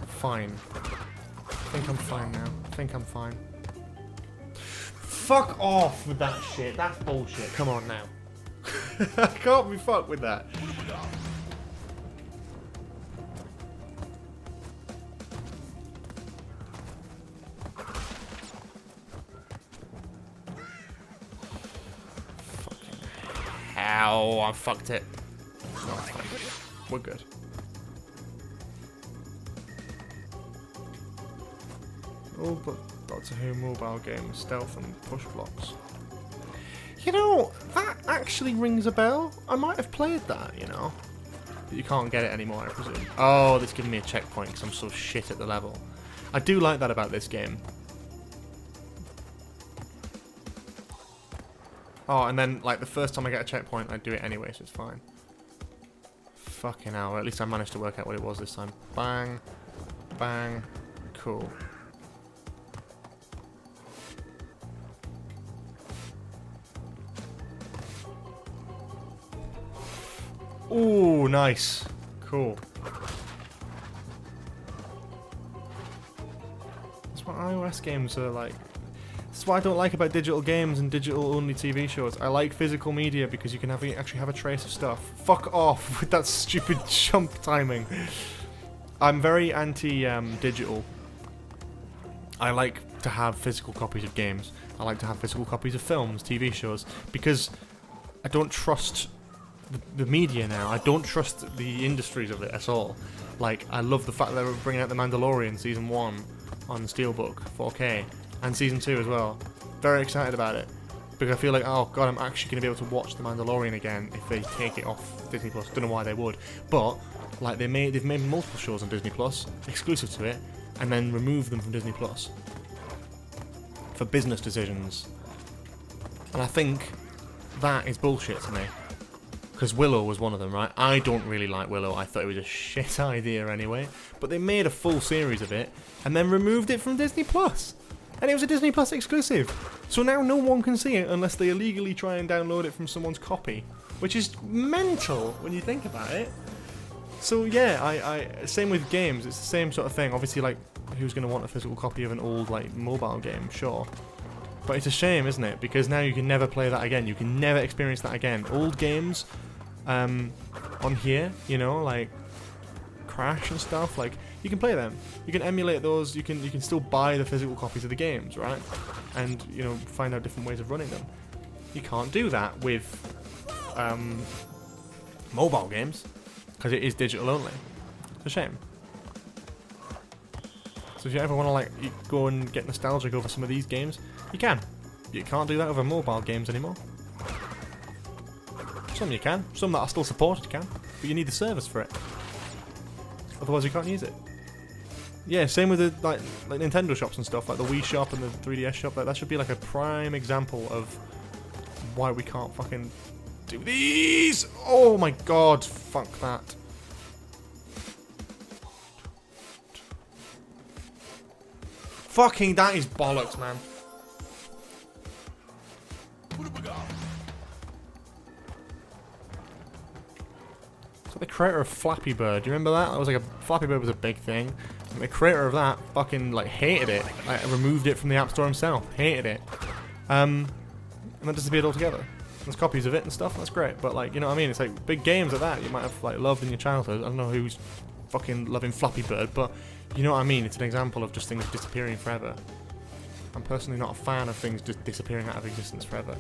fine. I think I'm fine now. I think I'm fine. Fuck off with that shit. That's bullshit. Come on now. I can't be fucked with that. Fucking hell, I fucked it. No, it's fine. We're good. Oh, but Doctor Who mobile game, stealth and push blocks. You know, that actually rings a bell. I might have played that, you know. But you can't get it anymore, I presume. Oh, that's giving me a checkpoint because I'm so shit at the level. I do like that about this game. Oh, and then, like, the first time I get a checkpoint, I do it anyway, so it's fine. Fucking hell, at least I managed to work out what it was this time. Bang. Bang. Cool. Ooh, nice. Cool. That's what iOS games are like. That's what I don't like about digital games and digital-only TV shows. I like physical media because you can actually have a trace of stuff. Fuck off with that stupid jump timing. I'm very anti-digital. I like to have physical copies of games. I like to have physical copies of films, TV shows, because I don't trust the media now. I don't trust the industries of it at all. Like, I love the fact that they were bringing out The Mandalorian Season 1 on Steelbook 4K. And Season 2 as well. Very excited about it. Because I feel like, oh god, I'm actually going to be able to watch The Mandalorian again if they take it off Disney Plus. Don't know why they would. But, like, they've made multiple shows on Disney Plus, exclusive to it, and then removed them from Disney Plus. For business decisions. And I think that is bullshit to me. Because Willow was one of them, right? I don't really like Willow. I thought it was a shit idea anyway. But they made a full series of it, and then removed it from Disney Plus. And it was a Disney Plus exclusive. So now no one can see it unless they illegally try and download it from someone's copy. Which is mental when you think about it. So yeah, same with games. It's the same sort of thing. Obviously, like, who's going to want a physical copy of an old, like, mobile game? Sure. But it's a shame, isn't it? Because now you can never play that again. You can never experience that again. Old games on here, you know, like Crash and stuff, like, you can play them. You can emulate those. You can still buy the physical copies of the games, right? And, you know, find out different ways of running them. You can't do that with mobile games because it is digital only. It's a shame. So if you ever want to, like, go and get nostalgic over some of these games, you can. You can't do that over mobile games anymore. Some you can. Some that are still supported can. But you need the service for it. Otherwise you can't use it. Yeah, same with the like Nintendo shops and stuff, like the Wii shop and the 3DS shop. Like, that should be like a prime example of why we can't fucking do these! Oh my god, fuck that. Fucking, that is bollocks, man. So the creator of Flappy Bird, do you remember that? That was like Flappy Bird was a big thing. And the creator of that fucking, like, hated it. Like, removed it from the App Store himself. Hated it. And then disappeared altogether. There's copies of it and stuff. That's great. But like, you know what I mean? It's like big games like that you might have like loved in your childhood. I don't know who's fucking loving Flappy Bird, but you know what I mean? It's an example of just things disappearing forever. I'm personally not a fan of things just disappearing out of existence forever.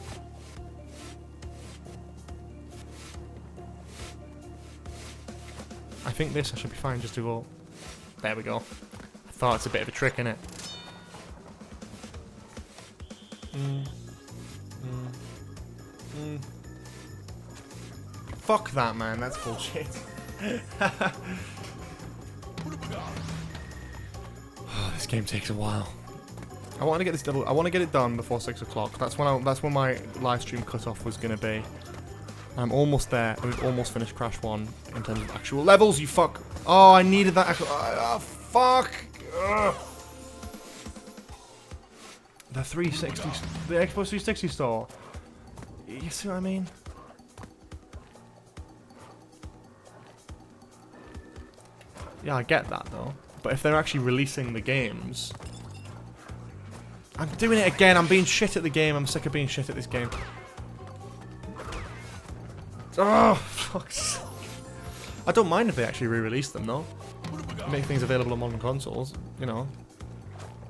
I think this I should be fine just to go. There we go. I thought it's a bit of a trick, innit? Fuck that, man. That's bullshit. Oh, this game takes a while. I want to get this double. I want to get it done before 6 o'clock. That's when my live stream cutoff was gonna be. I'm almost there. We've almost finished Crash 1 in terms of actual levels. You fuck. Oh, I needed that. Oh, fuck. Ugh. The 360, the Xbox 360 store. You see what I mean? Yeah, I get that though. But if they're actually releasing the games, I'm doing it again. I'm being shit at the game. I'm sick of being shit at this game. Oh, fuck's sake. I don't mind if they actually re-release them though. Make things available on modern consoles, you know.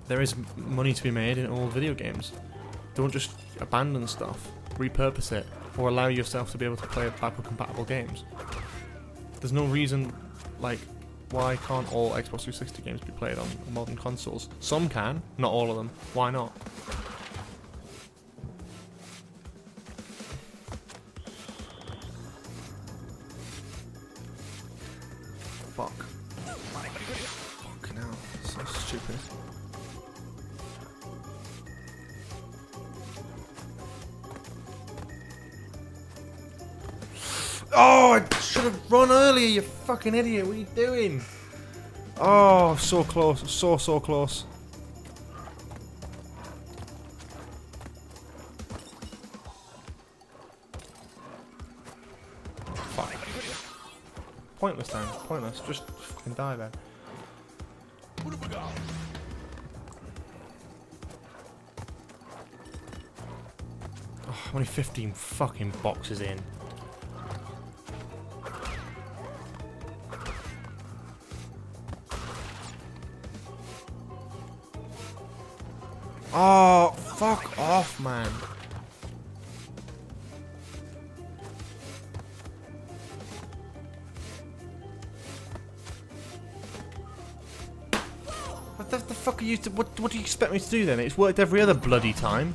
There is money to be made in old video games. Don't just abandon stuff. Repurpose it. Or allow yourself to be able to play backward compatible games. There's no reason, like, why can't all Xbox 360 games be played on modern consoles? Some can, not all of them. Why not? Fuck. Fucking hell. So stupid. Oh, I should have run earlier, you fucking idiot. What are you doing? Oh, so close. So close. Fuck. Pointless then. Pointless. Just fucking die then. Oh, I'm only 15 fucking boxes in. Oh, fuck off, man. What the fuck are you... What do you expect me to do then? It's worked every other bloody time.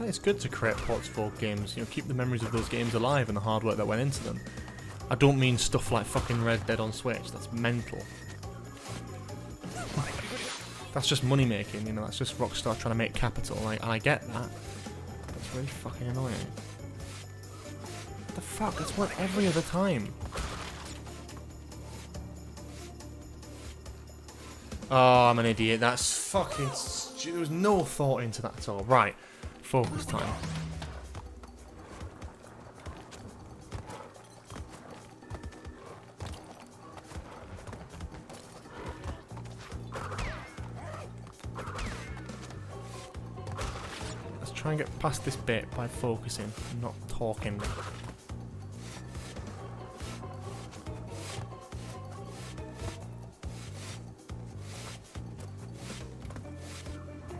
It's good to create ports for games, you know, keep the memories of those games alive and the hard work that went into them. I don't mean stuff like fucking Red Dead on Switch, that's mental. That's just money making, you know, that's just Rockstar trying to make capital, and I get that. That's really fucking annoying. What the fuck, that's what every other time. Oh, I'm an idiot, that's fucking there was no thought into that at all. Right. Focus time. Let's try and get past this bit by focusing, not talking.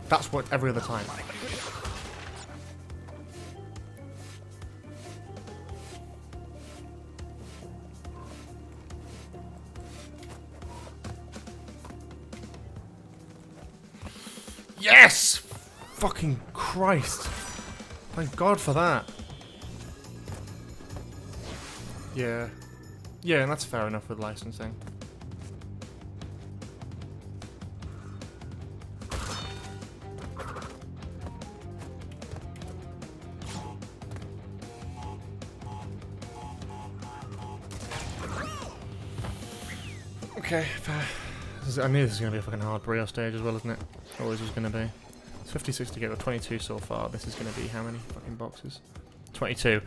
That's what every other time. Yes! Fucking Christ. Thank God for that. Yeah. Yeah, and that's fair enough with licensing. Okay, fair. I knew this was going to be a fucking hard Brio stage as well, isn't it? Always was going to be. It's 56 to get, with 22 so far. This is going to be how many fucking boxes? 22.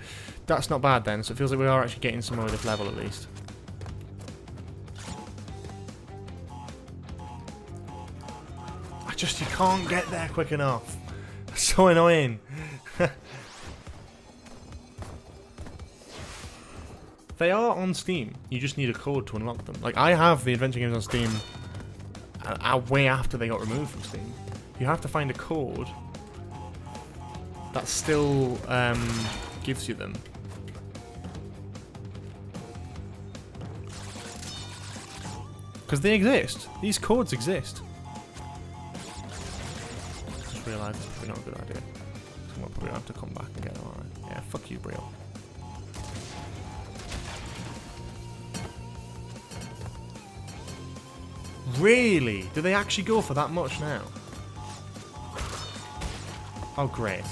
That's not bad then, so it feels like we are actually getting somewhere with this level at least. just you can't get there quick enough. So annoying. They are on Steam. You just need a code to unlock them. Like, I have the adventure games on Steam way after they got removed from Steam. You have to find a code that still gives you them. Because they exist. These codes exist. Just realised it's probably not a good idea. So we'll probably have to come back and get them, alright. Yeah, fuck you, Brio. Really? Do they actually go for that much now? Oh, great.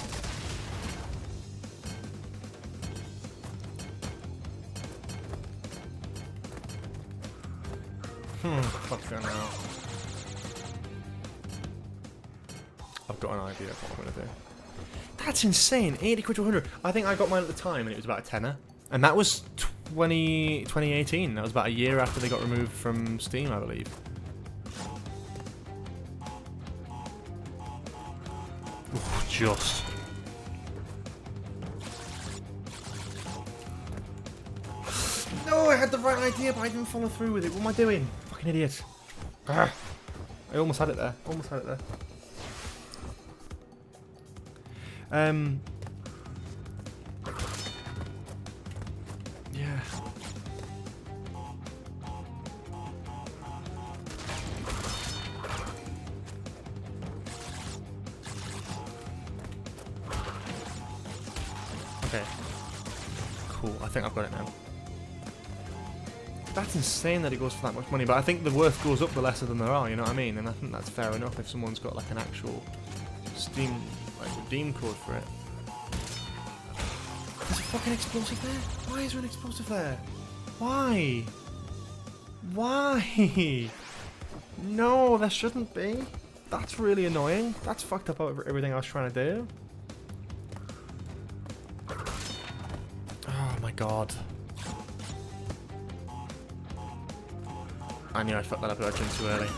What's going on? I've got an idea of what I'm going to do. That's insane. 80 quid to 100. I think I got mine at the time and it was about a tenner. And that was 2018. That was about a year after they got removed from Steam, I believe. Ooh, just. No, I had the right idea, but I didn't follow through with it. What am I doing? Fucking idiot. Ah, I almost had it there. Almost had it there. Yeah. Okay. Cool. I think I've got it now. That's insane that it goes for that much money, but I think the worth goes up the lesser than there are, you know what I mean? And I think that's fair enough if someone's got like an actual Steam like redeem code for it. There's a fucking explosive there? Why is there an explosive there? Why? Why? No, there shouldn't be. That's really annoying. That's fucked up over everything I was trying to do. Oh my god. I knew I fucked that up urgent too early.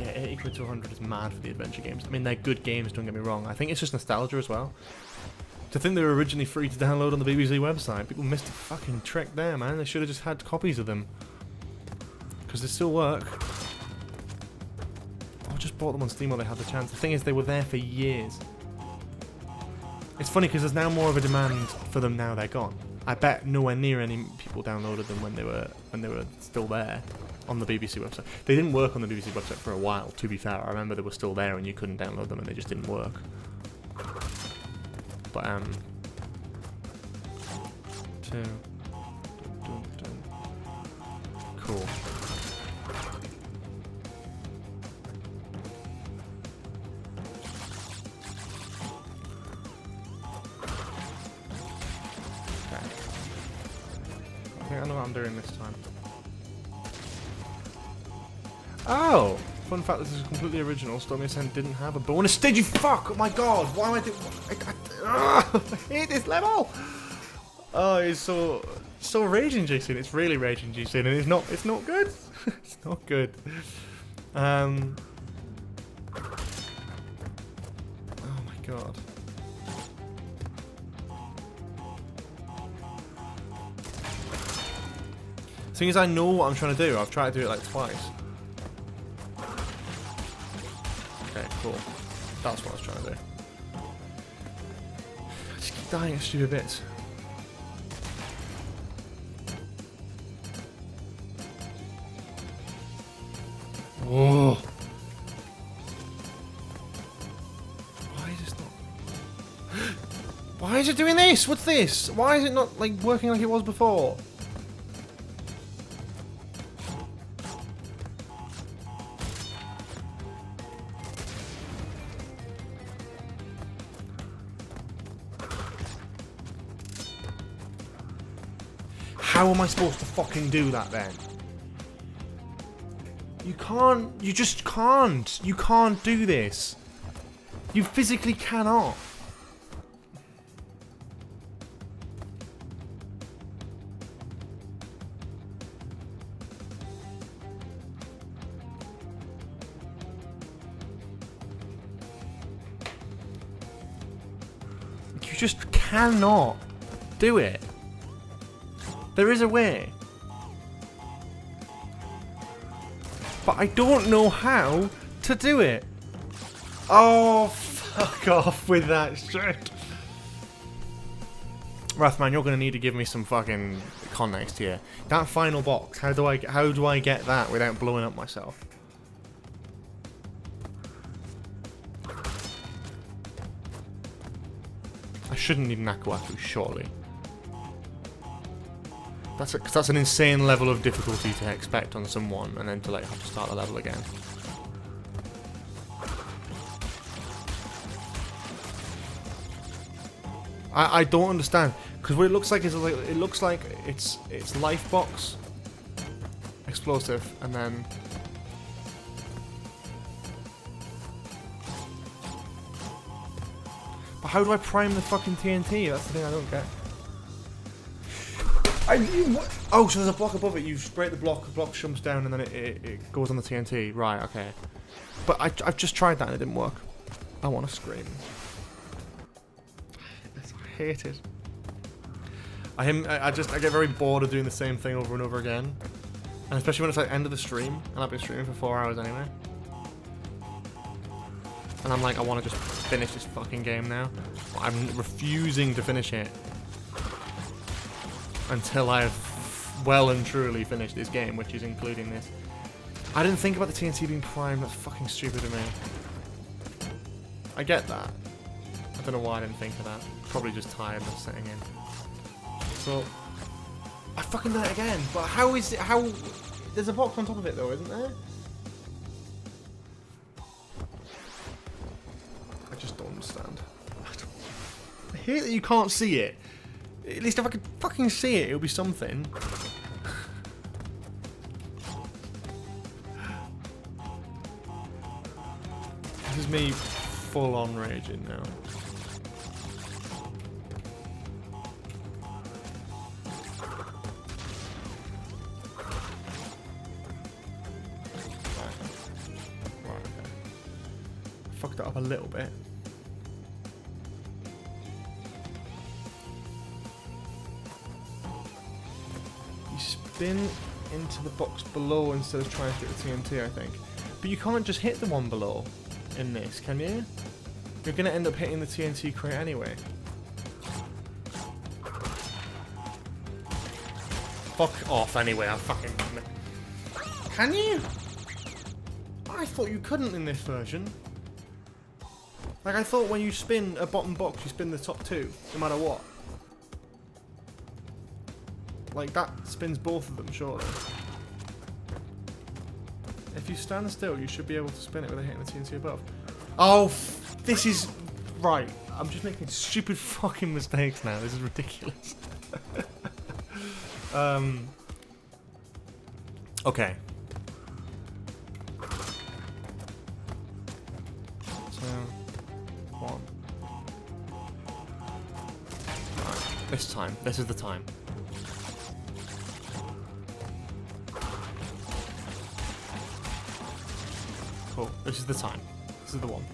Yeah, 80 quid to 100 is mad for the adventure games. I mean, they're good games, don't get me wrong. I think it's just nostalgia as well. To think they were originally free to download on the BBC website, people missed a fucking trick there, man. They should have just had copies of them. Because they still work. I just bought them on Steam while they had the chance. The thing is, they were there for years. It's funny because there's now more of a demand for them now they're gone. I bet nowhere near any people downloaded them when they were still there. On the BBC website. They didn't work on the BBC website for a while, to be fair. I remember they were still there and you couldn't download them and they just didn't work. But, Cool. Okay. I think I know what I'm doing this time. Oh! Fun fact, this is completely original. Stormy Ascent didn't have a bonus stage. You fuck! Oh my god! Why am I doing... I hate this level! Oh, it's so raging, Jason. It's really raging, Jason, and it's not good. It's not good. Oh my god. Thing is, I know what I'm trying to do. I've tried to do it like twice. Okay, cool. That's what I was trying to do. I just keep dying at stupid bits. Oh. Why is this not... Why is it doing this? What's this? Why is it not like working like it was before? How am I supposed to fucking do that then? You can't, you just can't. You can't do this. You physically cannot. You just cannot do it. There is a way. But I don't know how to do it. Oh, fuck off with that shit. Rathman, you're gonna need to give me some fucking context here. That final box, how do I get that without blowing up myself? I shouldn't need Nakuaku, surely. Because that's an insane level of difficulty to expect on someone, and then to like have to start the level again. I don't understand, because what it looks like is it's life box, explosive, and then but how do I prime the fucking TNT? That's the thing I don't get. Oh, so there's a block above it. You break the block jumps down, and then it goes on the TNT. Right, okay. But I've just tried that and it didn't work. I want to scream. I hate it. I get very bored of doing the same thing over and over again, and especially when it's like end of the stream, and I've been streaming for 4 hours anyway. And I'm like, I want to just finish this fucking game now. But I'm refusing to finish it until I've well and truly finished this game, which is including this. I didn't think about the TNT being primed. That's fucking stupid of me. I get that. I don't know why I didn't think of that. Probably just tired of sitting in. So I fucking did it again. But how is it? How? There's a box on top of it though, isn't there? I just don't understand. I hate that you can't see it. At least if I could fucking see it, it would be something. This is me full on raging now. Right, okay. Fucked it up a little bit. Spin into the box below instead of trying to hit the TNT, I think. But you can't just hit the one below in this, can you? You're going to end up hitting the TNT crate anyway. Fuck off anyway, I fucking... Can you? I thought you couldn't in this version. Like, I thought when you spin a bottom box, you spin the top two, no matter what. Like, that spins both of them, surely. If you stand still, you should be able to spin it without hitting the TNT above. Oh, this is... Right, I'm just making stupid fucking mistakes now. This is ridiculous. Okay. So, 1. Right, this time. This is the time. Cool. This is the time. This is the one.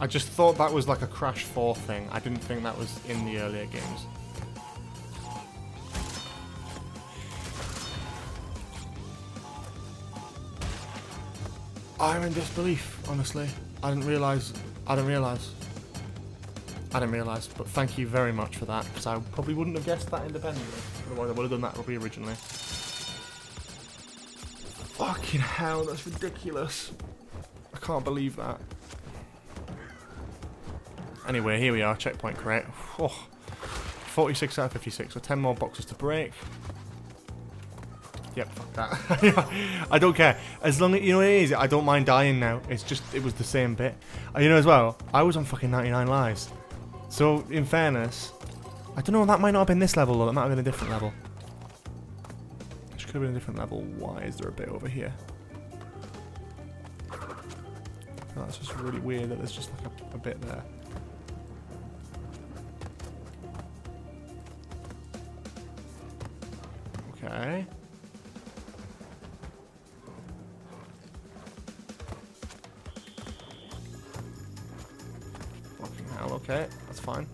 I just thought that was like a Crash 4 thing. I didn't think that was in the earlier games. I'm in disbelief, honestly. I didn't realise, but thank you very much for that, because I probably wouldn't have guessed that independently. Otherwise I would have done that probably originally. Fucking hell, that's ridiculous. I can't believe that. Anyway, here we are, checkpoint crate. Oh, 46 out of 56, so 10 more boxes to break. Yep, fuck that. I don't care. As long as, you know what it is, I don't mind dying now. It's just, it was the same bit. You know as well, I was on fucking 99 lives. So, in fairness, I don't know, that might not have been this level though, that might have been a different level. Which could have been a different level. Why is there a bit over here? Oh, that's just really weird that there's just like a bit there. Okay. Okay, that's fine.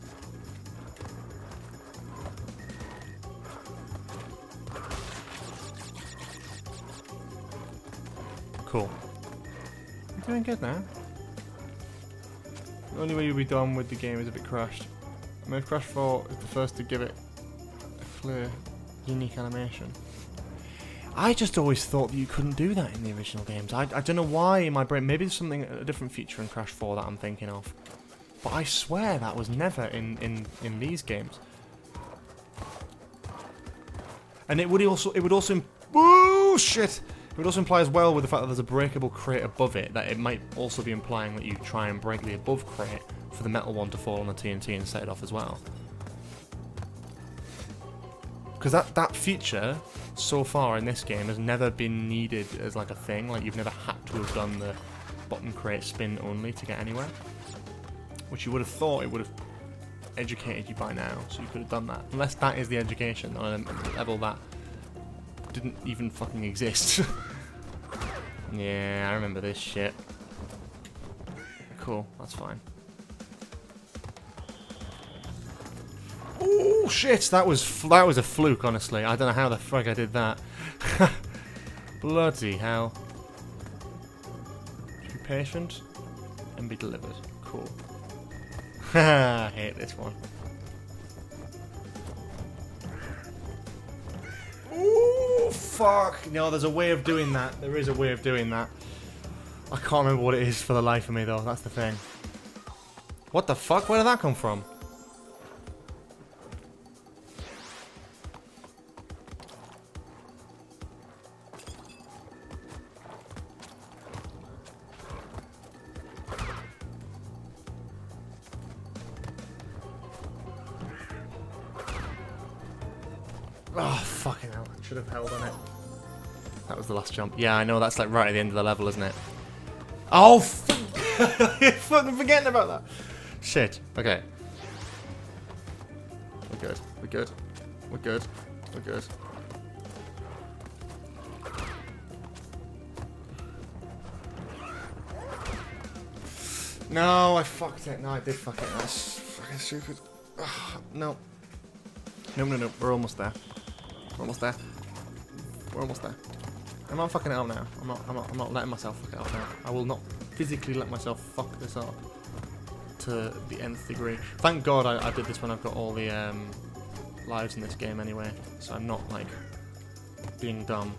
Cool. You're doing good now. The only way you'll be done with the game is if it crashed. I mean, if Crash 4 is the first to give it a clear, unique animation. I just always thought that you couldn't do that in the original games. I don't know why in my brain. Maybe there's something, a different feature in Crash 4 that I'm thinking of. But I swear that was never in these games. And it would also oh shit! It would also imply as well with the fact that there's a breakable crate above it that it might also be implying that you try and break the above crate for the metal one to fall on the TNT and set it off as well. Because that feature so far in this game has never been needed as like a thing. Like you've never had to have done the bottom crate spin only to get anywhere. Which you would have thought it would have educated you by now, so you could have done that. Unless that is the education on a level that didn't even fucking exist. Yeah, I remember this shit. Cool, that's fine. Oh shit, that was a fluke, honestly. I don't know how the fuck I did that. Bloody hell. Be patient and be delivered. Cool. I hate this one. Ooh, fuck. No, there's a way of doing that. There is a way of doing that. I can't remember what it is for the life of me, though. That's the thing. What the fuck? Where did that come from? Oh, fucking hell. I should have held on it. That was the last jump. Yeah, I know. That's like right at the end of the level, isn't it? Oh, fucking forgetting about that. Shit. Okay. We're good. We're good. We're good. We're good. No, I fucked it. No, I did fuck it. That's fucking stupid. Ugh, no. No, no, no. We're almost there. We're almost there. We're almost there. I'm not fucking it up now. I'm not letting myself fuck it up now. I will not physically let myself fuck this up to the nth degree. Thank God I did this when I've got all the lives in this game anyway, so I'm not like being dumb.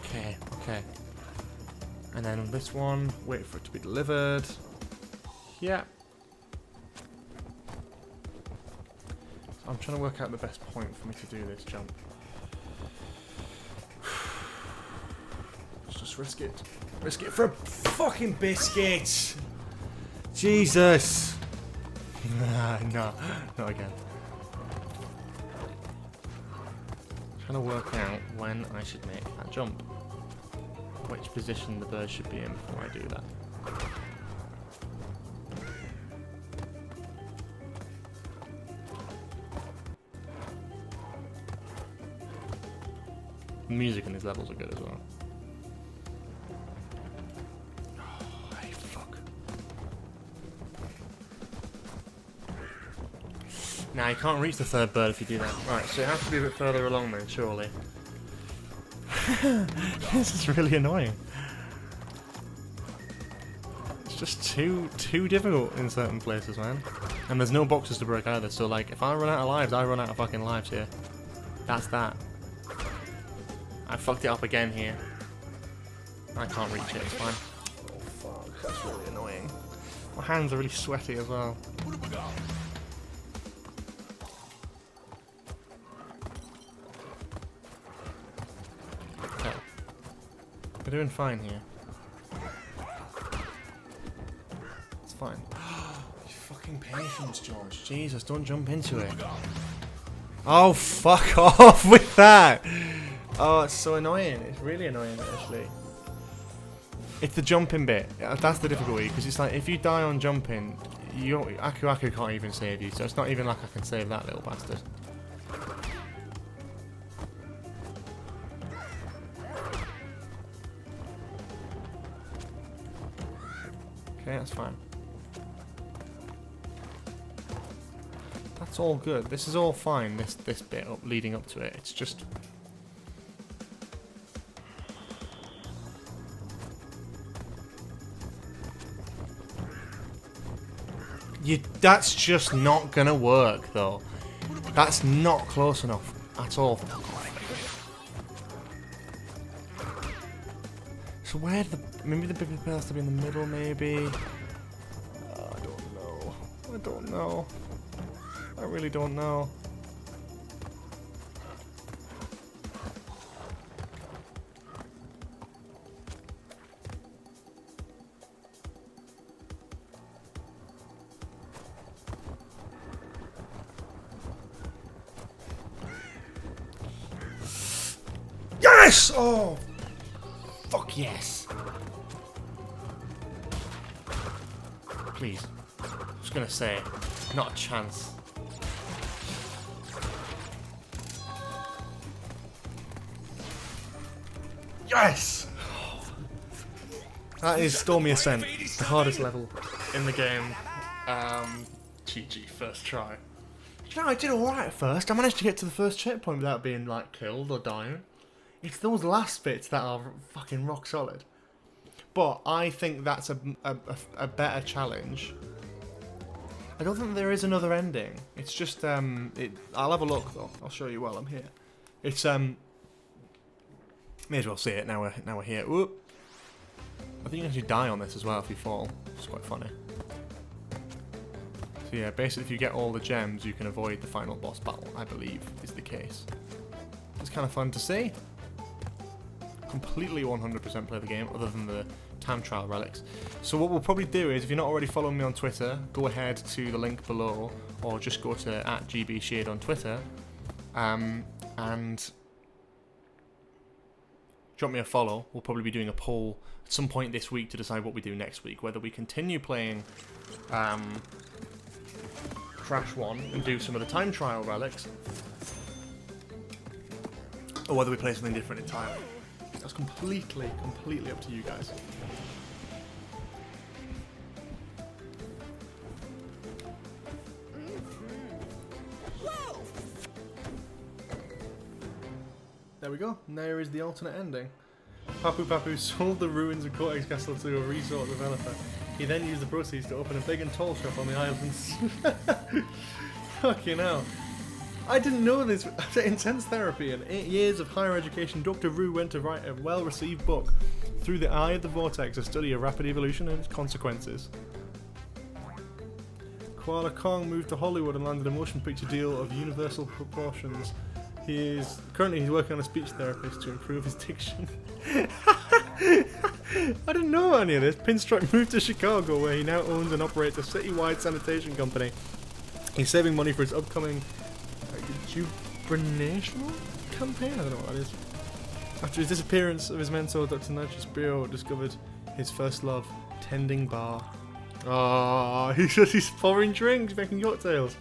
Okay, okay. And then this one, wait for it to be delivered. Yeah. I'm trying to work out the best point for me to do this jump. Let's just risk it. Risk it for a fucking biscuit! Jesus! No, not again. Trying to work out when I should make that jump. Which position the bird should be in before I do that. The music in these levels are good as well. Oh, hey, fuck. Nah, you can't reach the third bird if you do that. Right, so it has to be a bit further along then, surely. This is really annoying. It's just too difficult in certain places, man. And there's no boxes to break either, so like, if I run out of lives, I run out of fucking lives here. That's that. I fucked it up again here. I can't reach it, it's fine. Oh fuck, that's really annoying. My hands are really sweaty as well. Okay. We're doing fine here. It's fine. Fucking patience, George. Jesus, don't jump into it. Oh, fuck off with that! Oh, it's so annoying. It's really annoying, actually. It's the jumping bit. That's the difficulty, because it's like, if you die on jumping, Aku can't even save you, so it's not even like I can save that little bastard. Okay, that's fine. That's all good. This is all fine, this bit up leading up to it. It's just... That's just not gonna work, though. That's not close enough at all. So where maybe the big bell has to be in the middle, maybe? I don't know. I don't know. I really don't know. Yes! Oh! Fuck yes! Please. I was gonna say, not a chance. Yes! That is Stormy Ascent, the hardest level in the game. GG, first try. You know, I did alright at first. I managed to get to the first checkpoint without being, like, killed or dying. It's those last bits that are fucking rock solid. But I think that's a better challenge. I don't think there is another ending. It's just, I'll have a look, though. I'll show you while I'm here. It's, may as well see it now we're here. Whoop. I think you can actually die on this as well if you fall. It's quite funny. So yeah, basically if you get all the gems, you can avoid the final boss battle, I believe, is the case. It's kind of fun to see. Completely 100% play the game, other than the time trial relics. So what we'll probably do is, if you're not already following me on Twitter, go ahead to the link below, or just go to @GBShade on Twitter, and drop me a follow. We'll probably be doing a poll at some point this week to decide what we do next week, whether we continue playing Crash 1 and do some of the time trial relics, or whether we play something different entirely. That's completely up to you guys. There we go. And there is the alternate ending. Papu Papu sold the ruins of Cortex Castle to a resort developer. He then used the proceeds to open a big and tall shop on the islands. Fucking hell. I didn't know this. After intense therapy and 8 years of higher education, Dr. Rue went to write a well-received book, Through the Eye of the Vortex, a study of rapid evolution and its consequences. Koala Kong moved to Hollywood and landed a motion picture deal of universal proportions. Currently he's working on a speech therapist to improve his diction. I didn't know any of this. Pinstripe moved to Chicago, where he now owns and operates a citywide sanitation company. He's saving money for his upcoming rejuvenational campaign? I don't know what that is. After his disappearance of his mentor, Dr. Nitrous Brio discovered his first love, tending bar. Ah, he's pouring drinks, making cocktails.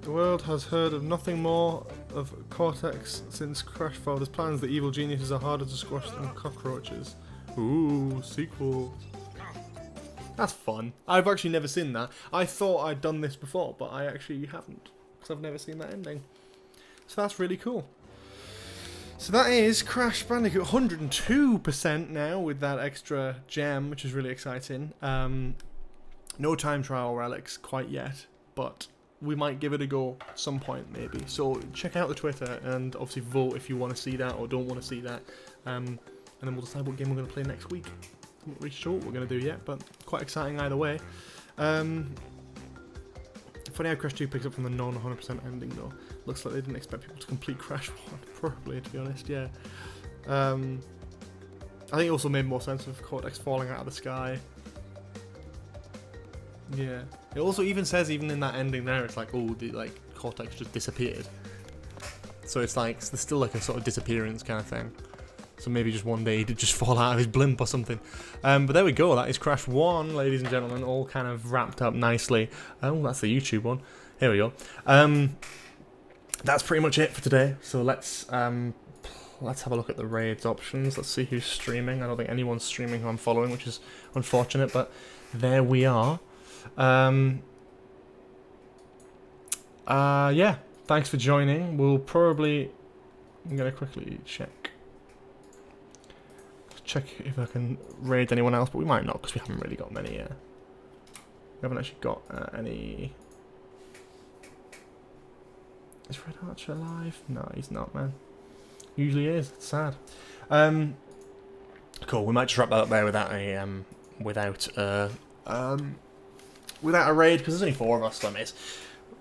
The world has heard of nothing more of Cortex since Crashfall. There's plans that evil geniuses are harder to squash than cockroaches. Ooh, sequels. That's fun. I've actually never seen that. I thought I'd done this before, but I actually haven't, because I've never seen that ending. So that's really cool. So that is Crash Bandicoot 102% now with that extra gem, which is really exciting. No time trial relics quite yet, but we might give it a go at some point maybe. So check out the Twitter and obviously vote if you want to see that or don't want to see that. And then we'll decide what game we're going to play next week. I'm not really sure what we're going to do yet, but quite exciting either way. Funny how Crash 2 picks up from the non-100% ending though. Looks like they didn't expect people to complete Crash 1, probably, to be honest, yeah. I think it also made more sense with Cortex falling out of the sky. Yeah. It also even says, even in that ending there, it's like, oh, Cortex just disappeared. So it's like, there's still like a sort of disappearance kind of thing. So maybe just one day he did just fall out of his blimp or something. But there we go, that is Crash 1, ladies and gentlemen, all kind of wrapped up nicely. Oh, that's the YouTube one. Here we go. That's pretty much it for today. So let's let's have a look at the raids options. Let's see who's streaming. I don't think anyone's streaming who I'm following, which is unfortunate, but there we are. Yeah, thanks for joining. We'll probably... I'm going to quickly check if I can raid anyone else, but we might not because we haven't really got many. We haven't actually got any. Is Red Archer alive? No, he's not, man. Usually is. It's sad. Cool. We might just wrap that up there without a raid because there's only 4 of us, so it makes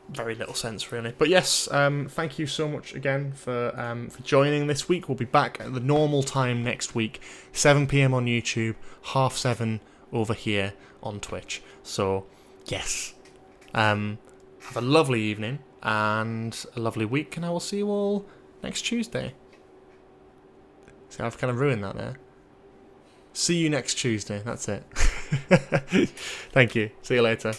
very little sense really. But yes, thank you so much again for joining this week. We'll be back at the normal time next week, 7 PM on YouTube, 7:30 over here on Twitch. So yes, have a lovely evening and a lovely week, and I will see you all next Tuesday. See, I've kind of ruined that there. See you next Tuesday. That's it. Thank you. See you later.